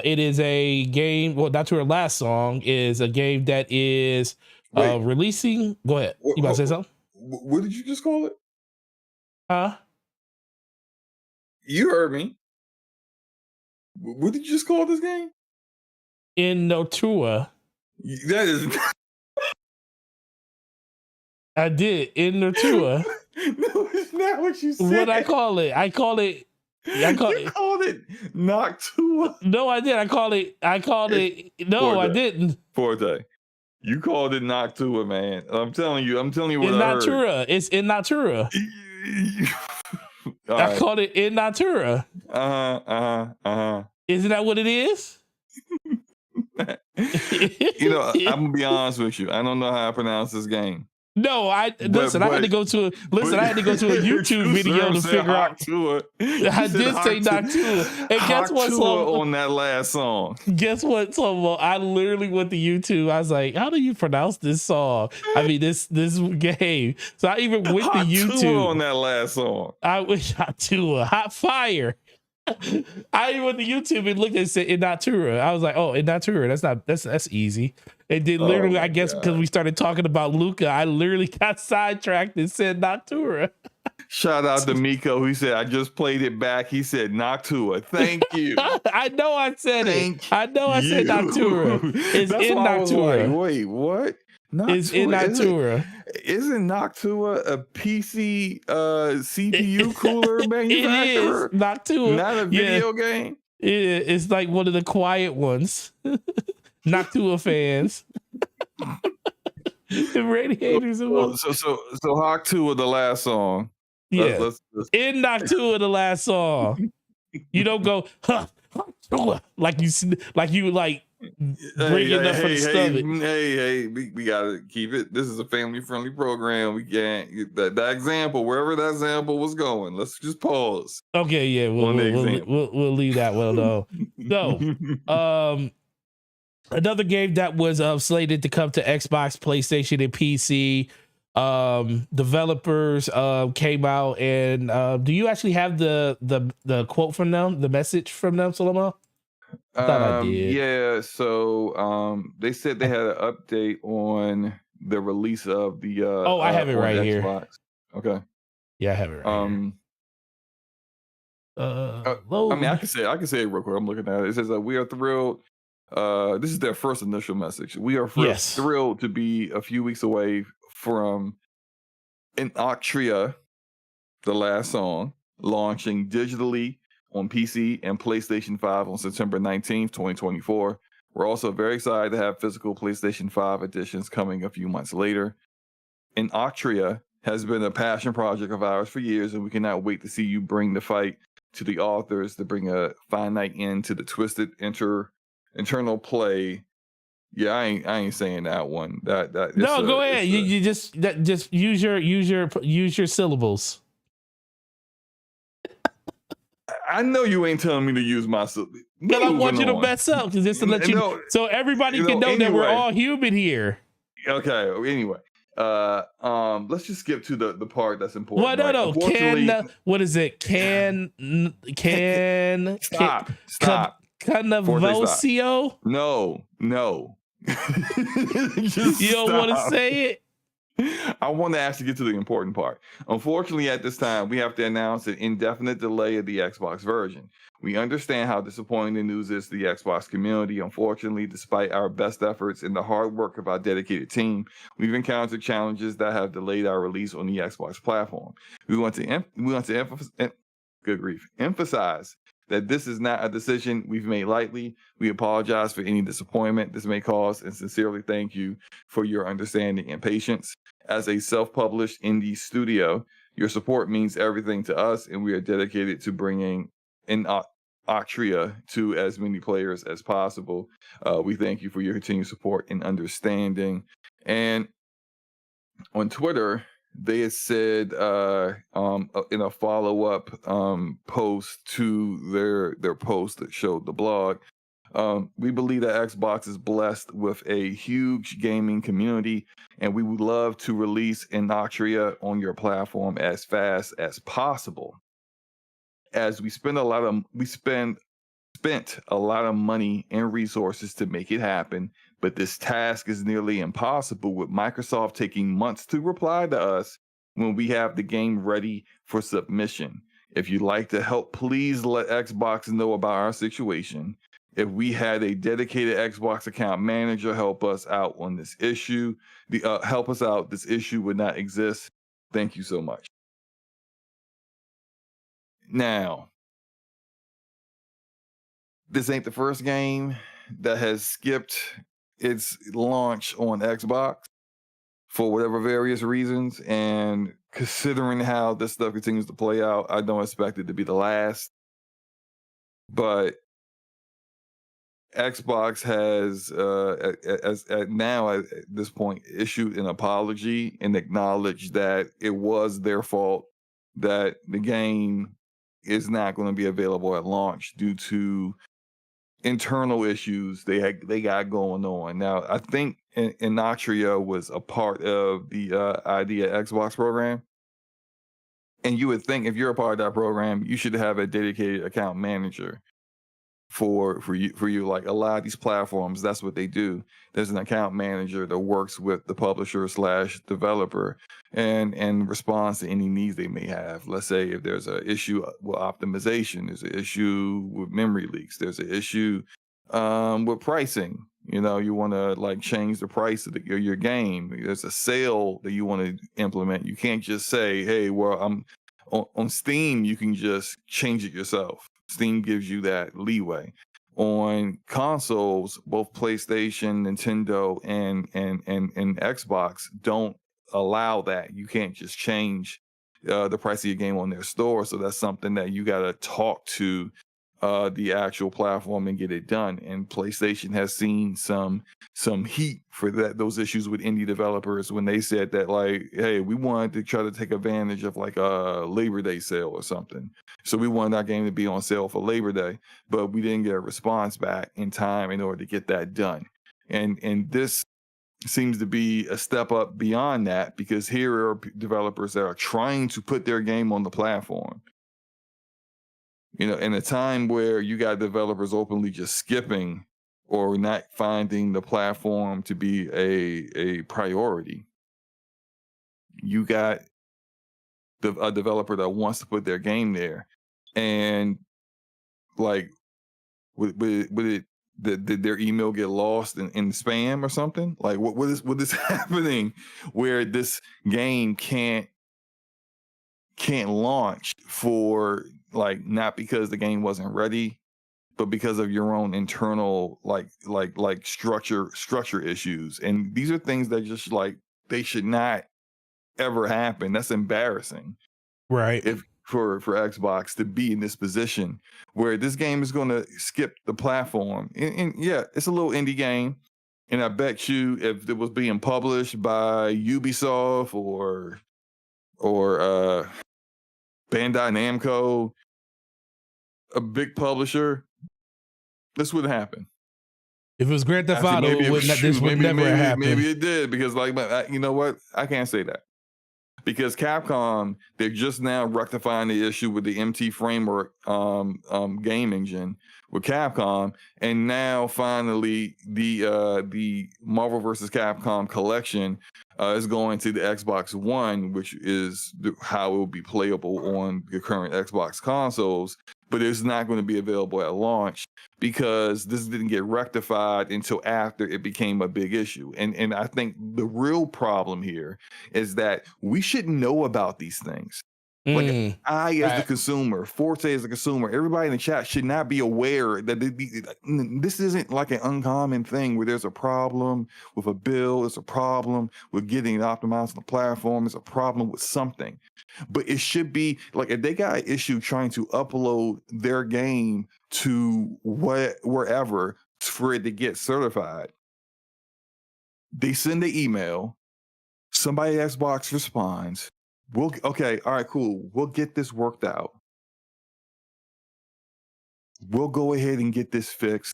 Speaker 1: It is a game. Well, Ina-nura last song is a game that is releasing. Go ahead. You about to say something?
Speaker 2: What did you just call it?
Speaker 1: Huh?
Speaker 2: You heard me. What did you just call this game?
Speaker 1: Ina-nura.
Speaker 2: That is.
Speaker 1: I did. Ina-nura.
Speaker 2: No, it's not what you said.
Speaker 1: What I call it? I called it
Speaker 2: Noctua.
Speaker 1: No, I did. I called it. No,
Speaker 2: Forte.
Speaker 1: I didn't.
Speaker 2: Forte. You called it Noctua, man. I'm telling you what
Speaker 1: Ina-nura. It's Ina-nura. I called it Ina-nura. Isn't that what it is?
Speaker 2: You know, I'm gonna be honest with you. I don't know how I pronounce this game.
Speaker 1: No, I had to go to a YouTube video to figure out. I did say Noctua. And guess what?
Speaker 2: On that last song.
Speaker 1: Guess what? So I literally went to YouTube. I was like, how do you pronounce this song? I mean, this game. So I even went to YouTube
Speaker 2: on that last song.
Speaker 1: I wish Ina-nura, hot fire. I even went to YouTube and looked and said Ina-nura. I was like, oh, Ina-nura. That's easy. And then literally, I guess because we started talking about Luca, I literally got sidetracked and said Ina-nura.
Speaker 2: Shout out to Miko. He said, I just played it back. He said Noctua. Thank you.
Speaker 1: I know I said it. I know I said Ina-nura. It's Ina-nura.
Speaker 2: Like, wait, what? Noctua.
Speaker 1: It's Ina-nura.
Speaker 2: Isn't Noctua a PC CPU cooler manufacturer?
Speaker 1: It is Noctua.
Speaker 2: Not a video game?
Speaker 1: It's like one of the quiet ones. Noctua fans. The radiators.
Speaker 2: So Noctua, the last song.
Speaker 1: Yeah. Let's in Noctua, the last song. You don't go like you bringing up from the stomach.
Speaker 2: Hey, we gotta keep it. This is a family-friendly program. We can't that example, wherever that example was going. Let's just pause.
Speaker 1: Okay, yeah, we'll leave that one though. So, another game that was slated to come to Xbox, PlayStation, and PC. Developers came out and do you actually have the quote from them, the message from them, Solomon? I thought I did.
Speaker 2: Yeah, so they said they had an update on the release of the
Speaker 1: I have it right
Speaker 2: Xbox.
Speaker 1: here.
Speaker 2: Okay.
Speaker 1: Yeah, I have it right here.
Speaker 2: I mean, I can say it real quick. I'm looking at it. It says we are thrilled. This is their first initial message. We are thrilled to be a few weeks away from Ina-nura, the last song, launching digitally on PC and PlayStation 5 on September 19th, 2024. We're also very excited to have physical PlayStation 5 editions coming a few months later. Ina-nura has been a passion project of ours for years, and we cannot wait to see you bring the fight to the authors to bring a finite end to the twisted internal play. Yeah, I ain't saying that one. No,
Speaker 1: go ahead. You just use your syllables.
Speaker 2: I know you ain't telling me to use my syllables.
Speaker 1: But I want you to mess up just to let you know, so everybody can know that we're all human here.
Speaker 2: Okay. Anyway, let's just skip to the part that's important.
Speaker 1: Well, no. What is it?
Speaker 2: Stop.
Speaker 1: Canavocio?
Speaker 2: No.
Speaker 1: You don't want to say it?
Speaker 2: I want to actually get to the important part. Unfortunately, at this time, we have to announce an indefinite delay of the Xbox version. We understand how disappointing the news is to the Xbox community. Unfortunately, despite our best efforts and the hard work of our dedicated team, we've encountered challenges that have delayed our release on the Xbox platform. We want to emphasize that this is not a decision we've made lightly. We apologize for any disappointment this may cause and sincerely thank you for your understanding and patience. As a self-published indie studio, your support means everything to us, and we are dedicated to bringing in Actria to as many players as possible. We thank you for your continued support and understanding. And on Twitter, they had said in a follow-up post to their post that showed the blog, we believe that Xbox is blessed with a huge gaming community, and we would love to release Inoctria on your platform as fast as possible. As we spent a lot of money and resources to make it happen, but this task is nearly impossible, with Microsoft taking months to reply to us when we have the game ready for submission. If you'd like to help, please let Xbox know about our situation. If we had a dedicated Xbox account manager help us out on this issue, help us out, this issue would not exist. Thank you so much. Now, this ain't the first game that has skipped its launch on Xbox for whatever various reasons. And considering how this stuff continues to play out, I don't expect it to be the last. But Xbox has, at this point, issued an apology and acknowledged that it was their fault, that the game is not going to be available at launch due to internal issues they got going on. Now, I think Inoctria was a part of the Idea Xbox program, and you would think if you're a part of that program, you should have a dedicated account manager for you. Like a lot of these platforms, that's what they do. There's an account manager that works with the publisher / developer and responds to any needs they may have. Let's say if there's an issue with optimization, there's an issue with memory leaks, there's an issue with pricing. You know, you want to like change the price of your game. There's a sale that you want to implement. You can't just say, hey, well, I'm on Steam, you can just change it yourself. Steam gives you that leeway. On consoles, both PlayStation, Nintendo, and Xbox don't allow that. You can't just change the price of your game on their store. So that's something that you got to talk to the actual platform and get it done. And PlayStation has seen some heat for those issues with indie developers when they said that, like, hey, we wanted to try to take advantage of like a Labor Day sale or something. So we wanted our game to be on sale for Labor Day, but we didn't get a response back in time in order to get that done. And this seems to be a step up beyond that, because here are developers that are trying to put their game on the platform. You know, in a time where you got developers openly just skipping or not finding the platform to be a priority, you got a developer that wants to put their game there, and like, would did their email get lost in spam or something? Like, what is happening where this game can't launch for, like, not because the game wasn't ready, but because of your own internal like structure issues. And these are things that just like they should not ever happen. That's embarrassing,
Speaker 1: Right?
Speaker 2: If for Xbox to be in this position where this game is going to skip the platform. And yeah, it's a little indie game, and I bet you if it was being published by Ubisoft or Bandai Namco, a big publisher, this would happen.
Speaker 1: If it was Grand Theft Auto, this would never happen.
Speaker 2: Maybe it did, because like, you know what? I can't say that, because Capcom, they're just now rectifying the issue with the MT Framework game engine with Capcom, and now finally the Marvel vs. Capcom collection It's going to the Xbox One, which is how it will be playable on the current Xbox consoles, but it's not going to be available at launch because this didn't get rectified until after it became a big issue. And I think the real problem here is that we should know about these things. Like I, as the consumer, Forte as the consumer, everybody in the chat should not be aware that this isn't like an uncommon thing where there's a problem with a bill, there's a problem with getting it optimized on the platform, there's a problem with something. But it should be like if they got an issue trying to upload their game to wherever for it to get certified, they send the email, somebody at Xbox responds. Okay, all right, cool. We'll get this worked out. We'll go ahead and get this fixed.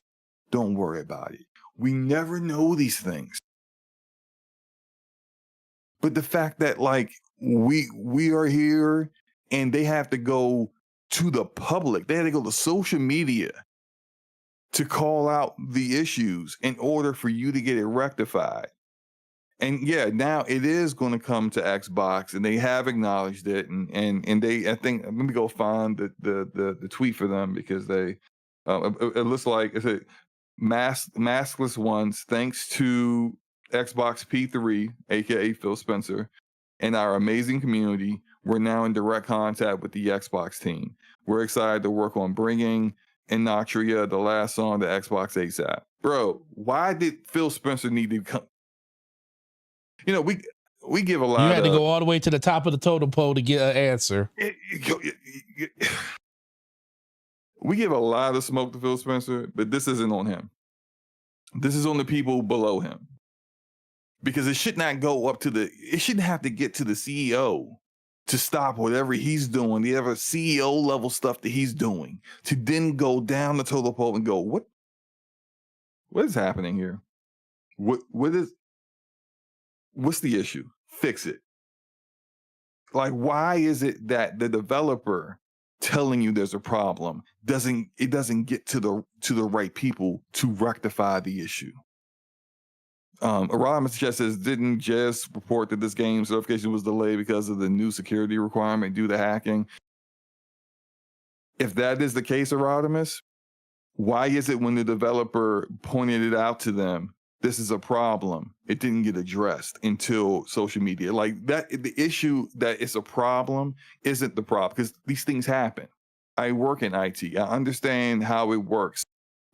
Speaker 2: Don't worry about it. We never know these things. But the fact that like we are here and they have to go to the public, they had to go to social media to call out the issues in order for you to get it rectified. And yeah, now it is going to come to Xbox, and they have acknowledged it. And they, I think, let me go find the tweet for them because they, it looks like it's a maskless ones. Thanks to Xbox P3, aka Phil Spencer, and our amazing community, we're now in direct contact with the Xbox team. We're excited to work on bringing Ina-nura, the last song, to Xbox ASAP. Bro, why did Phil Spencer need to come? You know, we give a lot.
Speaker 1: You had to go all the way to the top of the totem pole to get an answer.
Speaker 2: We give a lot of smoke to Phil Spencer, but this isn't on him. This is on the people below him. Because it should not go up to it shouldn't have to get to the CEO to stop whatever he's doing, the other CEO level stuff that he's doing, to then go down the totem pole and go, what is happening here? What's the issue? Fix it. Like, why is it that the developer telling you there's a problem doesn't get to the right people to rectify the issue? Mr. Chat says, didn't Jess report that this game certification was delayed because of the new security requirement due to hacking? If that is the case, Erodimus, why is it when the developer pointed it out to them, this is a problem, it didn't get addressed until social media? Like that, the issue that it's a problem isn't the problem, because these things happen. I work in IT. I understand how it works.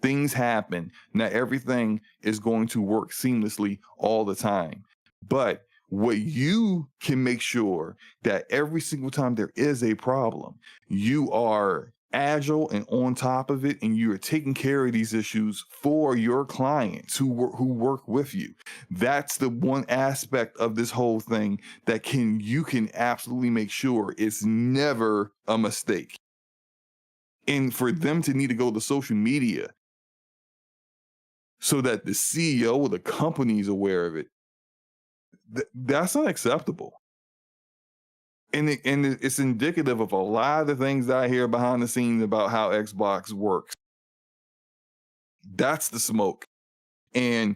Speaker 2: Things happen. Not everything is going to work seamlessly all the time. But what you can make sure that every single time there is a problem, you are agile and on top of it, and you're taking care of these issues for your clients who work with you. That's the one aspect of this whole thing that you can absolutely make sure it's never a mistake. And for them to need to go to social media so that the CEO of the company is aware of it, that's not acceptable. And it's indicative of a lot of the things that I hear behind the scenes about how Xbox works. That's the smoke. And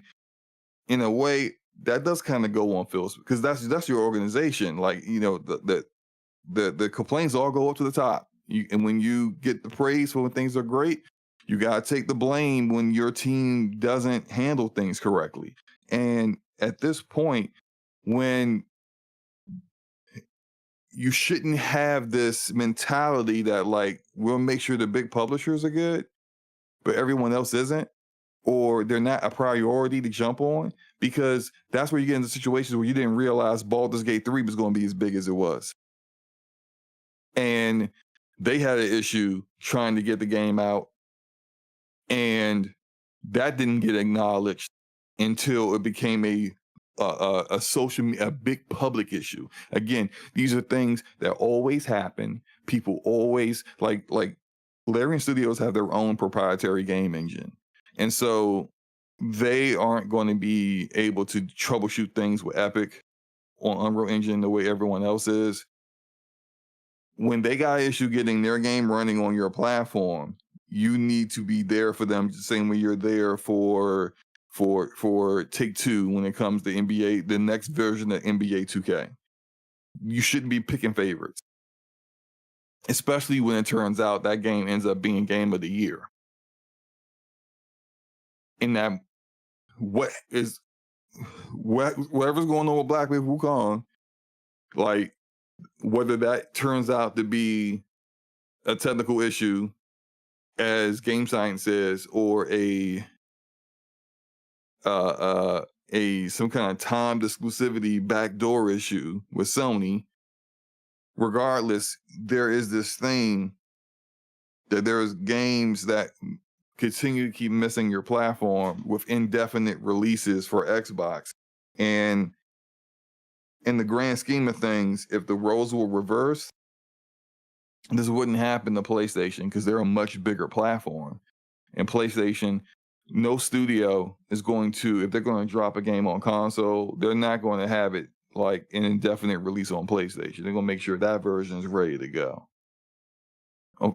Speaker 2: in a way, that does kind of go on Phil's, because that's your organization. Like, you know, the complaints all go up to the top. And when you get the praise for when things are great, you got to take the blame when your team doesn't handle things correctly. And at this point, when you shouldn't have this mentality that like, we'll make sure the big publishers are good, but everyone else isn't, or they're not a priority to jump on, because that's where you get into situations where you didn't realize Baldur's Gate 3 was going to be as big as it was. And they had an issue trying to get the game out, and that didn't get acknowledged until it became a big public issue. Again, these are things that always happen. People always like Larian Studios have their own proprietary game engine, and so they aren't going to be able to troubleshoot things with Epic on Unreal Engine the way everyone else is. When they got an issue getting their game running on your platform, you need to be there for them the same way you're there for for Take-Two when it comes to NBA, the next version of NBA 2K. You shouldn't be picking favorites, especially when it turns out that game ends up being game of the year. And that whatever's going on with Black Myth Wukong, like whether that turns out to be a technical issue, as Game Science says, or a some kind of timed exclusivity backdoor issue with Sony, regardless, there is this thing that there's games that continue to keep missing your platform with indefinite releases for Xbox. And in the grand scheme of things, if the roles were reversed, this wouldn't happen to PlayStation because they're a much bigger platform. And PlayStation, no studio is going to, if they're going to drop a game on console, they're not going to have it like an indefinite release on PlayStation. They're going to make sure that version is ready to go.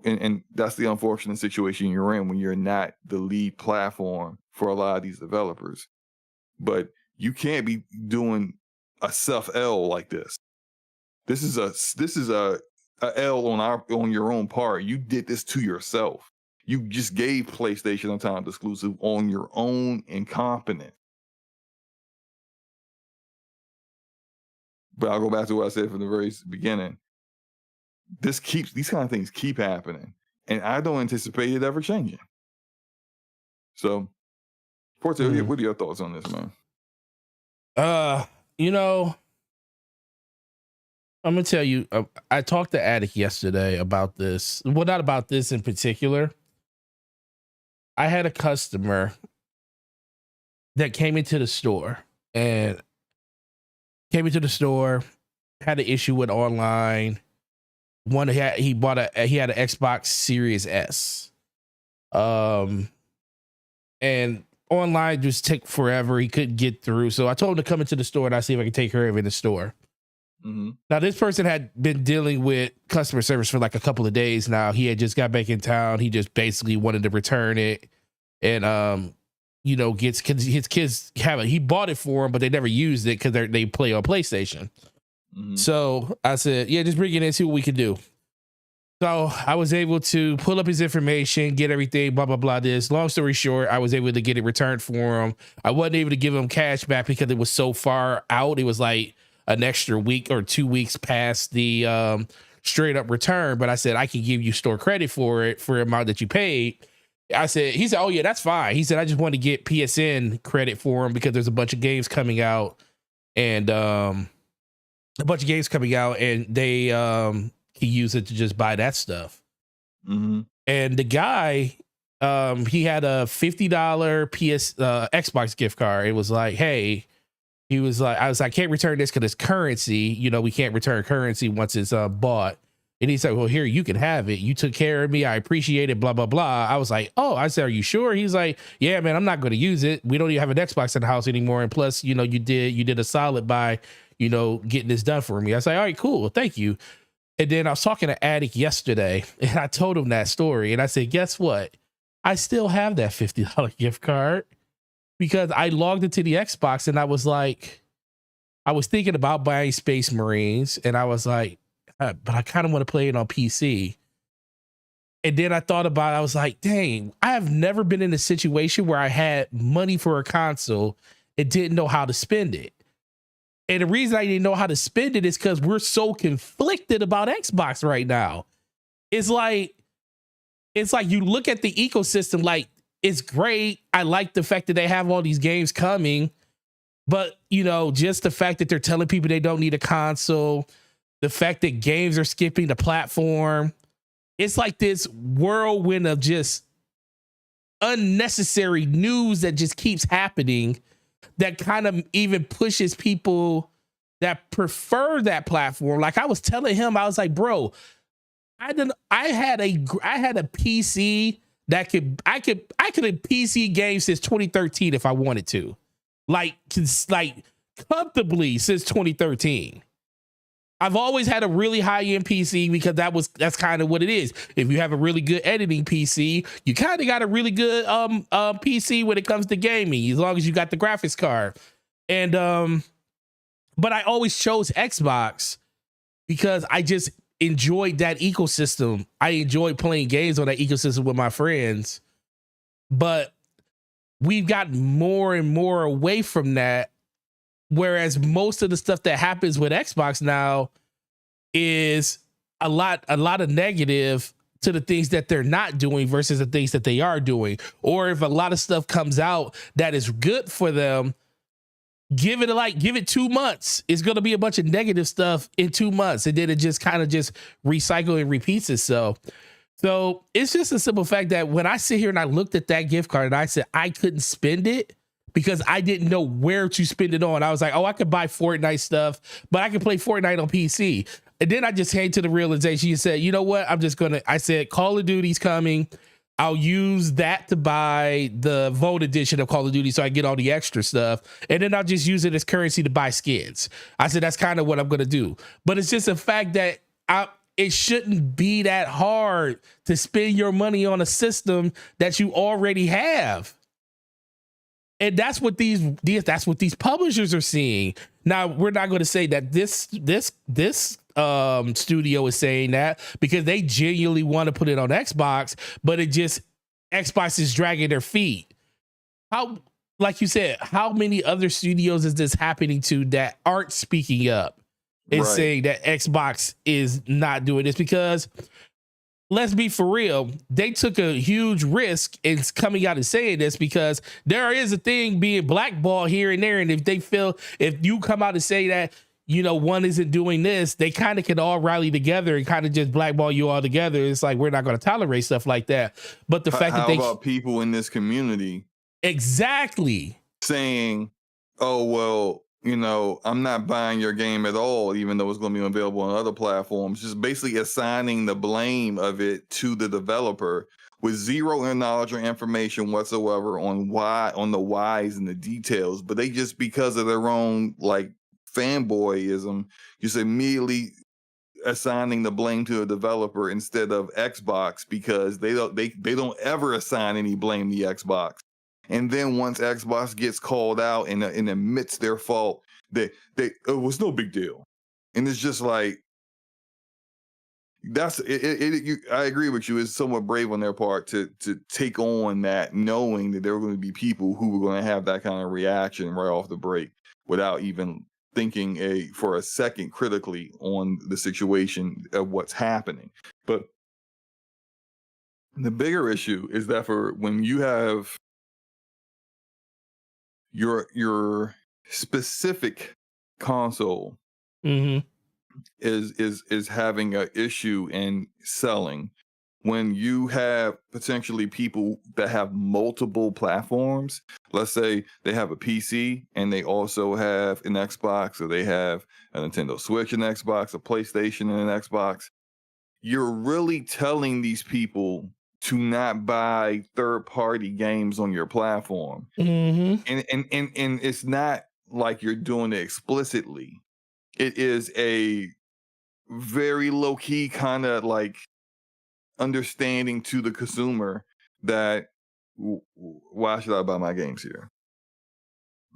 Speaker 2: And that's the unfortunate situation you're in when you're not the lead platform for a lot of these developers. But you can't be doing a self L like this. This is a L on your own part. You did this to yourself. You just gave PlayStation a timed exclusive on your own incompetence. But I'll go back to what I said from the very beginning. These kind of things keep happening, and I don't anticipate it ever changing. So, Forte, what are your thoughts on this, man?
Speaker 1: I'm gonna tell you, I talked to Attic yesterday about this. Well, not about this in particular. I had a customer that came into the store, had an issue with online. He had an Xbox Series S. And online just took forever. He couldn't get through. So I told him to come into the store and I see if I could take care of it in the store. Mm-hmm. Now, this person had been dealing with customer service for like a couple of days now. He had just got back in town. He just basically wanted to return it. And, his kids have it. He bought it for him, but they never used it because they play on PlayStation. Mm-hmm. So I said, yeah, just bring it in, see what we can do. So I was able to pull up his information, get everything, blah, blah, blah, this. Long story short, I was able to get it returned for him. I wasn't able to give him cash back because it was so far out. It was like an extra week or 2 weeks past the straight up return. But I said, I can give you store credit for it for the amount that you paid. He said, oh yeah, that's fine. He said, I just want to get PSN credit for him because there's a bunch of games coming out and they he used it to just buy that stuff. Mm-hmm. And the guy, he had a $50 Xbox gift card. It was like, hey, I was like, I can't return this because it's currency. We can't return currency once it's bought. And he said, well, here, you can have it. You took care of me. I appreciate it, blah, blah, blah. I was like, oh, I said, are you sure? He's like, yeah, man, I'm not going to use it. We don't even have an Xbox in the house anymore. And plus, you did a solid by, getting this done for me. I was like, all right, cool. Thank you. And then I was talking to Attic yesterday and I told him that story. And I said, guess what? I still have that $50 gift card because I logged into the Xbox and I was thinking about buying Space Marines. And I was like, but I kind of want to play it on PC. And then I thought about it. I was like, dang, I have never been in a situation where I had money for a console and didn't know how to spend it. And the reason I didn't know how to spend it is because we're so conflicted about Xbox right now. It's like you look at the ecosystem, like it's great. I like the fact that they have all these games coming, but just the fact that they're telling people they don't need a console, the fact that games are skipping the platform, it's like this whirlwind of just unnecessary news that just keeps happening that kind of even pushes people that prefer that platform. Like I was telling him, I was like, bro, I had a PC that I could PC games since 2013 if I wanted to, like comfortably since 2013. I've always had a really high end PC because that's kind of what it is. If you have a really good editing PC, you kind of got a really good PC when it comes to gaming, as long as you got the graphics card. And but I always chose Xbox because I just enjoyed that ecosystem. I enjoyed playing games on that ecosystem with my friends. But we've gotten more and more away from that. Whereas most of the stuff that happens with Xbox now is a lot of negative to the things that they're not doing versus the things that they are doing. Or if a lot of stuff comes out that is good for them, give it 2 months. It's going to be a bunch of negative stuff in 2 months. And then it just kind of just recycle and repeats itself. So it's just a simple fact that when I sit here and I looked at that gift card and I said I couldn't spend it because I didn't know where to spend it on. I was like, oh, I could buy Fortnite stuff, but I can play Fortnite on PC. And then I just came to the realization, you said, you know what? I said, Call of Duty's coming. I'll use that to buy the Vote edition of Call of Duty so I get all the extra stuff. And then I'll just use it as currency to buy skins. I said, that's kind of what I'm going to do. But it's just a fact that it shouldn't be that hard to spend your money on a system that you already have. And that's what these publishers are seeing. Now, we're not going to say that this studio is saying that because they genuinely want to put it on Xbox, but Xbox is dragging their feet. Like you said, how many other studios is this happening to that aren't speaking up and saying that Xbox is not doing this? Because let's be for real, they took a huge risk in coming out and saying this because there is a thing being blackballed here and there. And if you come out and say that, one isn't doing this, they kind of can all rally together and kind of just blackball you all together. It's like, we're not going to tolerate stuff like that. But the fact that
Speaker 2: about people in this community
Speaker 1: exactly
Speaker 2: saying, oh, well, I'm not buying your game at all, even though it's going to be available on other platforms, just basically assigning the blame of it to the developer with zero knowledge or information whatsoever on the whys and the details. But they just, because of their own fanboyism, just immediately assigning the blame to a developer instead of Xbox, because they don't ever assign any blame to Xbox. And then once Xbox gets called out and admits their fault, it was no big deal. And it's just like, that's it. I agree with you. It's somewhat brave on their part to take on that, knowing that there were going to be people who were going to have that kind of reaction right off the break without even thinking for a second critically on the situation of what's happening. But the bigger issue is that for when you have your specific console is having an issue in selling, when you have potentially people that have multiple platforms, let's say they have a PC and they also have an Xbox, or they have a Nintendo Switch and Xbox, a PlayStation and an Xbox, you're really telling these people to not buy third-party games on your platform. And it's not like you're doing it explicitly. It is a very low-key kind of understanding to the consumer that why should I buy my games here?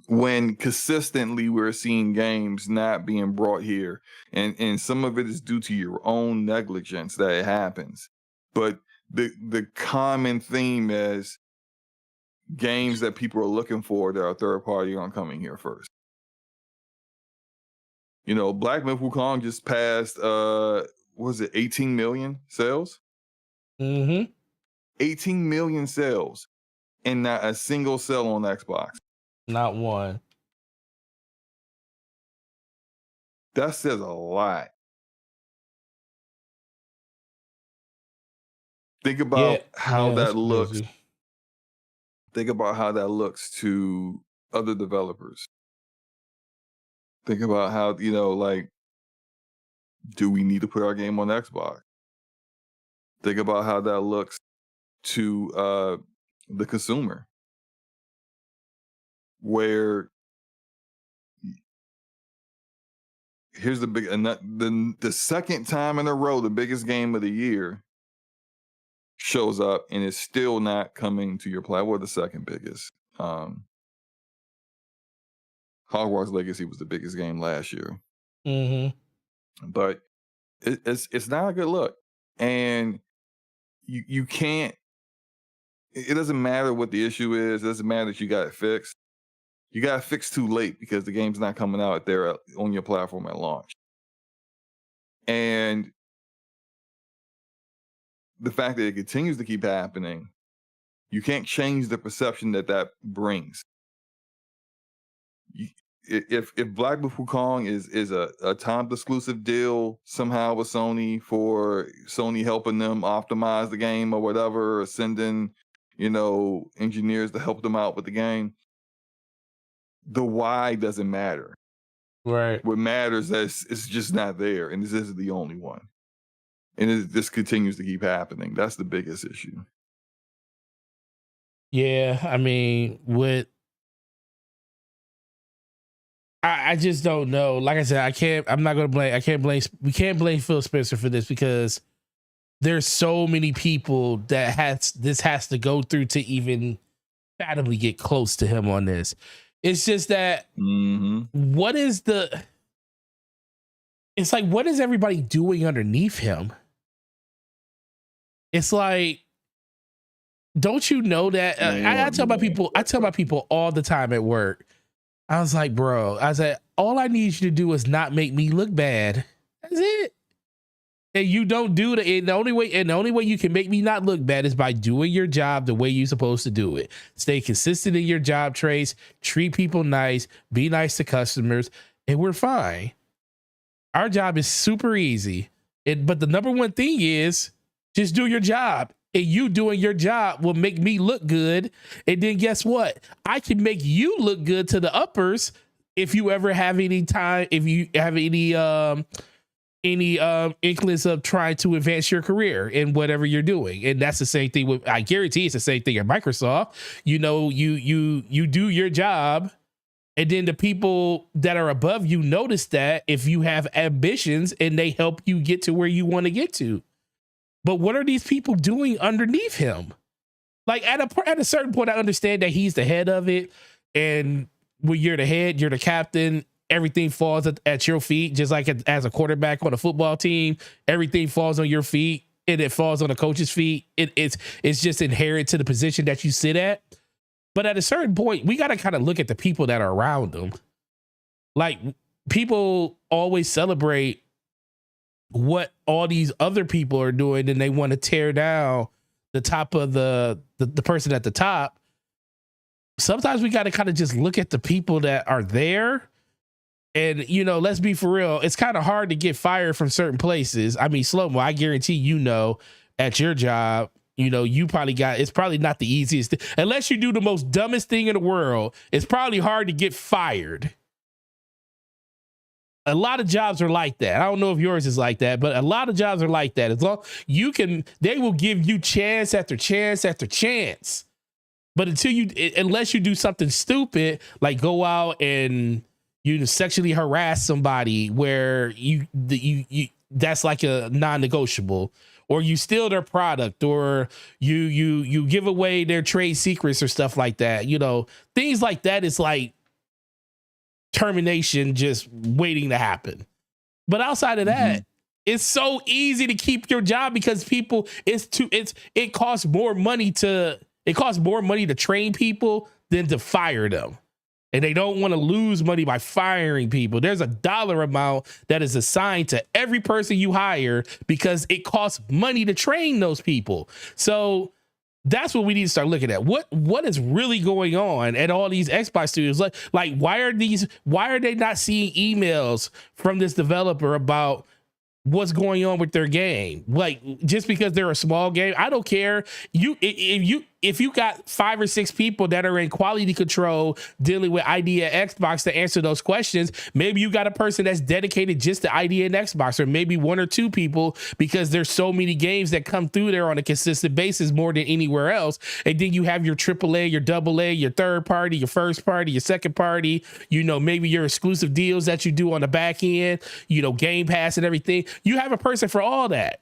Speaker 2: When consistently we're seeing games not being brought here, and some of it is due to your own negligence that it happens. But the common theme is games that people are looking for that are third party aren't coming here first. Black Myth Wukong just passed was it 18 million sales? 18 million sales, and not a single sale on Xbox.
Speaker 1: Not one.
Speaker 2: That says a lot. Think about how that looks. Crazy. Think about how that looks to other developers. Think about how, do we need to put our game on Xbox? Think about how that looks to the consumer, where here's the big, and the second time in a row, the biggest game of the year shows up and it's still not coming to your play. Well, the second biggest. Hogwarts Legacy was the biggest game last year. But it's not a good look. And you can't, it doesn't matter what the issue is. It doesn't matter that you got it fixed. You got it fixed too late because the game's not coming out there on your platform at launch. And the fact that it continues to keep happening, you can't change the perception that brings. If Black Myth Wukong is a timed exclusive deal somehow with Sony, for Sony helping them optimize the game or whatever, or sending, engineers to help them out with the game, the why doesn't matter.
Speaker 1: Right.
Speaker 2: What matters is it's just not there, and this isn't the only one. And this continues to keep happening. That's the biggest issue.
Speaker 1: Yeah, I mean, I just don't know. Like I said, we can't blame Phil Spencer for this, because there's so many people that this has to go through to even fathomably get close to him on this. It's just that what is everybody doing underneath him? It's like, don't you know that? I tell my people all the time at work. I was like, bro, all I need you to do is not make me look bad. That's it. And you don't do it. And the only way you can make me not look bad is by doing your job the way you're supposed to do it. Stay consistent in your job traits, treat people nice, be nice to customers, and we're fine. Our job is super easy. But the number one thing is just do your job. And you doing your job will make me look good. And then guess what? I can make you look good to the uppers if you ever have any time, if you have any inklings of trying to advance your career in whatever you're doing. And that's the same thing I guarantee it's the same thing at Microsoft. You do your job, and then the people that are above you notice that if you have ambitions, and they help you get to where you want to get to. But what are these people doing underneath him? Like at a certain point, I understand that he's the head of it. And when you're the head, you're the captain, everything falls at your feet. Just like as a quarterback on a football team, everything falls on your feet and it falls on the coach's feet. It's just inherent to the position that you sit at. But at a certain point, we got to kind of look at the people that are around them. Like, people always celebrate what all these other people are doing, and they want to tear down the top of the person at the top. Sometimes we got to kind of just look at the people that are there. And, let's be for real. It's kind of hard to get fired from certain places. I mean, Slow-Mo, I guarantee, at your job, you probably it's probably not the easiest unless you do the most dumbest thing in the world. It's probably hard to get fired. A lot of jobs are like that. I don't know if yours is like that, but a lot of jobs are like that. As long they will give you chance after chance after chance. But unless you do something stupid, like go out and sexually harass somebody, where you that's like a non-negotiable, or you steal their product, or you give away their trade secrets or stuff like that. Things like that is like termination just waiting to happen. But outside of that, it's so easy to keep your job, because it costs more money to train people than to fire them. And they don't want to lose money by firing people. There's a dollar amount that is assigned to every person you hire, because it costs money to train those people. So that's what we need to start looking at. What is really going on at all these Xbox studios? Like why are they not seeing emails from this developer about what's going on with their game? Like, just because they're a small game, I don't care. if you got 5 or 6 people that are in quality control dealing with ID at Xbox to answer those questions, maybe you got a person that's dedicated just to ID and Xbox, or maybe 1 or 2 people, because there's so many games that come through there on a consistent basis more than anywhere else. And then you have your AAA, your AA, your third party, your first party, your second party, you know, maybe your exclusive deals that you do on the back end, you know, Game Pass and everything. You have a person for all that.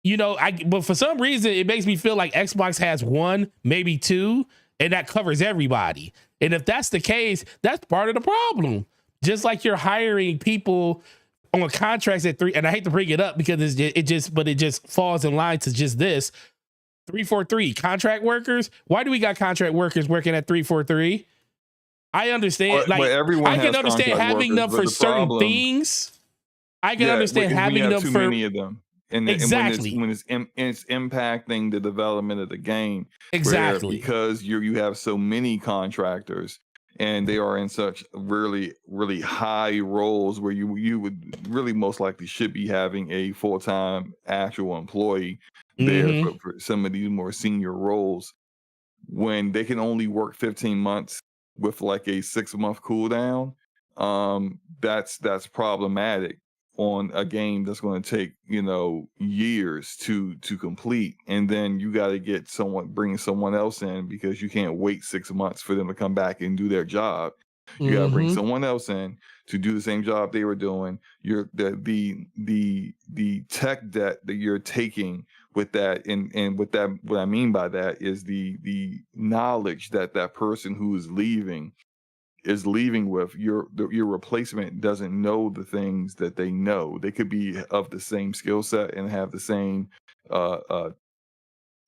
Speaker 1: You know, but for some reason, it makes me feel like Xbox has 1, maybe 2, and that covers everybody. And if that's the case, that's part of the problem. Just like you're hiring people on contracts at 3, and I hate to bring it up because it just falls in line to just this 343 contract workers. Why do we got contract workers working at 343? I understand,
Speaker 2: but everyone
Speaker 1: I can understand having them for certain things. I can understand having them for
Speaker 2: many of them. And
Speaker 1: exactly.
Speaker 2: when it's impacting the development of the game,
Speaker 1: exactly,
Speaker 2: because you have so many contractors and they are in such really, really high roles where you would really most likely should be having a full-time actual employee there for some of these more senior roles, when they can only work 15 months with like a 6-month cooldown. That's problematic on a game that's going to take, you know, years to complete, and then you got to bring someone else in because you can't wait 6 months for them to come back and do their job. You got to bring someone else in to do the same job they were doing. The tech debt that you're taking with that, and with that, what I mean by that is the knowledge that person who is leaving with. Your replacement doesn't know the things that they know. They could be of the same skill set and have the same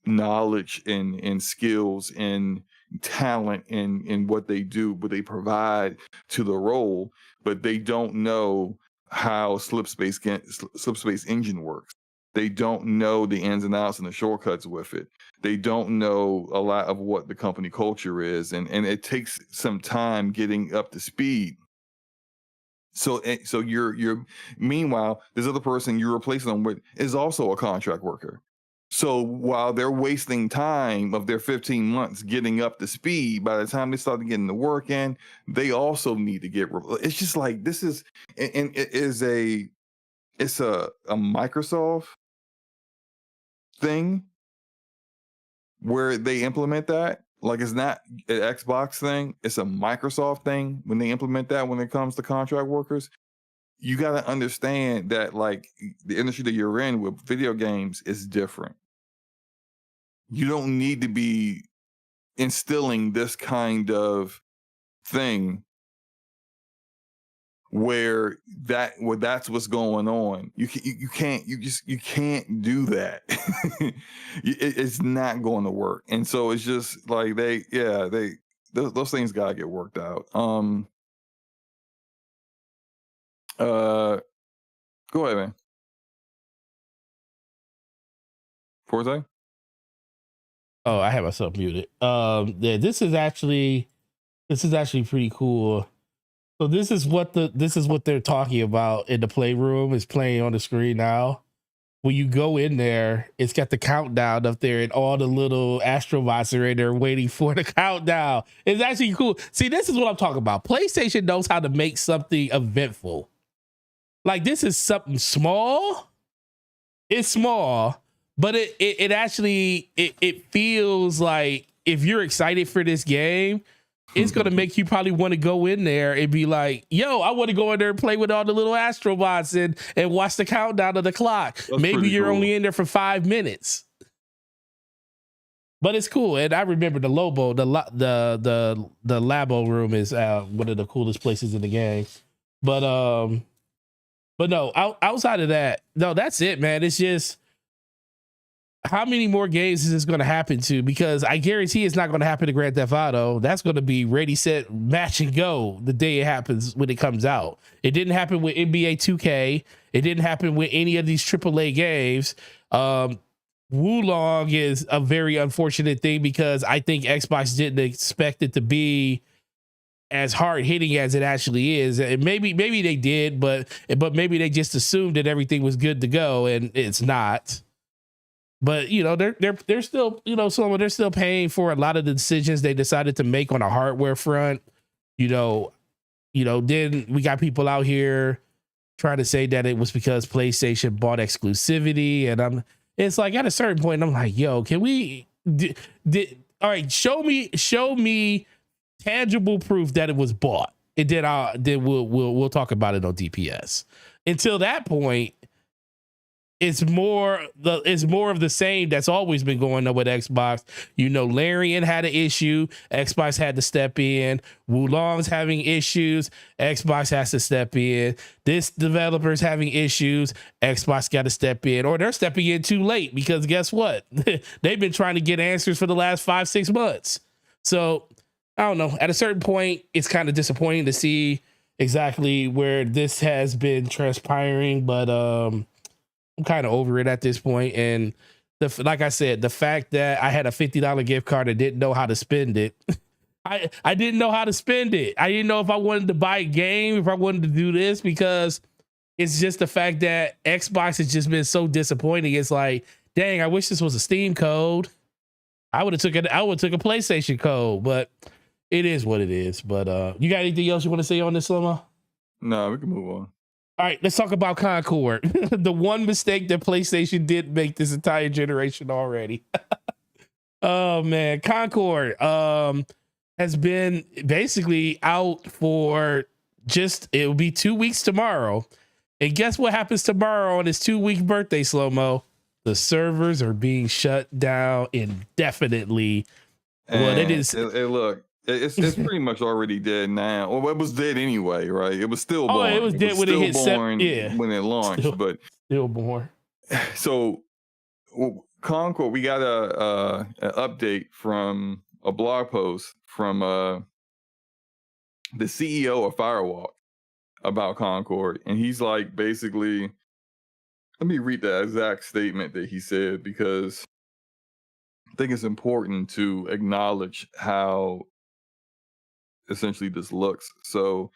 Speaker 2: knowledge and skills and talent in what they do, what they provide to the role, but they don't know how Slipspace engine works. They don't know the ins and outs and the shortcuts with it. They don't know a lot of what the company culture is, and it takes some time getting up to speed. So you're meanwhile, this other person you're replacing them with is also a contract worker. So while they're wasting time of their 15 months getting up to speed, by the time they start getting the work in, they also need to get. It's just like this is, and it's a Microsoft thing where they implement that. Like, it's not an Xbox thing, it's a Microsoft thing when they implement that when it comes to contract workers. You got to understand that, like, the industry that you're in with video games is different. You don't need to be instilling this kind of thing where that's what's going on. You can't do that. It's not going to work. And so it's just like those things gotta get worked out. Go ahead, man. Forte?
Speaker 1: Oh, I have myself muted. Yeah, this is actually pretty cool. So this is what they're talking about in the playroom. Is playing on the screen now. When you go in there, it's got the countdown up there, and all the little Astro Bots are in there waiting for the countdown. It's actually cool. See, this is what I'm talking about. PlayStation knows how to make something eventful. Like, this is something small. It's small, but it actually feels like if you're excited for this game, it's going to make you probably want to go in there and be like, yo, I want to go in there and play with all the little Astro Bots and watch the countdown of the clock.
Speaker 2: That's
Speaker 1: maybe you're
Speaker 2: cool.
Speaker 1: only in there for 5 minutes. But it's cool. And I remember the Labo, the Labo room is one of the coolest places in the game. But no, outside of that, no, that's it, man. It's just, how many more games is this going to happen to? Because I guarantee it's not going to happen to Grand Theft Auto. That's going to be ready, set, match, and go the day it happens when it comes out. It didn't happen with NBA 2K. It didn't happen with any of these AAA games. Wulong is a very unfortunate thing because I think Xbox didn't expect it to be as hard hitting as it actually is. And maybe they did, but maybe they just assumed that everything was good to go, and it's not. But they're still they're still paying for a lot of the decisions they decided to make on a hardware front. Then we got people out here trying to say that it was because PlayStation bought exclusivity, and it's like at a certain point I'm like, yo, can we all right, show me tangible proof that it was bought, and then we'll talk about it on DPS. Until that point, it's more of the same that's always been going on with Xbox. Larian had an issue, Xbox had to step in. Wulong's having issues, Xbox has to step in. This developer's having issues, Xbox got to step in, or they're stepping in too late because guess what? They've been trying to get answers for the last 5-6 months. So I don't know. At a certain point, it's kind of disappointing to see exactly where this has been transpiring, but I'm kind of over it at this point. And like I said, the fact that I had a $50 gift card and didn't know how to spend it. I didn't know how to spend it. I didn't know if I wanted to buy a game, if I wanted to do this, because it's just the fact that Xbox has just been so disappointing. It's like, dang, I wish this was a Steam code. I would have took a PlayStation code, but it is what it is. But you got anything else you want to say on this, Slomo?
Speaker 2: No, we can move on.
Speaker 1: All right, let's talk about Concord. The one mistake that PlayStation did make this entire generation already. Oh man, Concord has been basically out for it will be 2 weeks tomorrow. And guess what happens tomorrow on his 2-week birthday, Slow-Mo? The servers are being shut down indefinitely.
Speaker 2: Well, it is. Look, it's pretty much already dead now. Well, it was dead anyway, right? It was still born.
Speaker 1: Oh, it was dead when it hit
Speaker 2: when it launched, but
Speaker 1: still born.
Speaker 2: So Concord, we got an update from a blog post from the CEO of Firewalk about Concord, and he's like, basically, let me read the exact statement that he said, because I think it's important to acknowledge how essentially this looks. So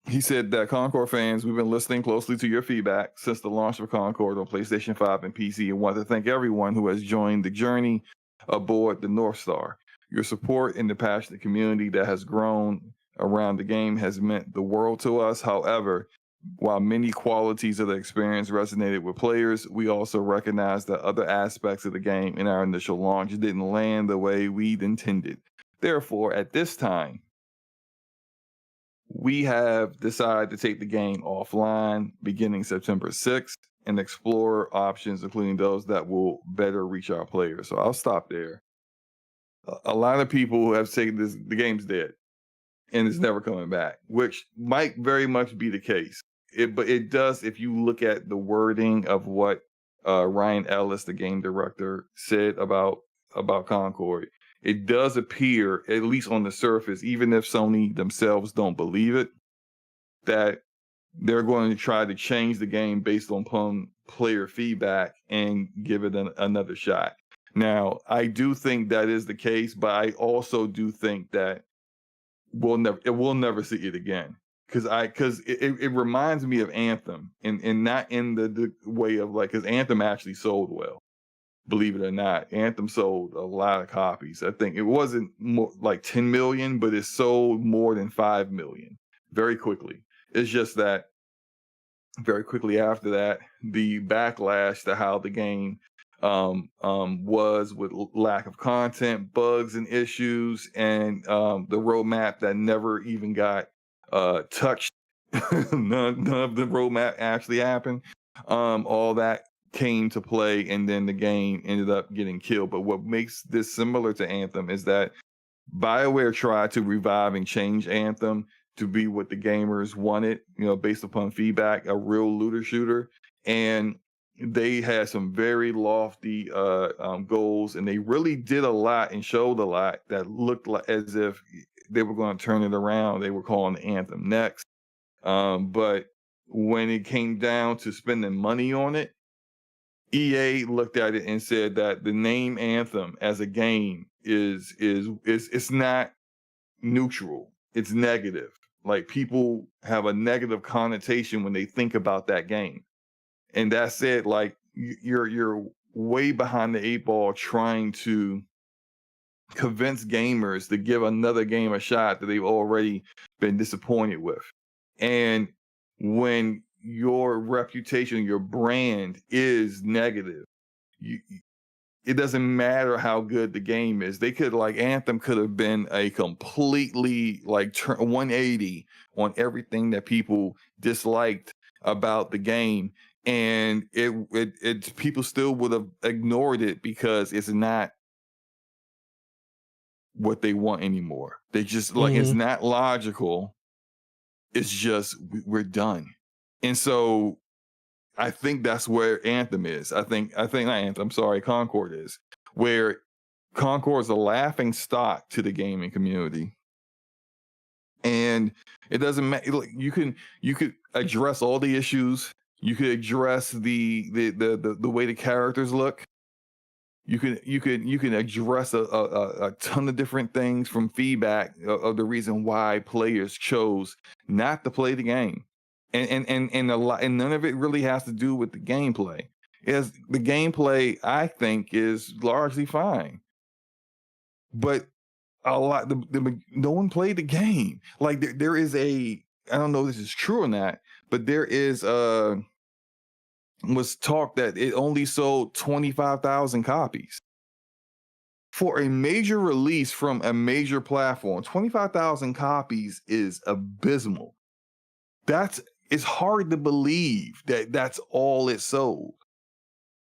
Speaker 2: he said that Concord fans, we've been listening closely to your feedback since the launch of Concord on PlayStation 5 and PC, and want to thank everyone who has joined the journey aboard the North Star. Your support in the passionate community that has grown around the game has meant the world to us. However, while many qualities of the experience resonated with players, we also recognize that other aspects of the game in our initial launch didn't land the way we'd intended. Therefore, at this time, we have decided to take the game offline beginning September 6th and explore options, including those that will better reach our players. So I'll stop there. A lot of people have said the game's dead and it's never coming back, which might very much be the case. But it does, if you look at the wording of what Ryan Ellis, the game director, said about Concord, it does appear, at least on the surface, even if Sony themselves don't believe it, that they're going to try to change the game based on player feedback and give it another shot. Now, I do think that is the case, but I also do think that we'll never see it again. Because it reminds me of Anthem, and not in the way of like, because Anthem actually sold well, believe it or not. Anthem sold a lot of copies. I think it wasn't more like 10 million, but it sold more than 5 million very quickly. It's just that very quickly after that, the backlash to how the game was with lack of content, bugs and issues, and the roadmap that never even got touched. none of the roadmap actually happened. All that came to play, and then the game ended up getting killed. But what makes this similar to Anthem is that BioWare tried to revive and change Anthem to be what the gamers wanted, based upon feedback, a real looter shooter. And they had some very lofty goals, and they really did a lot and showed a lot that looked like as if they were going to turn it around. They were calling Anthem next. But when it came down to spending money on it, EA looked at it and said that the name Anthem as a game is it's not neutral. It's negative. Like, people have a negative connotation when they think about that game. And that said, like, you're way behind the eight ball trying to convince gamers to give another game a shot that they've already been disappointed with. And when your reputation, your brand is negative, you, it doesn't matter how good the game is. They could, like, Anthem could have been a completely like 180 on everything that people disliked about the game, and it people still would have ignored it because it's not what they want anymore. They just like, it's not logical. It's just we're done. And so I think that's where Anthem is. I think not Anthem, I'm sorry, Concord is. Where Concord's a laughing stock to the gaming community. And it doesn't matter. You could address all the issues. You could address the way the characters look. You can address a ton of different things from feedback of the reason why players chose not to play the game, and a lot, and none of it really has to do with the gameplay. Is the gameplay, I think, is largely fine, but a lot no one played the game. Like there is a, I don't know if this is true or not, but there is was talk that it only sold 25,000 copies. For a major release from a major platform, 25,000 copies is abysmal. It's hard to believe that that's all it sold.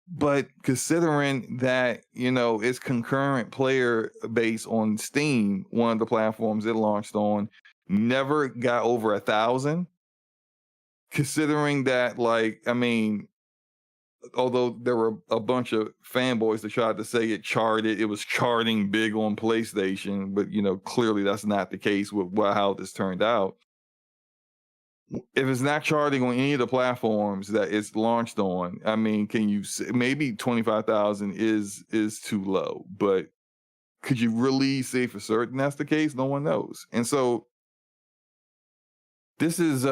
Speaker 2: But considering that, it's concurrent player base on Steam, one of the platforms it launched on, never got over 1,000. Considering that, like, I mean, although there were a bunch of fanboys that tried to say it was charting big on PlayStation, but clearly that's not the case with how this turned out. If it's not charting on any of the platforms that it's launched on, I mean, can you say maybe 25,000 is too low, but could you really say for certain that's the case? No one knows. And so this is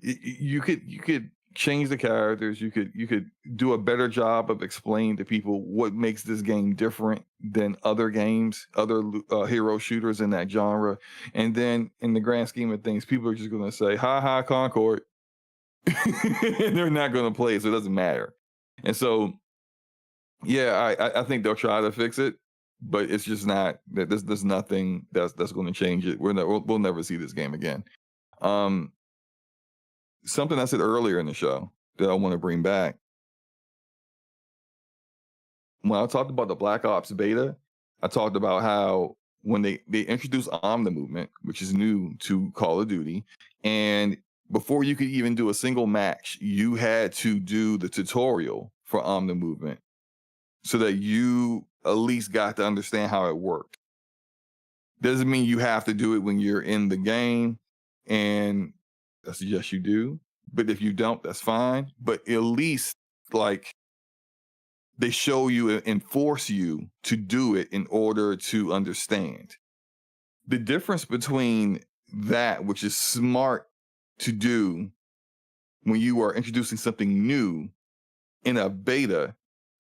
Speaker 2: you could change the characters. You could do a better job of explaining to people what makes this game different than other games, other hero shooters in that genre. And then in the grand scheme of things, people are just going to say, ha ha, Concord. And they're not going to play it, so it doesn't matter. And so, yeah, I think they'll try to fix it, but it's just not, there's nothing that's going to change it. We'll never see this game again. Something I said earlier in the show that I want to bring back. When I talked about the Black Ops beta, I talked about how when they introduced Omni Movement, which is new to Call of Duty, and before you could even do a single match, you had to do the tutorial for Omni Movement so that you at least got to understand how it worked. Doesn't mean you have to do it when you're in the game, and I suggest you do. But if you don't, that's fine. But at least, like, they show you and force you to do it in order to understand. The difference between that, which is smart to do when you are introducing something new in a beta,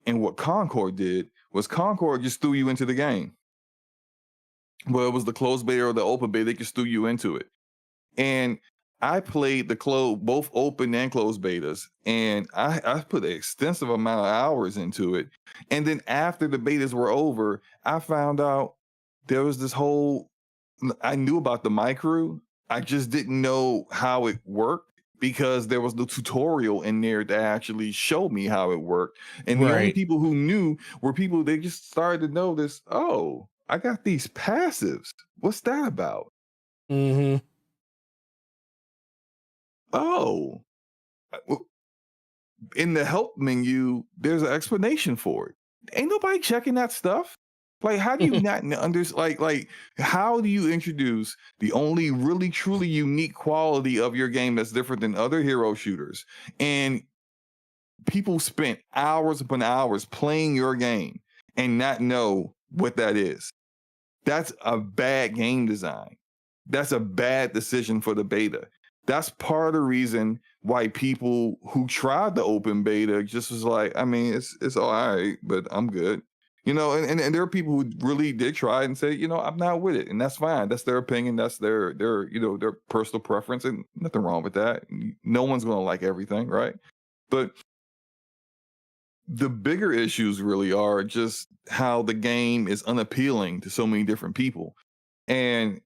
Speaker 2: and what Concord did was Concord just threw you into the game. Well, it was the closed beta or the open beta, they just threw you into it. And I played both open and closed betas, and I put an extensive amount of hours into it. And then after the betas were over, I found out there was this I knew about the micro. I just didn't know how it worked because there was no tutorial in there to actually show me how it worked. And the only people who knew were people, they just started to notice, oh, I got these passives. What's that about? Oh, in the help menu, there's an explanation for it. Ain't nobody checking that stuff. Like, how do you not understand? Like, how do you introduce the only really truly unique quality of your game that's different than other hero shooters? And people spent hours upon hours playing your game and not know what that is. That's a bad game design. That's a bad decision for the beta. That's part of the reason why people who tried the open beta just was like, I mean, it's all right, but I'm good. You know, and there are people who really did try it and say, you know, I'm not with it, and that's fine. That's their opinion. That's their you know, their personal preference, and nothing wrong with that. No one's going to like everything, right? But the bigger issues really are just how the game is unappealing to so many different people, and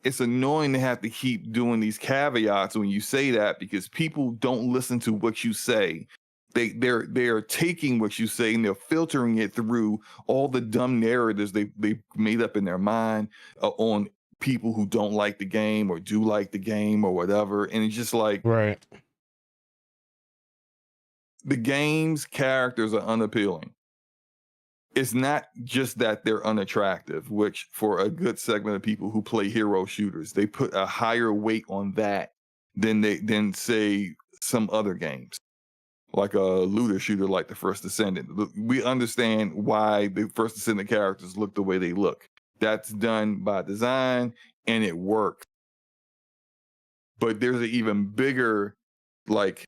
Speaker 2: it's annoying to have to keep doing these caveats when you say that, because people don't listen to what you say. They're taking what you say and they're filtering it through all the dumb narratives they made up in their mind on people who don't like the game or do like the game or whatever. And it's just like,
Speaker 1: Right.
Speaker 2: the game's characters are unappealing. It's not just that they're unattractive, which for a good segment of people who play hero shooters, they put a higher weight on that than say some other games, like a looter shooter like the First Descendant. We understand why the First Descendant characters look the way they look. That's done by design and it works. But there's an even bigger like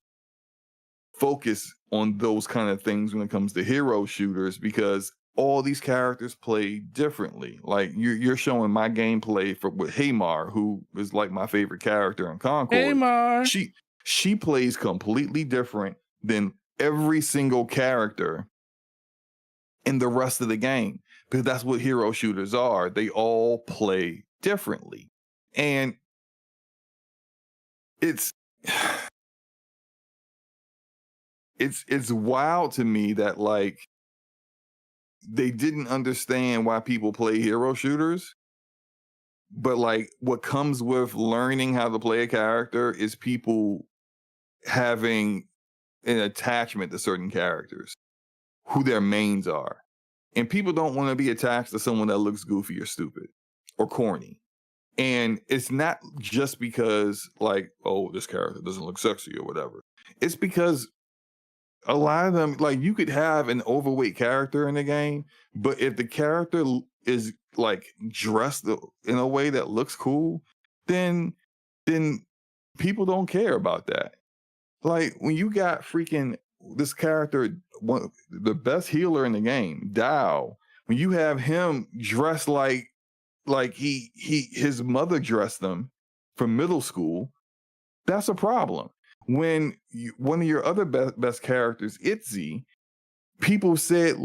Speaker 2: focus on those kind of things when it comes to hero shooters, because all these characters play differently. Like you're showing my gameplay with Haymar, who is like my favorite character in Concord.
Speaker 1: Haymar.
Speaker 2: She plays completely different than every single character in the rest of the game, because that's what hero shooters are. They all play differently. And it's it's wild to me that like they didn't understand why people play hero shooters, but like what comes with learning how to play a character is people having an attachment to certain characters, who their mains are. And people don't want to be attached to someone that looks goofy or stupid or corny. And it's not just because like, oh, this character doesn't look sexy or whatever. It's because a lot of them, like, you could have an overweight character in the game, but if the character is like dressed in a way that looks cool, then people don't care about that. Like when you got freaking this character, the best healer in the game, Dow, when you have him dressed like his mother dressed him from middle school, that's a problem. When one of your other best characters, Itzy, people said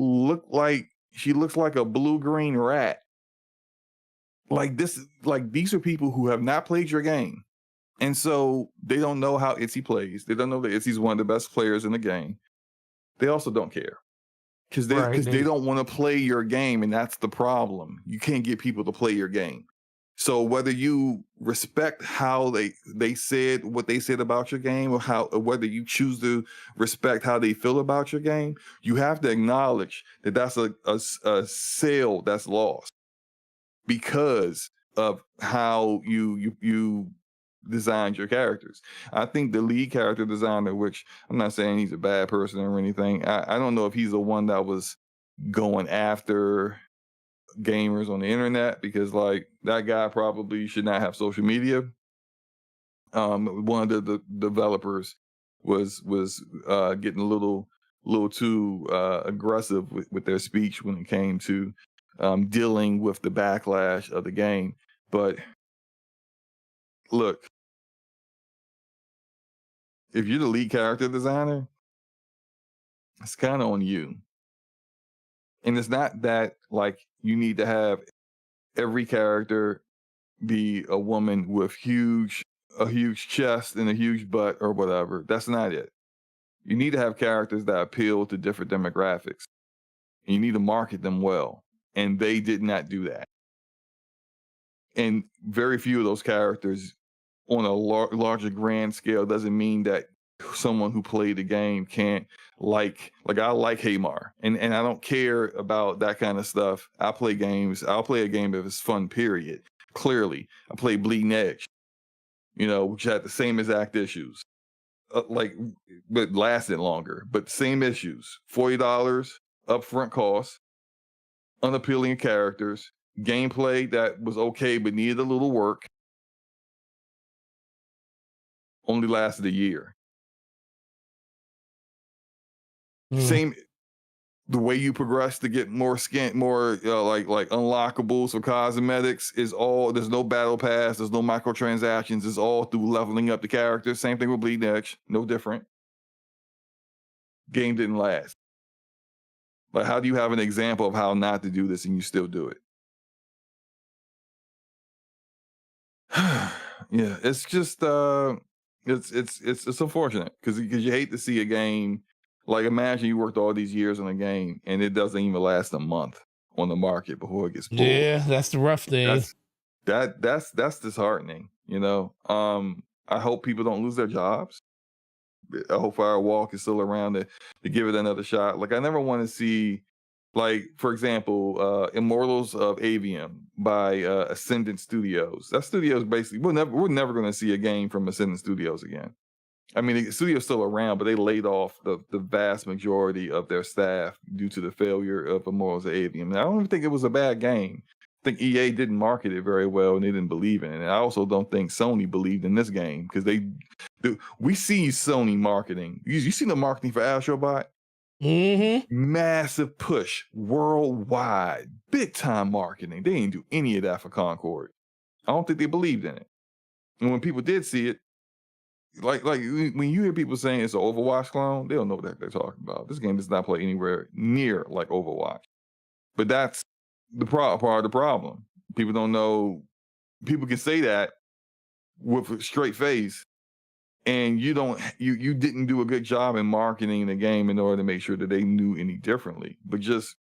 Speaker 2: she looks like a blue-green rat. Like these are people who have not played your game. And so they don't know how Itzy plays. They don't know that Itzy's one of the best players in the game. They also don't care. Because they don't want to play your game, and that's the problem. You can't get people to play your game. So whether you respect how they said what they said about your game, or whether you choose to respect how they feel about your game, you have to acknowledge that that's a sale that's lost because of how you designed your characters. I think the lead character designer, which I'm not saying he's a bad person or anything, I don't know if he's the one that was going after gamers on the internet, because like that guy probably should not have social media. One of the developers was getting a little too aggressive with their speech when it came to dealing with the backlash of the game. But look, if you're the lead character designer, it's kind of on you. And it's not that like you need to have every character be a woman with a huge chest and a huge butt or whatever. That's not it. You need to have characters that appeal to different demographics. And you need to market them well. And they did not do that. And very few of those characters on a larger grand scale doesn't mean that someone who played the game can't like I like Haymar, and I don't care about that kind of stuff. I play games. I'll play a game if it's fun, period. Clearly, I play Bleeding Edge, which had the same exact issues, but lasted longer, but same issues. $40 upfront cost, unappealing characters, gameplay that was okay but needed a little work. only lasted a year.
Speaker 1: Mm.
Speaker 2: Same, the way you progress to get more skin, more like unlockables or cosmetics is all. There's no battle pass. There's no microtransactions. It's all through leveling up the characters. Same thing with Bleeding Edge. No different. Game didn't last. Like, how do you have an example of how not to do this and you still do it? Yeah, it's just it's unfortunate because you hate to see a game. Like, imagine you worked all these years on a game and it doesn't even last a month on the market before it gets pulled.
Speaker 1: Yeah, that's the rough thing.
Speaker 2: That's disheartening, you know. I hope people don't lose their jobs. I hope Firewalk is still around to give it another shot. Like, I never want to see, like, for example, Immortals of Avium by Ascendant Studios. That studio is basically, we're never going to see a game from Ascendant Studios again. I mean, the studio's still around, but they laid off the vast majority of their staff due to the failure of Immortals of Avium. And I don't even think it was a bad game. I think EA didn't market it very well and they didn't believe in it. And I also don't think Sony believed in this game because we see Sony marketing. You see the marketing for Astro Bot?
Speaker 1: Mm-hmm.
Speaker 2: Massive push worldwide, big time marketing. They didn't do any of that for Concord. I don't think they believed in it. And when people did see it, like when you hear people saying it's an Overwatch clone, they don't know what they're talking about. This game does not play anywhere near like Overwatch. But that's the part of the problem. People don't know. People can say that with a straight face, and you didn't do a good job in marketing the game in order to make sure that they knew any differently. But just,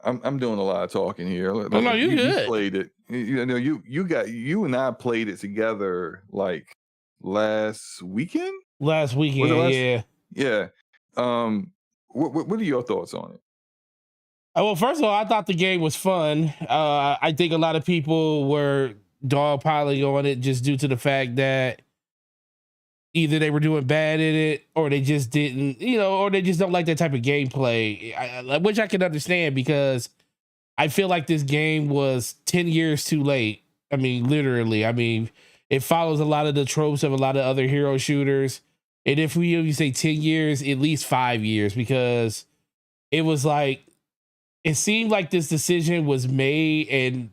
Speaker 2: I'm doing a lot of talking here.
Speaker 1: Oh, no, you good.
Speaker 2: You played it. You and I played it together like last weekend.
Speaker 1: Last weekend,
Speaker 2: yeah. What are your thoughts on it?
Speaker 1: Well, first of all, I thought the game was fun. I think a lot of people were dogpiling on it just due to the fact that either they were doing bad in it or they just didn't, or they just don't like that type of gameplay, which I can understand because I feel like this game was 10 years too late. I mean, literally. I mean, it follows a lot of the tropes of a lot of other hero shooters. And if you say 10 years, at least 5 years, because it was like, it seemed like this decision was made and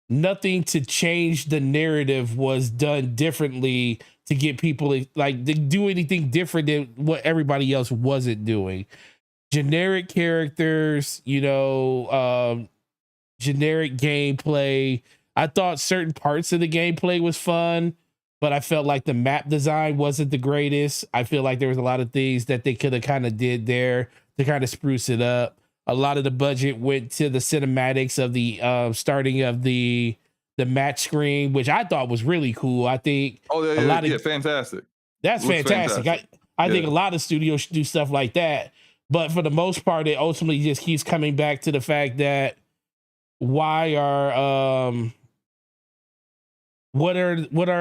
Speaker 1: nothing to change the narrative was done differently to get people like to do anything different than what everybody else wasn't doing. Generic characters, generic gameplay. I thought certain parts of the gameplay was fun, but I felt like the map design wasn't the greatest. I feel like there was a lot of things that they could have kind of did there to kind of spruce it up. A lot of the budget went to the cinematics of the starting of the match screen, which I thought was really cool. I think
Speaker 2: fantastic.
Speaker 1: That's fantastic. I think a lot of studios should do stuff like that. But for the most part, it ultimately just keeps coming back to the fact that what are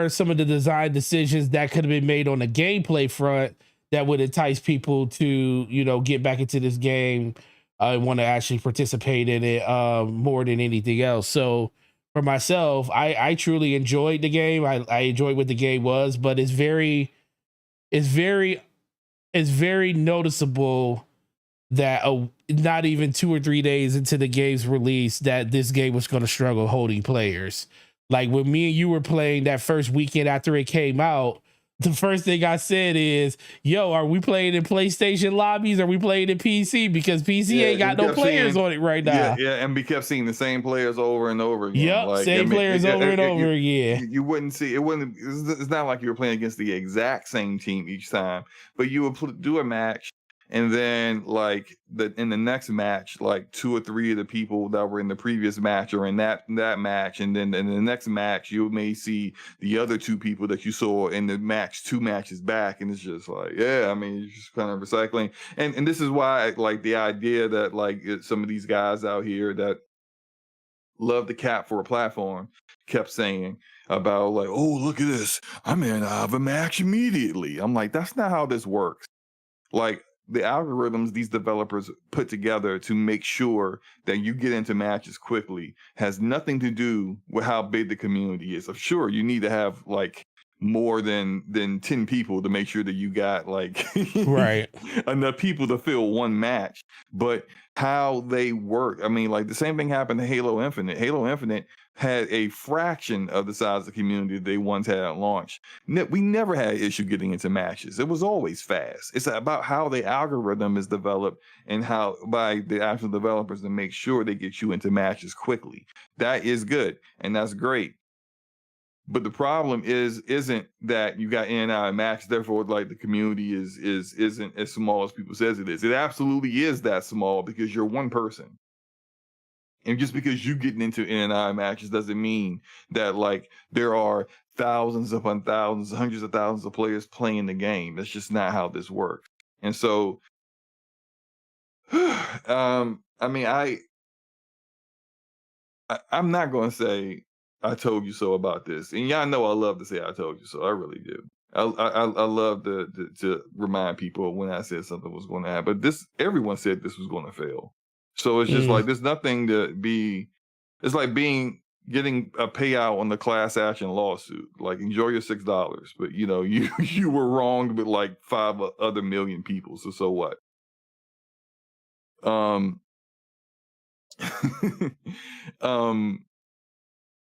Speaker 1: some of the design decisions that could have been made on the gameplay front that would entice people to, get back into this game and want to actually participate in it more than anything else. So for myself, I truly enjoyed the game. I enjoyed what the game was, but it's very noticeable that not even 2 or 3 days into the game's release that this game was going to struggle holding players. Like when me and you were playing that first weekend after it came out, the first thing I said is, yo, are we playing in PlayStation lobbies? Are we playing in PC? Because PC ain't got no players on it right now.
Speaker 2: Yeah, and we kept seeing the same players over and over again.
Speaker 1: Yep, same players over and over again.
Speaker 2: You wouldn't see, it's not like you were playing against the exact same team each time, but you would do a match, and then like in the next match, like 2 or 3 of the people that were in the previous match are in that match, and then in the next match you may see the other 2 people that you saw in the match 2 matches back, and it's just like, I mean, it's just kind of recycling. And this is why like the idea that like some of these guys out here that love the cap for a platform kept saying about like, oh, look at this, I'm in have a match immediately. I'm like, that's not how this works. Like, the algorithms these developers put together to make sure that you get into matches quickly has nothing to do with how big the community is. Sure, you need to have like more than 10 people to make sure that you got like
Speaker 1: Right.
Speaker 2: enough people to fill one match, but how they work. I mean, like the same thing happened to Halo Infinite. Halo Infinite had a fraction of the size of the community they once had at launch. We never had issue getting into matches. It was always fast. It's about how the algorithm is developed and how by the actual developers to make sure they get you into matches quickly. That is good and that's great. But the problem isn't that you got in and out of matches, therefore like the community isn't as small as people says it is. It absolutely is that small because you're one person. And just because you getting into in and out of matches doesn't mean that like there are thousands upon thousands, hundreds of thousands of players playing the game. That's just not how this works. And so, I mean, I'm not going to say I told you so about this, and y'all know I love to say I told you so. I really do. I love to remind people when I said something was going to happen. But everyone said this was going to fail, so it's just like there's nothing to be. It's like getting a payout on the class action lawsuit. Like enjoy your $6, but you know you were wronged with like 5 other million people. So what?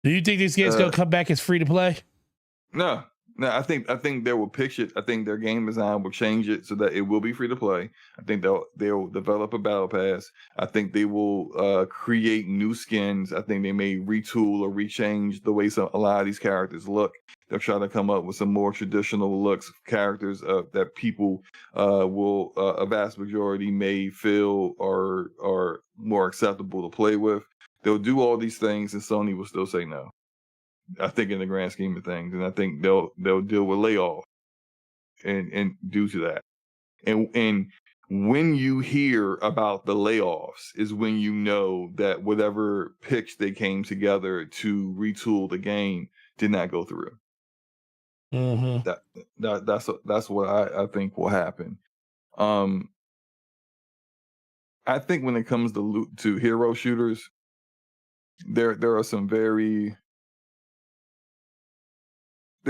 Speaker 1: Do you think these games gonna come back as free to play?
Speaker 2: No. I think they will pitch it. I think their game design will change it so that it will be free to play. I think they'll develop a battle pass. I think they will create new skins. I think they may retool or rechange the way a lot of these characters look. They'll try to come up with some more traditional looks characters that people will a vast majority may feel are more acceptable to play with. They'll do all these things, and Sony will still say no. I think in the grand scheme of things, and I think they'll deal with layoff and due to that. And when you hear about the layoffs is when you know that whatever pitch they came together to retool the game did not go through.
Speaker 1: Mm-hmm.
Speaker 2: That's what I think will happen. I think when it comes to hero shooters, there are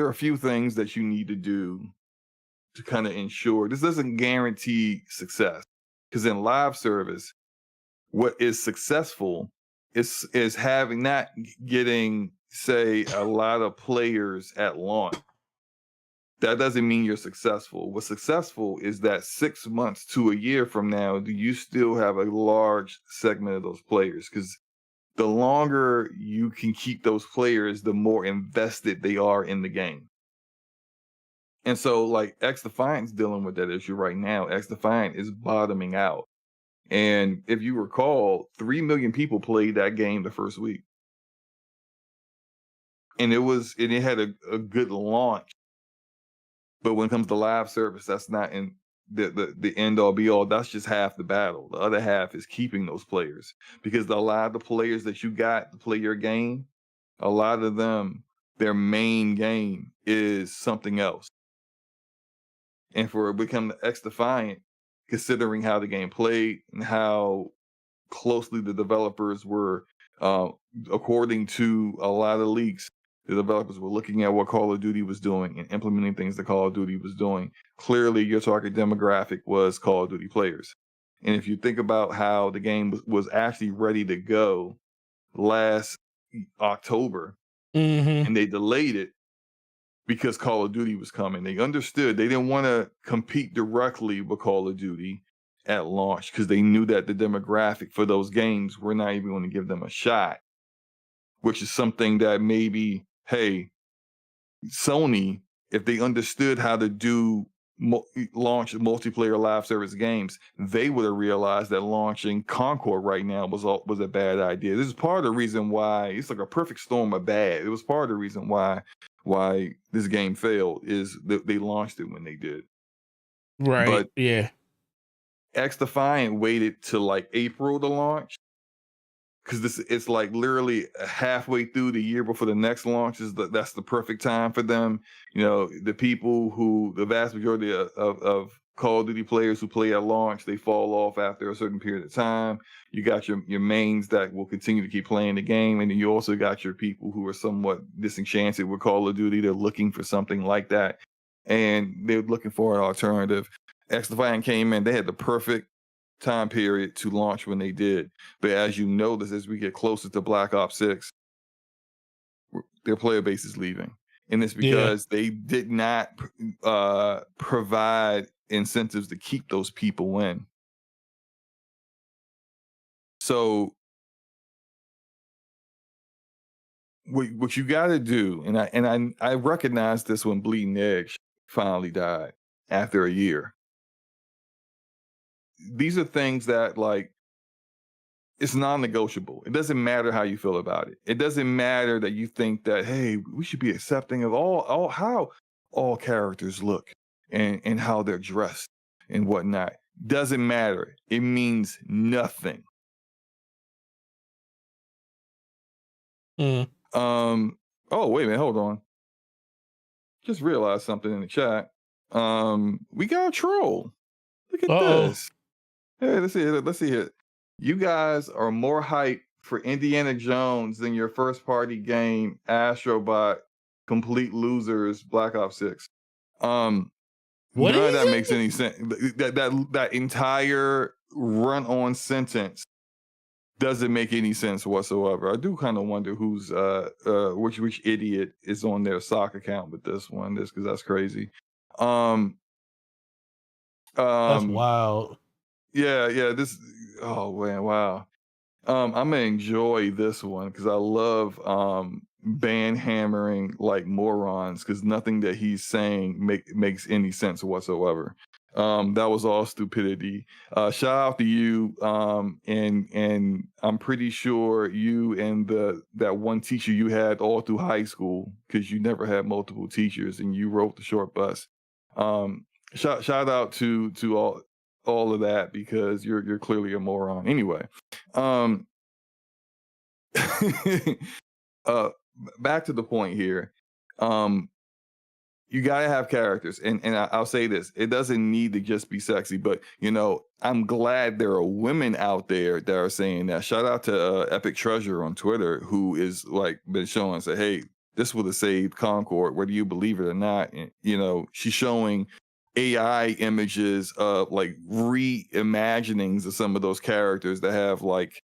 Speaker 2: a few things that you need to do to kind of ensure this doesn't guarantee success, because in live service, what is successful is having not getting say a lot of players at launch. That doesn't mean you're successful. What's successful is that 6 months to a year from now, do you still have a large segment of those players? Because the longer you can keep those players, the more invested they are in the game. And so, like, X Defiant's dealing with that issue right now. X Defiant is bottoming out. And if you recall, 3 million people played that game the first week. And it had a good launch. But when it comes to live service, that's not in the end all be all. That's just half the battle. The other half is keeping those players. Because a lot of the players that you got to play your game, a lot of them, their main game is something else. And for it become X Defiant, considering how the game played and how closely the developers were, according to a lot of leaks, the developers were looking at what Call of Duty was doing and implementing things that Call of Duty was doing. Clearly, your target demographic was Call of Duty players. And if you think about how the game was actually ready to go last October, and they delayed it because Call of Duty was coming. They understood they didn't want to compete directly with Call of Duty at launch because they knew that the demographic for those games were not even going to give them a shot, which is something that maybe, hey, Sony, if they understood how to do launch multiplayer live service games, they would have realized that launching Concord right now was a bad idea. This is part of the reason why it's like a perfect storm of bad. It was part of the reason why this game failed is that they launched it when they did.
Speaker 1: Right.
Speaker 2: But
Speaker 1: yeah.
Speaker 2: X Defiant waited till like April to launch. because it's like literally halfway through the year before the next launch that's the perfect time for them. The people the vast majority of Call of Duty players who play at launch, they fall off after a certain period of time. You got your mains that will continue to keep playing the game, and then you also got your people who are somewhat disenchanted with Call of Duty. They're looking for something like that, and they're looking for an alternative. XDefiant came in; they had the perfect time period to launch when they did. But as you notice, as we get closer to Black Ops 6, their player base is leaving. And it's because they did not provide incentives to keep those people in. So what you got to do, and I recognized this when Bleeding Edge finally died after a year. These are things that, like, it's non-negotiable. It doesn't matter how you feel about it. It doesn't matter that you think that, hey, we should be accepting of how all characters look and how they're dressed and whatnot. Doesn't matter. It means nothing. Oh, wait a minute, hold on. Just realized something in the chat. We got a troll. Look at this. Hey, let's see it. You guys are more hyped for Indiana Jones than your first party game, Astro Bot, Complete Losers, Black Ops 6. None of that makes any sense. That entire run-on sentence doesn't make any sense whatsoever. I do kind of wonder who's which idiot is on their sock account with this one, because that's crazy.
Speaker 1: That's wild.
Speaker 2: Yeah. Oh man, wow. I'm gonna enjoy this one because I love ban hammering like morons, because nothing that he's saying makes any sense whatsoever. That was all stupidity. Shout out to you, and I'm pretty sure you and that one teacher you had all through high school, because you never had multiple teachers and you wrote the short bus. Shout out to all of that, because you're clearly a moron. Anyway, back to the point here. You gotta have characters, and I'll say this: it doesn't need to just be sexy, but I'm glad there are women out there that are saying that. Shout out to Epic Treasure on Twitter, who is like been showing, say, hey, this would have saved Concord, whether you believe it or not. And, she's showing AI images of like reimaginings of some of those characters that have like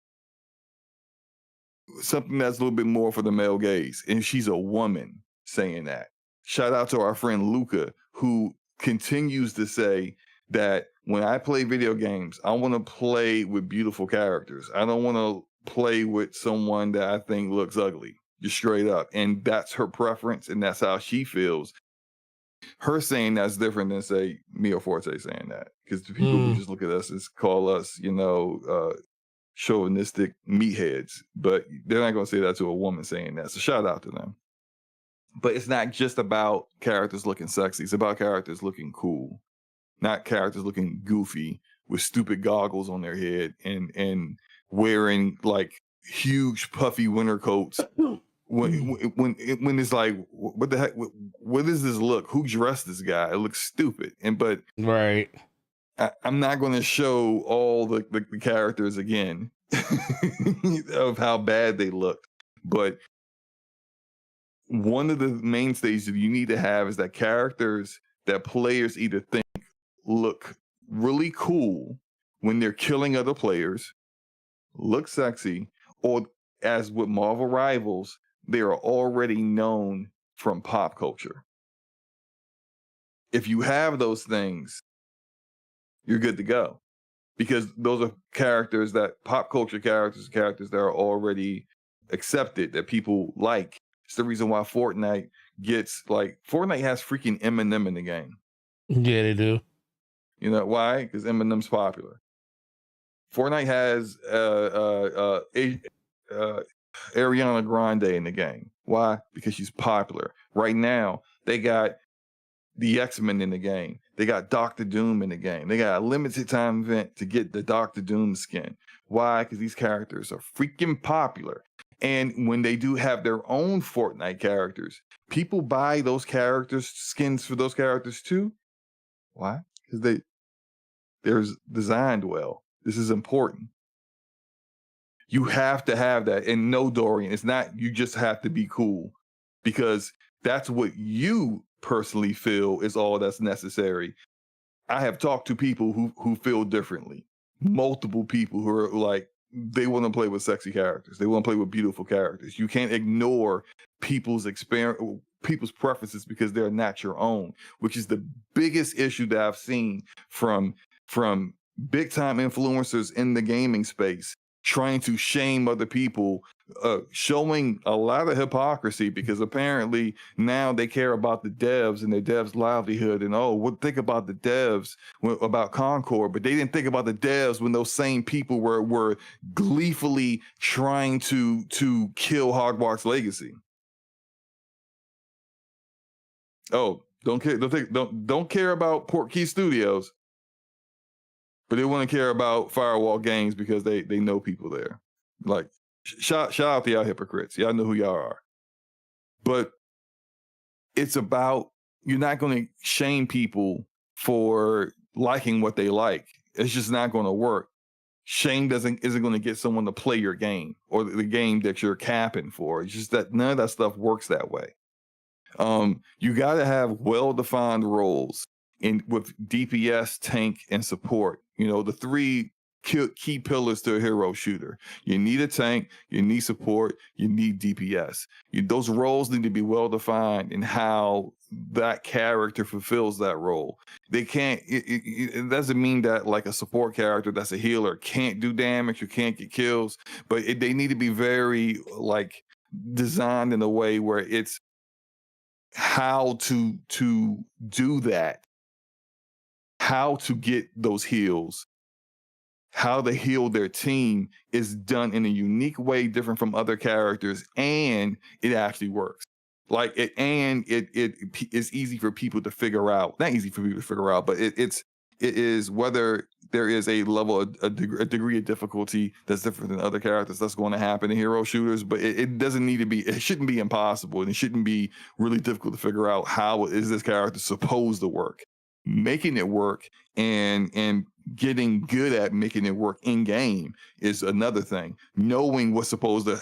Speaker 2: something that's a little bit more for the male gaze, and she's a woman saying that. Shout out to our friend Luca, who continues to say that when I play video games, I want to play with beautiful characters. I don't want to play with someone that I think looks ugly, just straight up. And that's her preference, and that's how she feels. Her saying that's different than, say, Mio Forte saying that, because the people who just look at us and call us, chauvinistic meatheads, but they're not going to say that to a woman saying that. So shout out to them. But it's not just about characters looking sexy. It's about characters looking cool, not characters looking goofy with stupid goggles on their head and wearing like huge puffy winter coats. When it's like, what the heck? What is this look? Who dressed this guy? It looks stupid.
Speaker 1: Right.
Speaker 2: I'm not going to show all the characters again of how bad they looked, but one of the mainstays that you need to have is that characters that players either think look really cool when they're killing other players, look sexy, or as with Marvel Rivals, they are already known from pop culture. If you have those things, you're good to go, because those are characters that pop culture characters that are already accepted, that people like. It's the reason why Fortnite has freaking Eminem in the game.
Speaker 1: Yeah, they do.
Speaker 2: You know why? Because Eminem's popular. Fortnite has Ariana Grande in the game. Why? Because she's popular. Right now, they got the X-Men in the game. They got Doctor Doom in the game. They got a limited time event to get the Doctor Doom skin. Why? Because these characters are freaking popular. And when they do have their own Fortnite characters, people buy those characters, skins for those characters too. Why? Because they're designed well. This is important. You have to have that. And no, Dorian, it's not you just have to be cool, because that's what you personally feel is all that's necessary. I have talked to people who feel differently. Multiple people who are like, they want to play with sexy characters. They want to play with beautiful characters. You can't ignore people's preferences because they're not your own, which is the biggest issue that I've seen from big time influencers in the gaming space trying to shame other people, showing a lot of hypocrisy, because apparently now they care about the devs and their devs' livelihood, and think about the devs about Concord, but they didn't think about the devs when those same people were gleefully trying to kill Hogwarts Legacy. Oh, don't care about Portkey Studios, but they want to care about Firewall Games because they know people there. Like, shout out to y'all hypocrites. Y'all know who y'all are. But it's about, you're not going to shame people for liking what they like. It's just not going to work. Shame isn't going to get someone to play your game or the game that you're capping for. It's just that none of that stuff works that way. You got to have well-defined roles with DPS, tank, and support. The three key pillars to a hero shooter. You need a tank, you need support, you need DPS. Those roles need to be well-defined in how that character fulfills that role. They can't, it doesn't mean that like a support character that's a healer can't do damage or can't get kills, but they need to be very like designed in a way where it's how to do that, how to get those heals, how they heal their team is done in a unique way, different from other characters, and it actually works. Like it is easy for people to figure out. Not easy for people to figure out, but it is whether there is a level, a degree of difficulty that's different than other characters that's going to happen in hero shooters, but it doesn't need to be, it shouldn't be impossible, and it shouldn't be really difficult to figure out how is this character supposed to work. Making it work and getting good at making it work in game is another thing. Knowing what's supposed to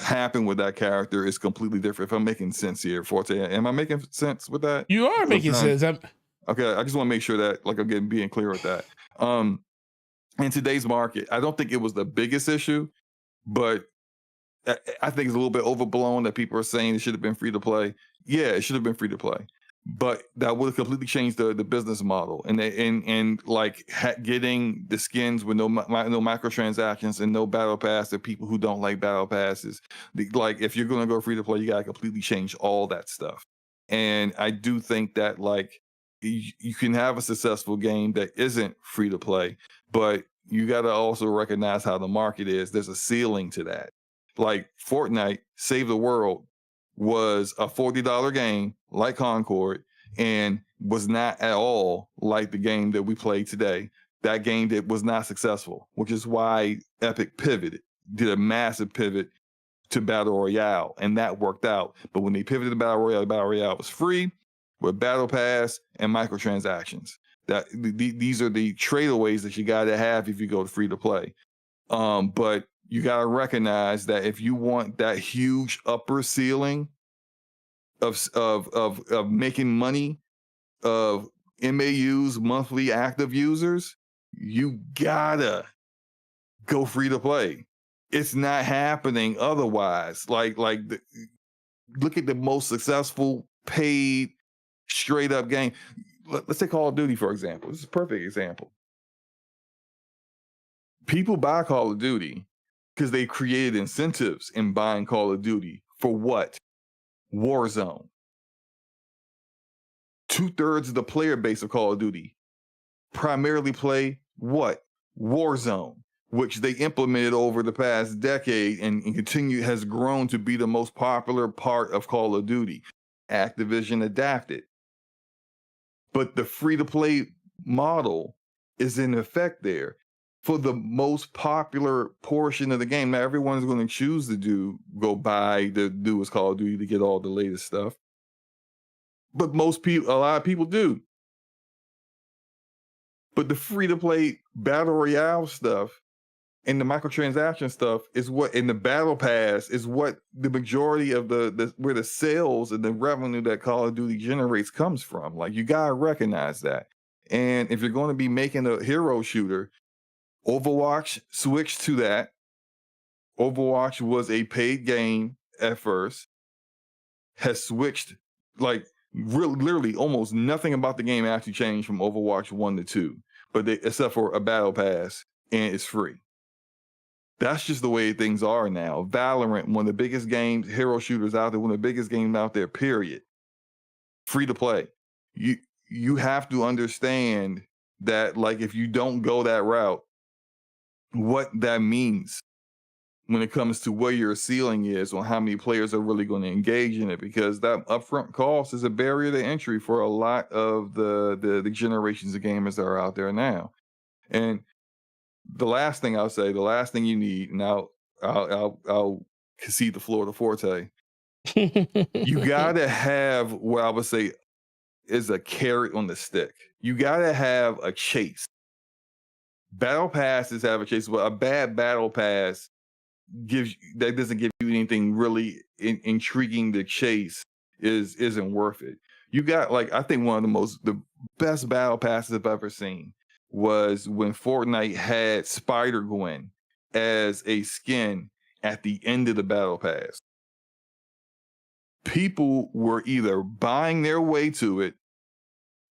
Speaker 2: happen with that character is completely different. If I'm making sense here, Forte, am I making sense with that?
Speaker 1: You are making sense.
Speaker 2: Okay, I just want to make sure that like I'm being clear with that. In today's market, I don't think it was the biggest issue, but I think it's a little bit overblown that people are saying it should have been free to play. Yeah, it should have been free to play, but that would have completely changed the business model and getting the skins with no microtransactions and no battle pass to people who don't like battle passes. Like if you're going to go free to play, you got to completely change all that stuff. And I do think that like you can have a successful game that isn't free to play, but you got to also recognize how the market is. There's a ceiling to that. Like Fortnite Save the World was a $40 game like Concord and was not at all like the game that we play today. That game that was not successful, which is why Epic did a massive pivot to Battle Royale, and that worked out. But when they pivoted to Battle Royale was free with Battle Pass and microtransactions. These are the trade-aways that you got to have if you go to free to play. But you got to recognize that if you want that huge upper ceiling of making money, of MAUs, monthly active users, you gotta go free to play. It's not happening otherwise. Look at the most successful paid straight up game. Let's take Call of Duty, for example. This is a perfect example. People buy Call of Duty because they created incentives in buying Call of Duty. For what? Warzone. 2/3 of the player base of Call of Duty primarily play what? Warzone, which they implemented over the past decade and has grown to be the most popular part of Call of Duty. Activision adapted. but the free-to-play model is in effect there for the most popular portion of the game. Now, everyone's going to choose to go buy the newest Call of Duty to get all the latest stuff. But a lot of people do. But the free-to-play Battle Royale stuff and the microtransaction stuff is what, in the Battle Pass, is what the majority of where the sales and the revenue that Call of Duty generates comes from. Like, you gotta recognize that. And if you're going to be making a hero shooter, Overwatch switched to that. Overwatch was a paid game at first, has switched, like, literally almost nothing about the game actually changed from Overwatch 1 to 2, but except for a battle pass, and it's free. That's just the way things are now. Valorant, one of the biggest games, hero shooters out there, one of the biggest games out there, period. Free to play. You have to understand that, like, if you don't go that route, what that means when it comes to where your ceiling is on how many players are really going to engage in it, because that upfront cost is a barrier to entry for a lot of the generations of gamers that are out there now. And the last thing I'll say, the last thing you need, and I'll concede the floor to Forte. You gotta have what I would say is a carrot on the stick. You gotta have a chase. Battle passes have a chase, but a bad battle pass doesn't give you anything really intriguing to chase. Isn't worth it. You got, like, I think one of the best battle passes I've ever seen was when Fortnite had Spider-Gwen as a skin at the end of the battle pass. People were either buying their way to it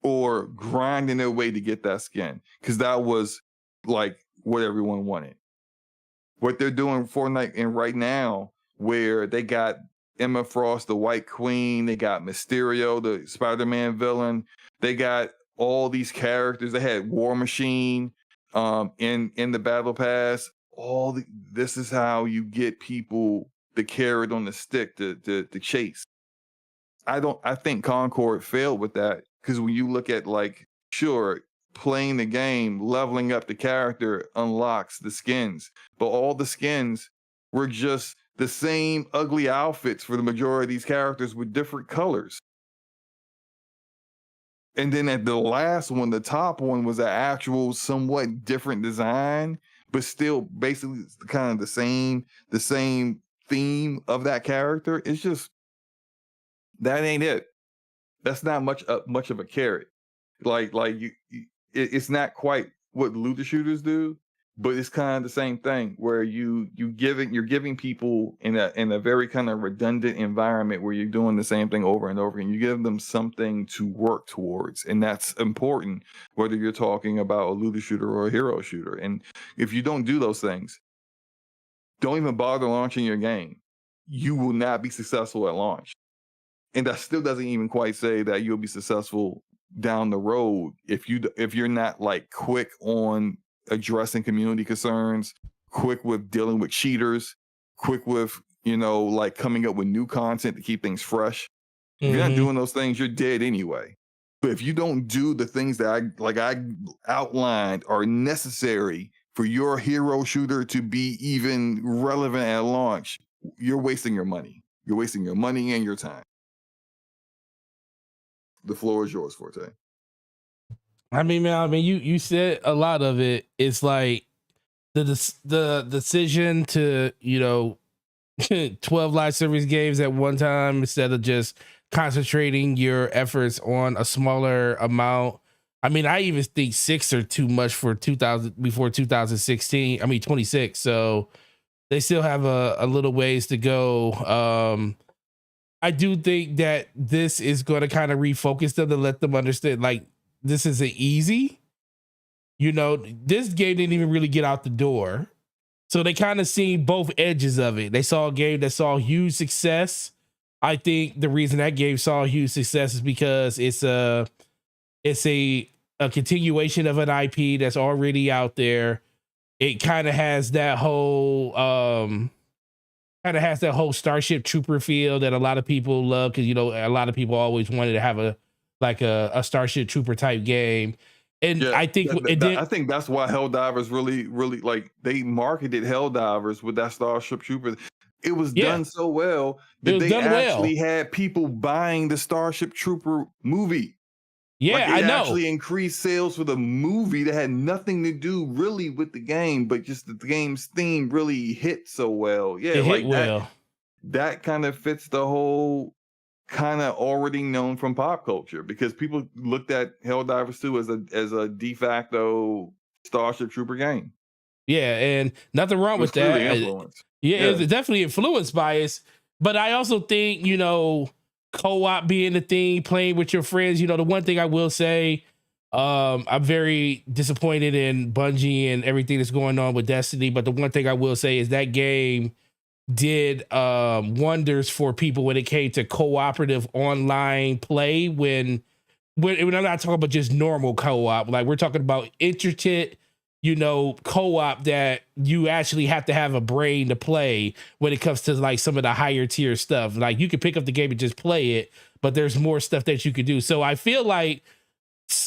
Speaker 2: or grinding their way to get that skin, because that was like what everyone wanted. What they're doing Fortnite in right now, where they got Emma Frost, the White Queen, they got Mysterio, the Spider-Man villain, they got all these characters. They had War Machine in the battle pass. This is how you get people the carrot on the stick to chase. I think Concord failed with that, because when you look at, like, sure, playing the game, leveling up the character unlocks the skins, but all the skins were just the same ugly outfits for the majority of these characters with different colors. And then at the last one, the top one, was an actual somewhat different design, but still basically kind of the same theme of that character. It's just, that ain't it. That's not much of a carrot. It's not quite what looter shooters do, but it's kind of the same thing, where you're giving people in a very kind of redundant environment where you're doing the same thing over and over again. You give them something to work towards, and that's important, whether you're talking about a looter shooter or a hero shooter. And if you don't do those things, don't even bother launching your game. You will not be successful at launch. And that still doesn't even quite say that you'll be successful down the road if you're not, like, quick on addressing community concerns, quick with dealing with cheaters, quick with, like, coming up with new content to keep things fresh. If you're not doing those things, you're dead anyway. But if you don't do the things that I outlined are necessary for your hero shooter to be even relevant at launch, you're wasting your money. You're wasting your money and your time. The floor is yours, Forte.
Speaker 1: I mean, you said a lot of it. It's like the decision to 12 live service games at one time instead of just concentrating your efforts on a smaller amount. I mean, I even think 6 are too much for 2016. I mean, 26. So they still have a little ways to go. I do think that this is going to kind of refocus them to let them understand, like, this isn't easy. This game didn't even really get out the door. So they kind of seen both edges of it. They saw a game that saw huge success. I think the reason that game saw huge success is because it's a continuation of an IP that's already out there. It kind of has that whole Starship Trooper feel that a lot of people love, because a lot of people always wanted to have a like a Starship Trooper type game. And
Speaker 2: Yeah,
Speaker 1: I think it did.
Speaker 2: I think that's why Helldivers really like they marketed Helldivers with that Starship Trooper. It was
Speaker 1: Yeah,
Speaker 2: done so well
Speaker 1: it
Speaker 2: that
Speaker 1: was
Speaker 2: they
Speaker 1: done
Speaker 2: actually
Speaker 1: well.
Speaker 2: had people buying the Starship Trooper movie. Like
Speaker 1: Yeah, I
Speaker 2: it
Speaker 1: know.
Speaker 2: actually increased sales for the movie that had nothing to do really with the game, but just the game's theme really hit so well. Yeah,
Speaker 1: It hit
Speaker 2: like
Speaker 1: well.
Speaker 2: that kind of fits the whole kind of already known from pop culture because people looked at Helldivers 2 as a de facto Starship Trooper game.
Speaker 1: Yeah, and nothing wrong
Speaker 2: It was
Speaker 1: with
Speaker 2: clearly
Speaker 1: that.
Speaker 2: influenced.
Speaker 1: Yeah,
Speaker 2: Yeah.
Speaker 1: it's definitely influenced by it. But I also think, co-op being the thing, playing with your friends, the one thing I will say, I'm very disappointed in Bungie and everything that's going on with Destiny. But the one thing I will say is that game did wonders for people when it came to cooperative online play when I'm not talking about just normal co-op, like we're talking about intricate, co-op that you actually have to have a brain to play when it comes to like some of the higher tier stuff. Like you can pick up the game and just play it, but there's more stuff that you could do. So I feel like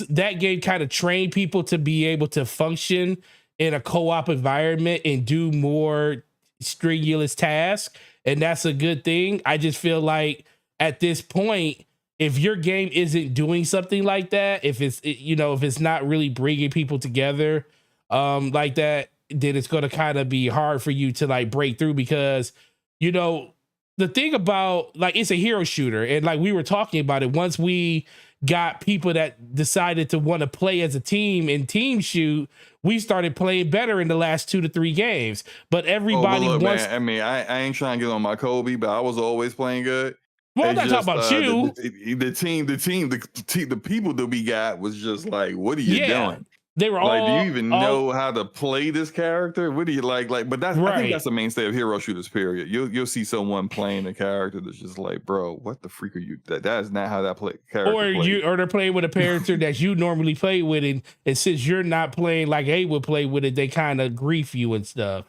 Speaker 1: that game kind of trained people to be able to function in a co-op environment and do more strenuous tasks. And that's a good thing. I just feel like at this point, if your game isn't doing something like that, if it's not really bringing people together like that, then it's going to kind of be hard for you to like break through because the thing about like it's a hero shooter, and like we were talking about it, once we got people that decided to want to play as a team and team shoot, we started playing better in the last 2 to 3 games. But everybody
Speaker 2: look,
Speaker 1: wants.
Speaker 2: man. I mean, I ain't trying to get on my Kobe, but I was always playing good.
Speaker 1: Well, I'm
Speaker 2: It's
Speaker 1: not talking
Speaker 2: just
Speaker 1: about you.
Speaker 2: the people that we got was just like, what are you
Speaker 1: Yeah,
Speaker 2: doing?
Speaker 1: they were
Speaker 2: Like, do you even
Speaker 1: all
Speaker 2: know how to play this character? What do you like? But that's I think
Speaker 1: right.
Speaker 2: that's the mainstay of hero shooters. Period. You'll see someone playing a character that's just like, bro, what the freak are you? That is not how that character plays.
Speaker 1: Or they're playing with a character that you normally play with, and since you're not playing like they would play with it, they kind of grief you and stuff.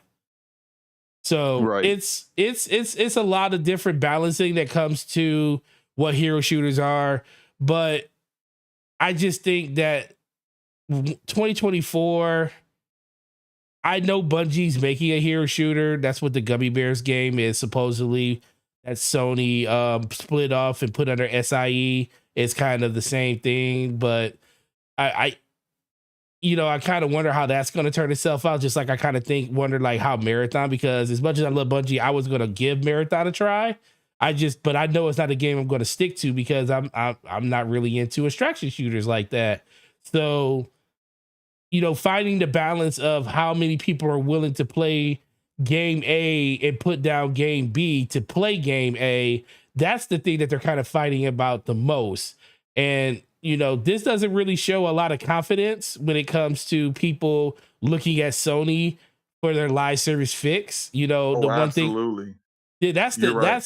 Speaker 1: So
Speaker 2: Right.
Speaker 1: it's a lot of different balancing that comes to what hero shooters are, but I just think that 2024. I know Bungie's making a hero shooter. That's what the Gummy Bears game is supposedly. That Sony split off and put under SIE. It's kind of the same thing, but I I kind of wonder how that's going to turn itself out. Just like I kind of wonder like how Marathon, because as much as I love Bungie, I was going to give Marathon a try. But I know it's not a game I'm going to stick to because I'm not really into extraction shooters like that. So, finding the balance of how many people are willing to play game A and put down game B to play game A, that's the thing that they're kind of fighting about the most. And, this doesn't really show a lot of confidence when it comes to people looking at Sony for their live service fix. The one
Speaker 2: absolutely.
Speaker 1: thing. Yeah,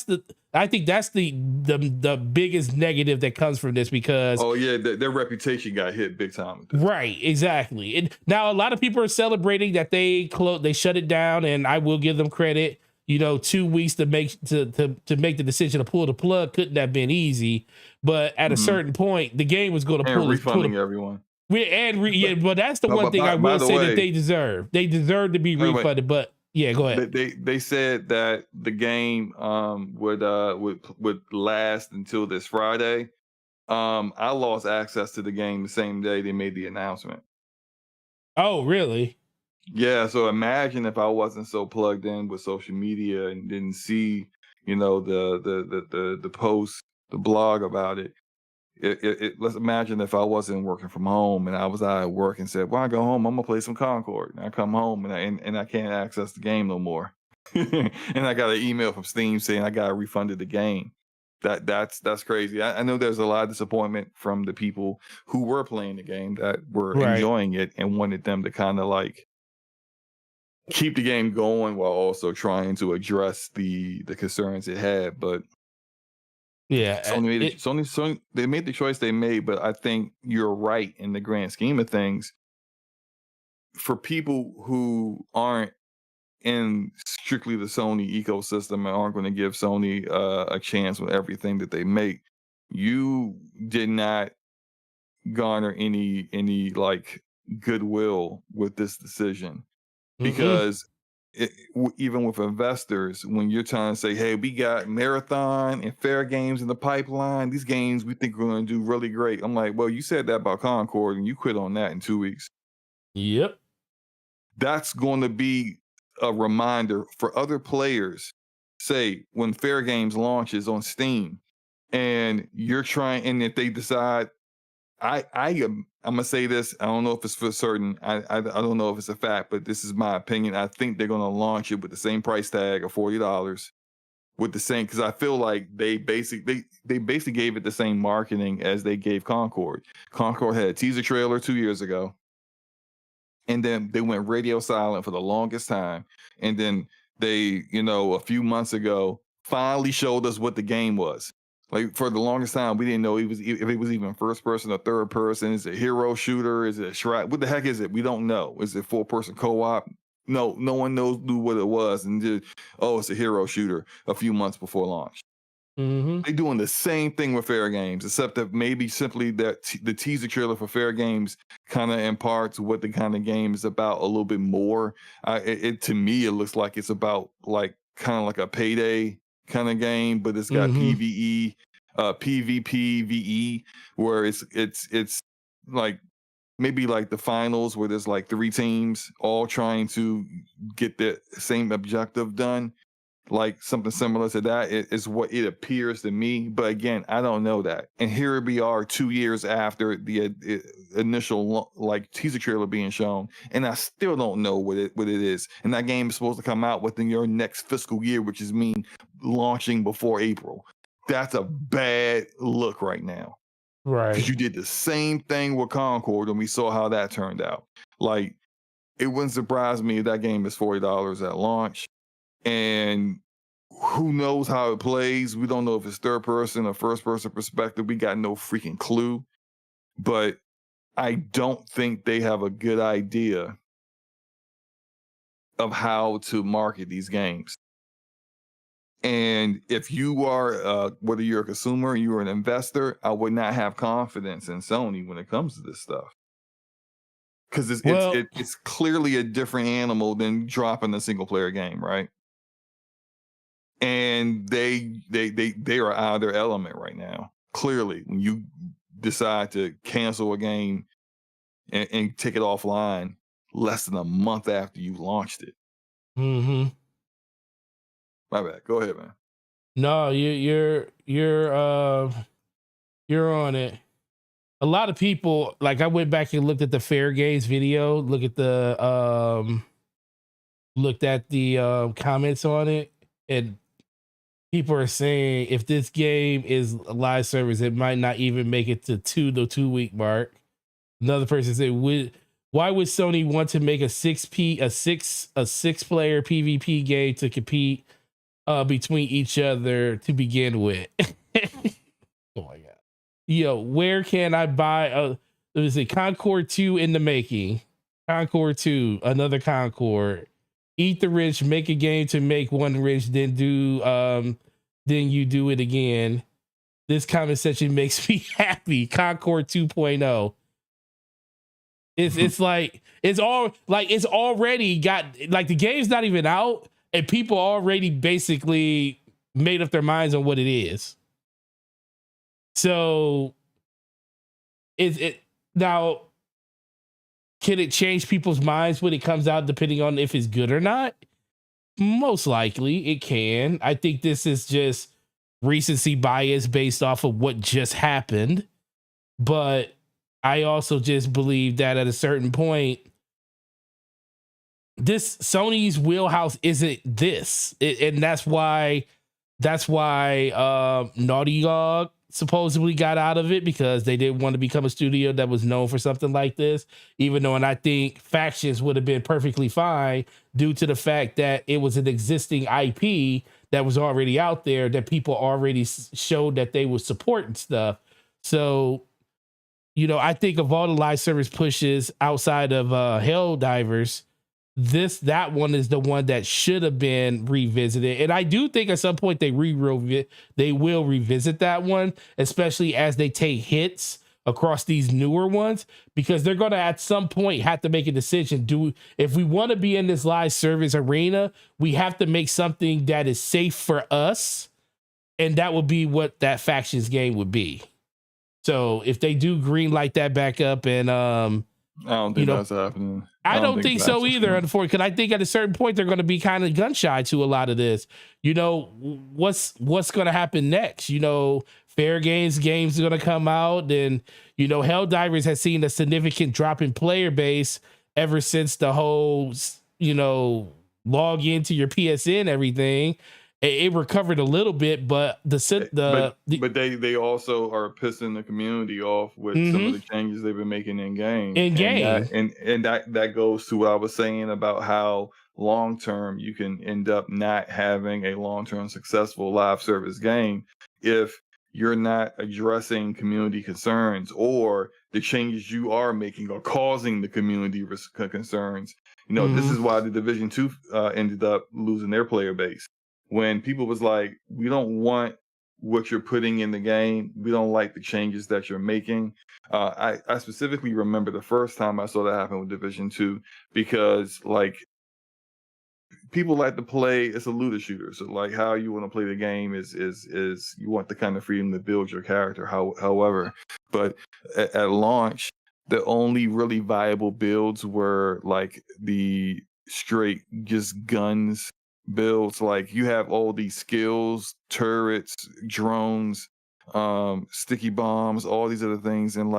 Speaker 1: I think that's the biggest negative that comes from this because
Speaker 2: their reputation got hit big time.
Speaker 1: Right, exactly. And now a lot of people are celebrating that they shut it down, and I will give them credit. 2 weeks to make the decision to pull the plug couldn't have been easy, but at a certain point, the game was going to pull
Speaker 2: refunding everyone.
Speaker 1: But that's the one thing I will say that they deserve. They deserve to be refunded. But yeah, go ahead.
Speaker 2: They said that the game would last until this Friday. I lost access to the game the same day they made the announcement.
Speaker 1: Oh, really?
Speaker 2: Yeah, so imagine if I wasn't so plugged in with social media and didn't see, the post, the blog about it. Let's imagine if I wasn't working from home and I was out at work and said, "When I go home, I'm gonna play some Concord." And I come home and I can't access the game no more, and I got an email from Steam saying I got refunded the game. That's crazy. I know there's a lot of disappointment from the people who were playing the game that were enjoying it and wanted them to kind of like keep the game going while also trying to address the concerns it had. But
Speaker 1: yeah,
Speaker 2: Sony they made the choice they made, but I think you're right in the grand scheme of things. For people who aren't in strictly the Sony ecosystem and aren't going to give Sony a chance with everything that they make, you did not garner any like goodwill with this decision,
Speaker 1: Mm-mm.
Speaker 2: because even with investors, when you're trying to say, hey, we got Marathon and Fair Games in the pipeline, these games we think we're going to do really great. I'm like, well, you said that about Concord and you quit on that in 2 weeks.
Speaker 1: Yep.
Speaker 2: That's going to be a reminder for other players. Say when Fair Games launches on Steam and you're trying, and if they decide, I'm gonna say this. I don't know if it's for certain. I don't know if it's a fact, but this is my opinion. I think they're gonna launch it with the same price tag of $40, with the same, because I feel like they basically gave it the same marketing as they gave Concord. Concord had a teaser trailer 2 years ago, and then they went radio silent for the longest time, and then they, a few months ago, finally showed us what the game was. Like, for the longest time, we didn't know if it was even first person or third person. Is it a hero shooter? Is it a shrine? What the heck is it? We don't know. Is it 4-person co-op? No one knew what it was, and it's a hero shooter a few months before launch.
Speaker 1: Mm-hmm.
Speaker 2: They're doing the same thing with Fair Games, except that maybe simply that the teaser trailer for Fair Games kind of imparts what the kind of game is about a little bit more. To me, it looks like it's about like kind of like a Payday kind of game, but it's got
Speaker 1: Mm-hmm.
Speaker 2: PVE, PvP, VE, where it's like maybe like the finals where there's like 3 teams all trying to get the same objective done. Like something similar to that is what it appears to me. But again, I don't know that. And here we are 2 years after the initial like teaser trailer being shown, and I still don't know what it is. And that game is supposed to come out within your next fiscal year, which is mean launching before April. That's a bad look right now.
Speaker 1: Right.
Speaker 2: Because you did the same thing with Concord, and we saw how that turned out. Like, it wouldn't surprise me if that game is $40 at launch. And who knows how it plays? We don't know if it's third person or first person perspective. We got no freaking clue. But I don't think they have a good idea of how to market these games. And if you are, whether you're a consumer, you're an investor, I would not have confidence in Sony when it comes to this stuff. Because it's clearly a different animal than dropping a single player game, right? And they are out of their element right now. Clearly, when you decide to cancel a game and take it offline less than a month after you launched it.
Speaker 1: Mm-hmm.
Speaker 2: My bad. Go ahead, man.
Speaker 1: No, you're on it. A lot of people, like, I went back and looked at the Fair Games video, looked at the comments on it, and people are saying if this game is a live service, it might not even make it to the 2 week mark. Another person said, why would Sony want to make a 6 player PvP game to compete between each other to begin with? Oh my god. Where can I buy let me see, Concord 2 in the making. Concord 2, another Concord. Eat the rich, make a game to make one rich, then you do it again. This comment section makes me happy. Concord 2.0. It's like it's already got, like, the game's not even out and people already basically made up their minds on what it is. So now, can it change people's minds when it comes out depending on if it's good or not? Most likely it can. I think this is just recency bias based off of what just happened. But I also just believe that at a certain point, this Sony's wheelhouse isn't this. And that's why Naughty Dog supposedly got out of it, because they didn't want to become a studio that was known for something like this, even though, and I think Factions would have been perfectly fine due to the fact that it was an existing IP that was already out there that people already showed that they would support and stuff. So, I think of all the live service pushes outside of Helldivers, that one is the one that should have been revisited. And I do think at some point they will revisit that one, especially as they take hits across these newer ones, because they're going to at some point have to make a decision. If we want to be in this live service arena, we have to make something that is safe for us, and that would be what that factions game would be. So if they do green light that back up, and
Speaker 2: I don't think that's happening.
Speaker 1: I don't think so either, unfortunately, because I think at a certain point they're going to be kind of gun shy to a lot of this. What's going to happen next? Fair games are going to come out, and Helldivers has seen a significant drop in player base ever since the whole log into your PSN everything. It recovered a little bit, but they also are pissing the community off with some of the changes they've been making in game. And that goes to what I was saying about how long term you can end up not having a long term successful live service game if you're not addressing community concerns, or the changes you are making are causing the community concerns. This is why the Division 2 ended up losing their player base. When people was like, we don't want what you're putting in the game. We don't like the changes that you're making. I specifically remember the first time I saw that happen with Division 2, because people like to play, it's a looter shooter. So how you want to play the game is you want the kind of freedom to build your character. However, but at launch, the only really viable builds were the straight just guns builds. You have all these skills, turrets, drones, sticky bombs, all these other things, and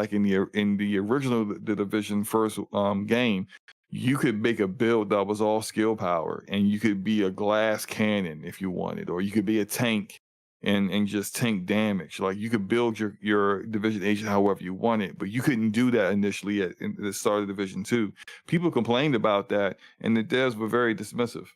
Speaker 1: in the original the Division first game, you could make a build that was all skill power, and you could be a glass cannon if you wanted, or you could be a tank and just tank damage. You could build your Division agent however you wanted, but you couldn't do that initially at the start of Division 2. People complained about that, and the devs were very dismissive.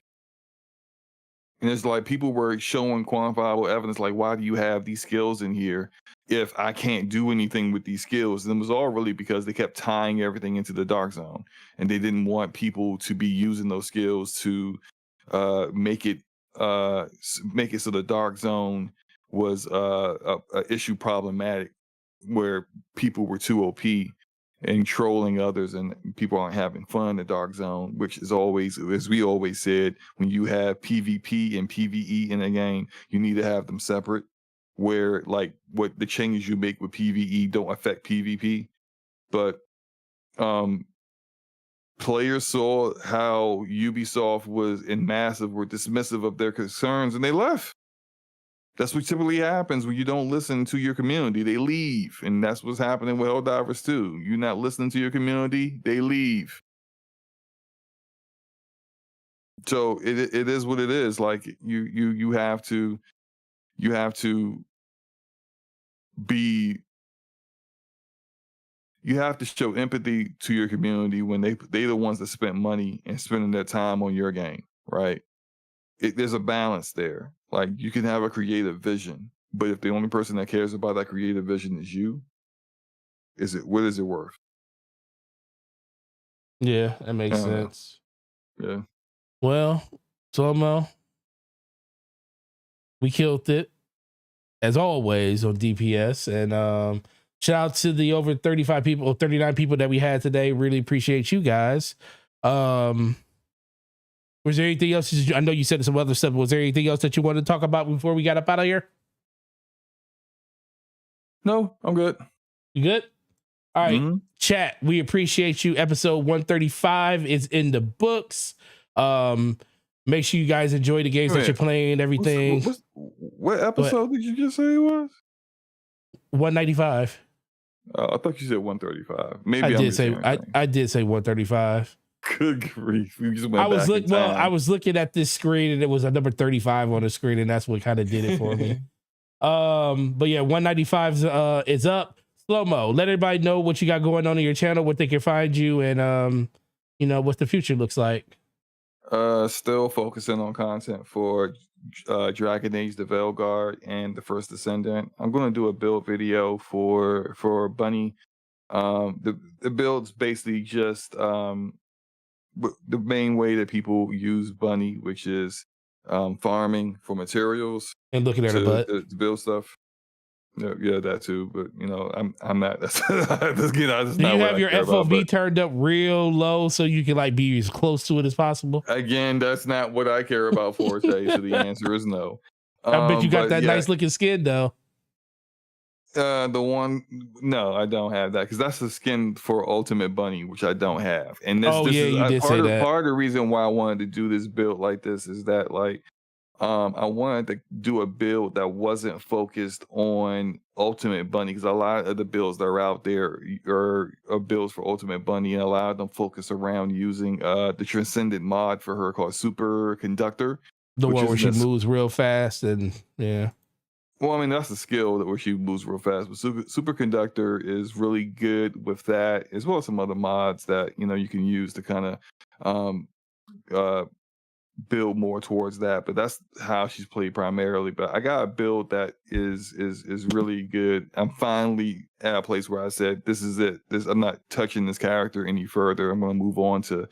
Speaker 1: And it's people were showing quantifiable evidence, why do you have these skills in here if I can't do anything with these skills? And it was all really because they kept tying everything into the dark zone, and they didn't want people to be using those skills to make it so the dark zone was a issue problematic, where people were too OP and trolling others, and people aren't having fun in the dark zone, which is always, as we always said, when you have PvP and PvE in a game, you need to have them separate, where what the changes you make with PvE don't affect PvP. But players saw how Ubisoft were dismissive of their concerns, and they left. That's what typically happens when you don't listen to your community. They leave, and that's what's happening with Helldivers too. You're not listening to your community, they leave. So it is what it is. You have to show empathy to your community when they the ones that spent money and spending their time on your game, right? There's a balance there. You can have a creative vision, but if the only person that cares about that creative vision is you, what is it worth? Yeah, that makes sense.
Speaker 2: Yeah.
Speaker 1: Well, Slow-Mo, we killed it as always on DPS, and shout out to the over 35 people or 39 people that we had today. Really appreciate you guys. Was there anything else? I know you said some other stuff. Was there anything else that you wanted to talk about before we got up out of here?
Speaker 2: No, I'm good.
Speaker 1: You good? All right, chat. We appreciate you. Episode 135 is in the books. Make sure you guys enjoy the games that you're playing and everything.
Speaker 2: What episode did you just say it was?
Speaker 1: 195.
Speaker 2: I thought you said 135. Maybe
Speaker 1: I did say 135.
Speaker 2: Good grief! You just went
Speaker 1: I was looking at this screen, and it was a number 35 on the screen, and that's what kind of did it for me. But yeah, 195 is up. Slow-Mo, let everybody know what you got going on your channel, what they can find you, and what the future looks like.
Speaker 2: Still focusing on content for Dragon Age, the Veilguard, and the First Descendant. I'm going to do a build video for Bunny. The build's basically just the main way that people use Bunny, which is farming for materials
Speaker 1: and looking at her butt
Speaker 2: to build stuff. Yeah, that too. But I'm not. That's that's
Speaker 1: Do
Speaker 2: not
Speaker 1: you
Speaker 2: what
Speaker 1: have
Speaker 2: I
Speaker 1: your
Speaker 2: care about.
Speaker 1: FOV
Speaker 2: But
Speaker 1: turned up real low so you can like be as close to it as possible?
Speaker 2: again, that's not what I care about, Forte. So the answer is no.
Speaker 1: I bet you got
Speaker 2: But
Speaker 1: that
Speaker 2: yeah,
Speaker 1: nice looking skin though.
Speaker 2: the one, no, I don't have that because that's the skin for Ultimate Bunny, which I don't have. And this
Speaker 1: Oh
Speaker 2: this
Speaker 1: yeah,
Speaker 2: is
Speaker 1: you did say that.
Speaker 2: part of the reason why I wanted to do this build like this is that like I wanted to do a build that wasn't focused on Ultimate Bunny because a lot of the builds that are out there are builds for Ultimate Bunny, and a lot of them focus around using the Transcendent mod for her called Super Conductor,
Speaker 1: The
Speaker 2: which
Speaker 1: one where
Speaker 2: is
Speaker 1: she moves real fast and yeah.
Speaker 2: well, I mean, that's the skill that where she moves real fast. But Superconductor is really good with that, as well as some other mods that you can use to kind of um, uh, build more towards that. But that's how she's played primarily. But I got a build that is really good. I'm finally at a place where I said, "This is it. I'm not touching this character any further. I'm going to move on to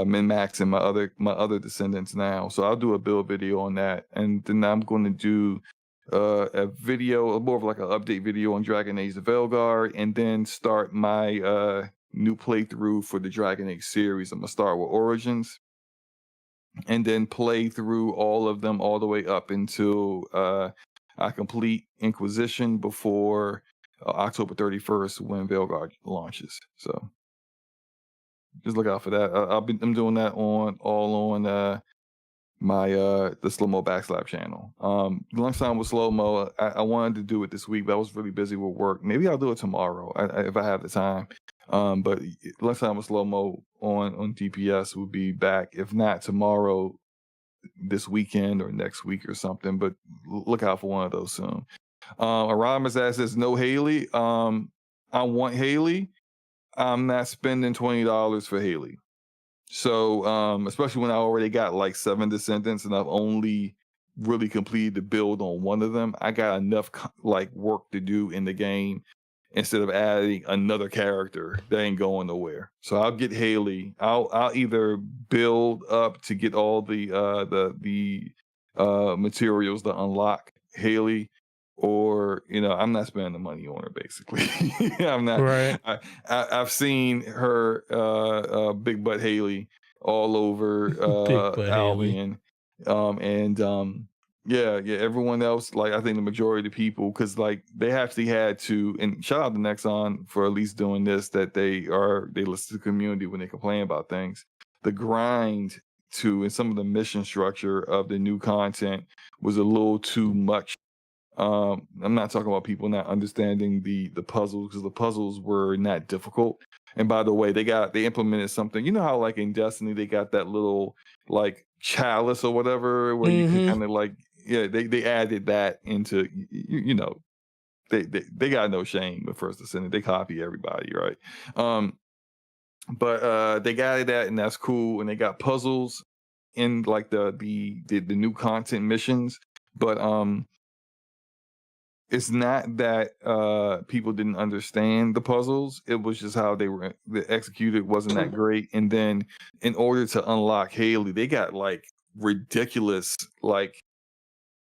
Speaker 2: min max and my other descendants now." So I'll do a build video on that, and then I'm going to do a video, more of like an update video on Dragon Age the Veilguard, and then start my new playthrough for the Dragon Age series. I'm gonna start with Origins, and then play through all of them all the way up until I complete Inquisition before October 31st when Veilguard launches. So just look out for that. I'm doing that all on my the slow mo backslap channel. Lunchtime with slow mo. I wanted to do it this week, but I was really busy with work. Maybe I'll do it tomorrow if I have the time. But lunchtime with slow mo on DPS will be back. If not tomorrow, this weekend or next week or something. But look out for one of those soon. Aramis says no Haley. I want Haley. I'm not spending $20 for Haley. So, especially when I already got like 7 descendants and I've only really completed the build on one of them, I got enough like work to do in the game instead of adding another character that ain't going nowhere. So I'll get Haley. I'll either build up to get all the materials to unlock Haley, or I'm not spending the money on her basically. I'm not.
Speaker 1: Right.
Speaker 2: I've seen her big butt Haley all over
Speaker 1: Big butt Haley.
Speaker 2: Albion, and yeah, everyone else, like I think the majority of the people, because like they actually had to, and shout out to Nexon for at least doing this, that they listen to the community when they complain about things. The grind to and some of the mission structure of the new content was a little too much. I'm not talking about people not understanding the puzzles, because the puzzles were not difficult. And by the way, they implemented something. You know how like in Destiny they got that little like chalice or whatever where you can kind of like, yeah, they added that into they got no shame with First Descendant. They copy everybody, right? But they got that, and that's cool. And they got puzzles in like the new content missions, but it's not that people didn't understand the puzzles. It was just how they executed wasn't that great. And then in order to unlock Haley, they got like ridiculous like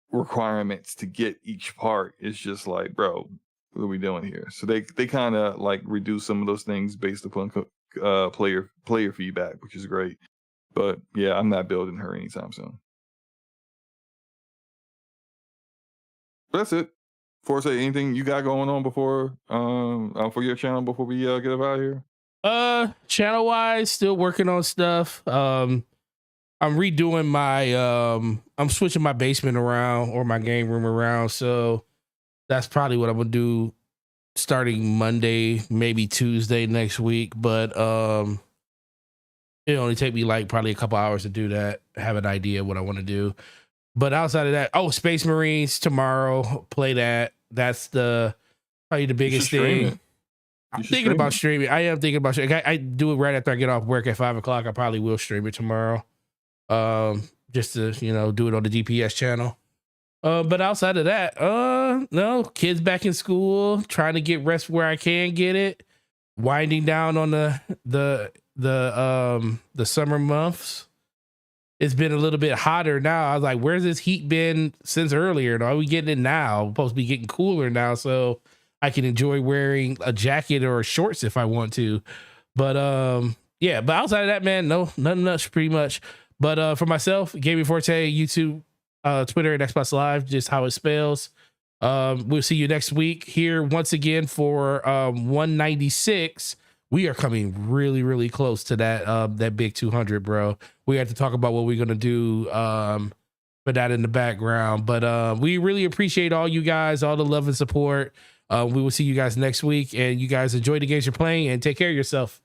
Speaker 2: requirements to get each part. It's just like, bro, what are we doing here? So they kind of like reduce some of those things based upon player feedback, which is great. But yeah, I'm not building her anytime soon. That's it. Forte, anything you got going on before for your channel before we get up out of here?
Speaker 1: Channel wise, still working on stuff. I'm redoing my I'm switching my basement around, or my game room around, so that's probably what I'm gonna do starting Monday, maybe Tuesday next week. But it only take me like probably a couple hours to do that. Have an idea of what I want to do. But outside of that, Space Marines tomorrow. Play that. That's probably the biggest thing. I'm thinking about streaming. I am thinking about streaming. I do it right after I get off work at 5 o'clock. I probably will stream it tomorrow. Just to do it on the DPS channel. But outside of that, no, kids back in school, trying to get rest where I can get it. Winding down on the summer months. it's been a little bit hotter now. I was like, where's this heat been since earlier? And are we getting it now? We're supposed to be getting cooler now, so I can enjoy wearing a jacket or shorts if I want to. But yeah, but outside of that, man, no, nothing much, pretty much. But for myself, Gaming Forte, YouTube, Twitter, and Xbox Live, just how it spells. We'll see you next week here once again for 196. We are coming really, really close to that big 200, bro. We have to talk about what we're gonna do for that in the background. But we really appreciate all you guys, all the love and support. We will see you guys next week, and you guys enjoy the games you're playing and take care of yourself.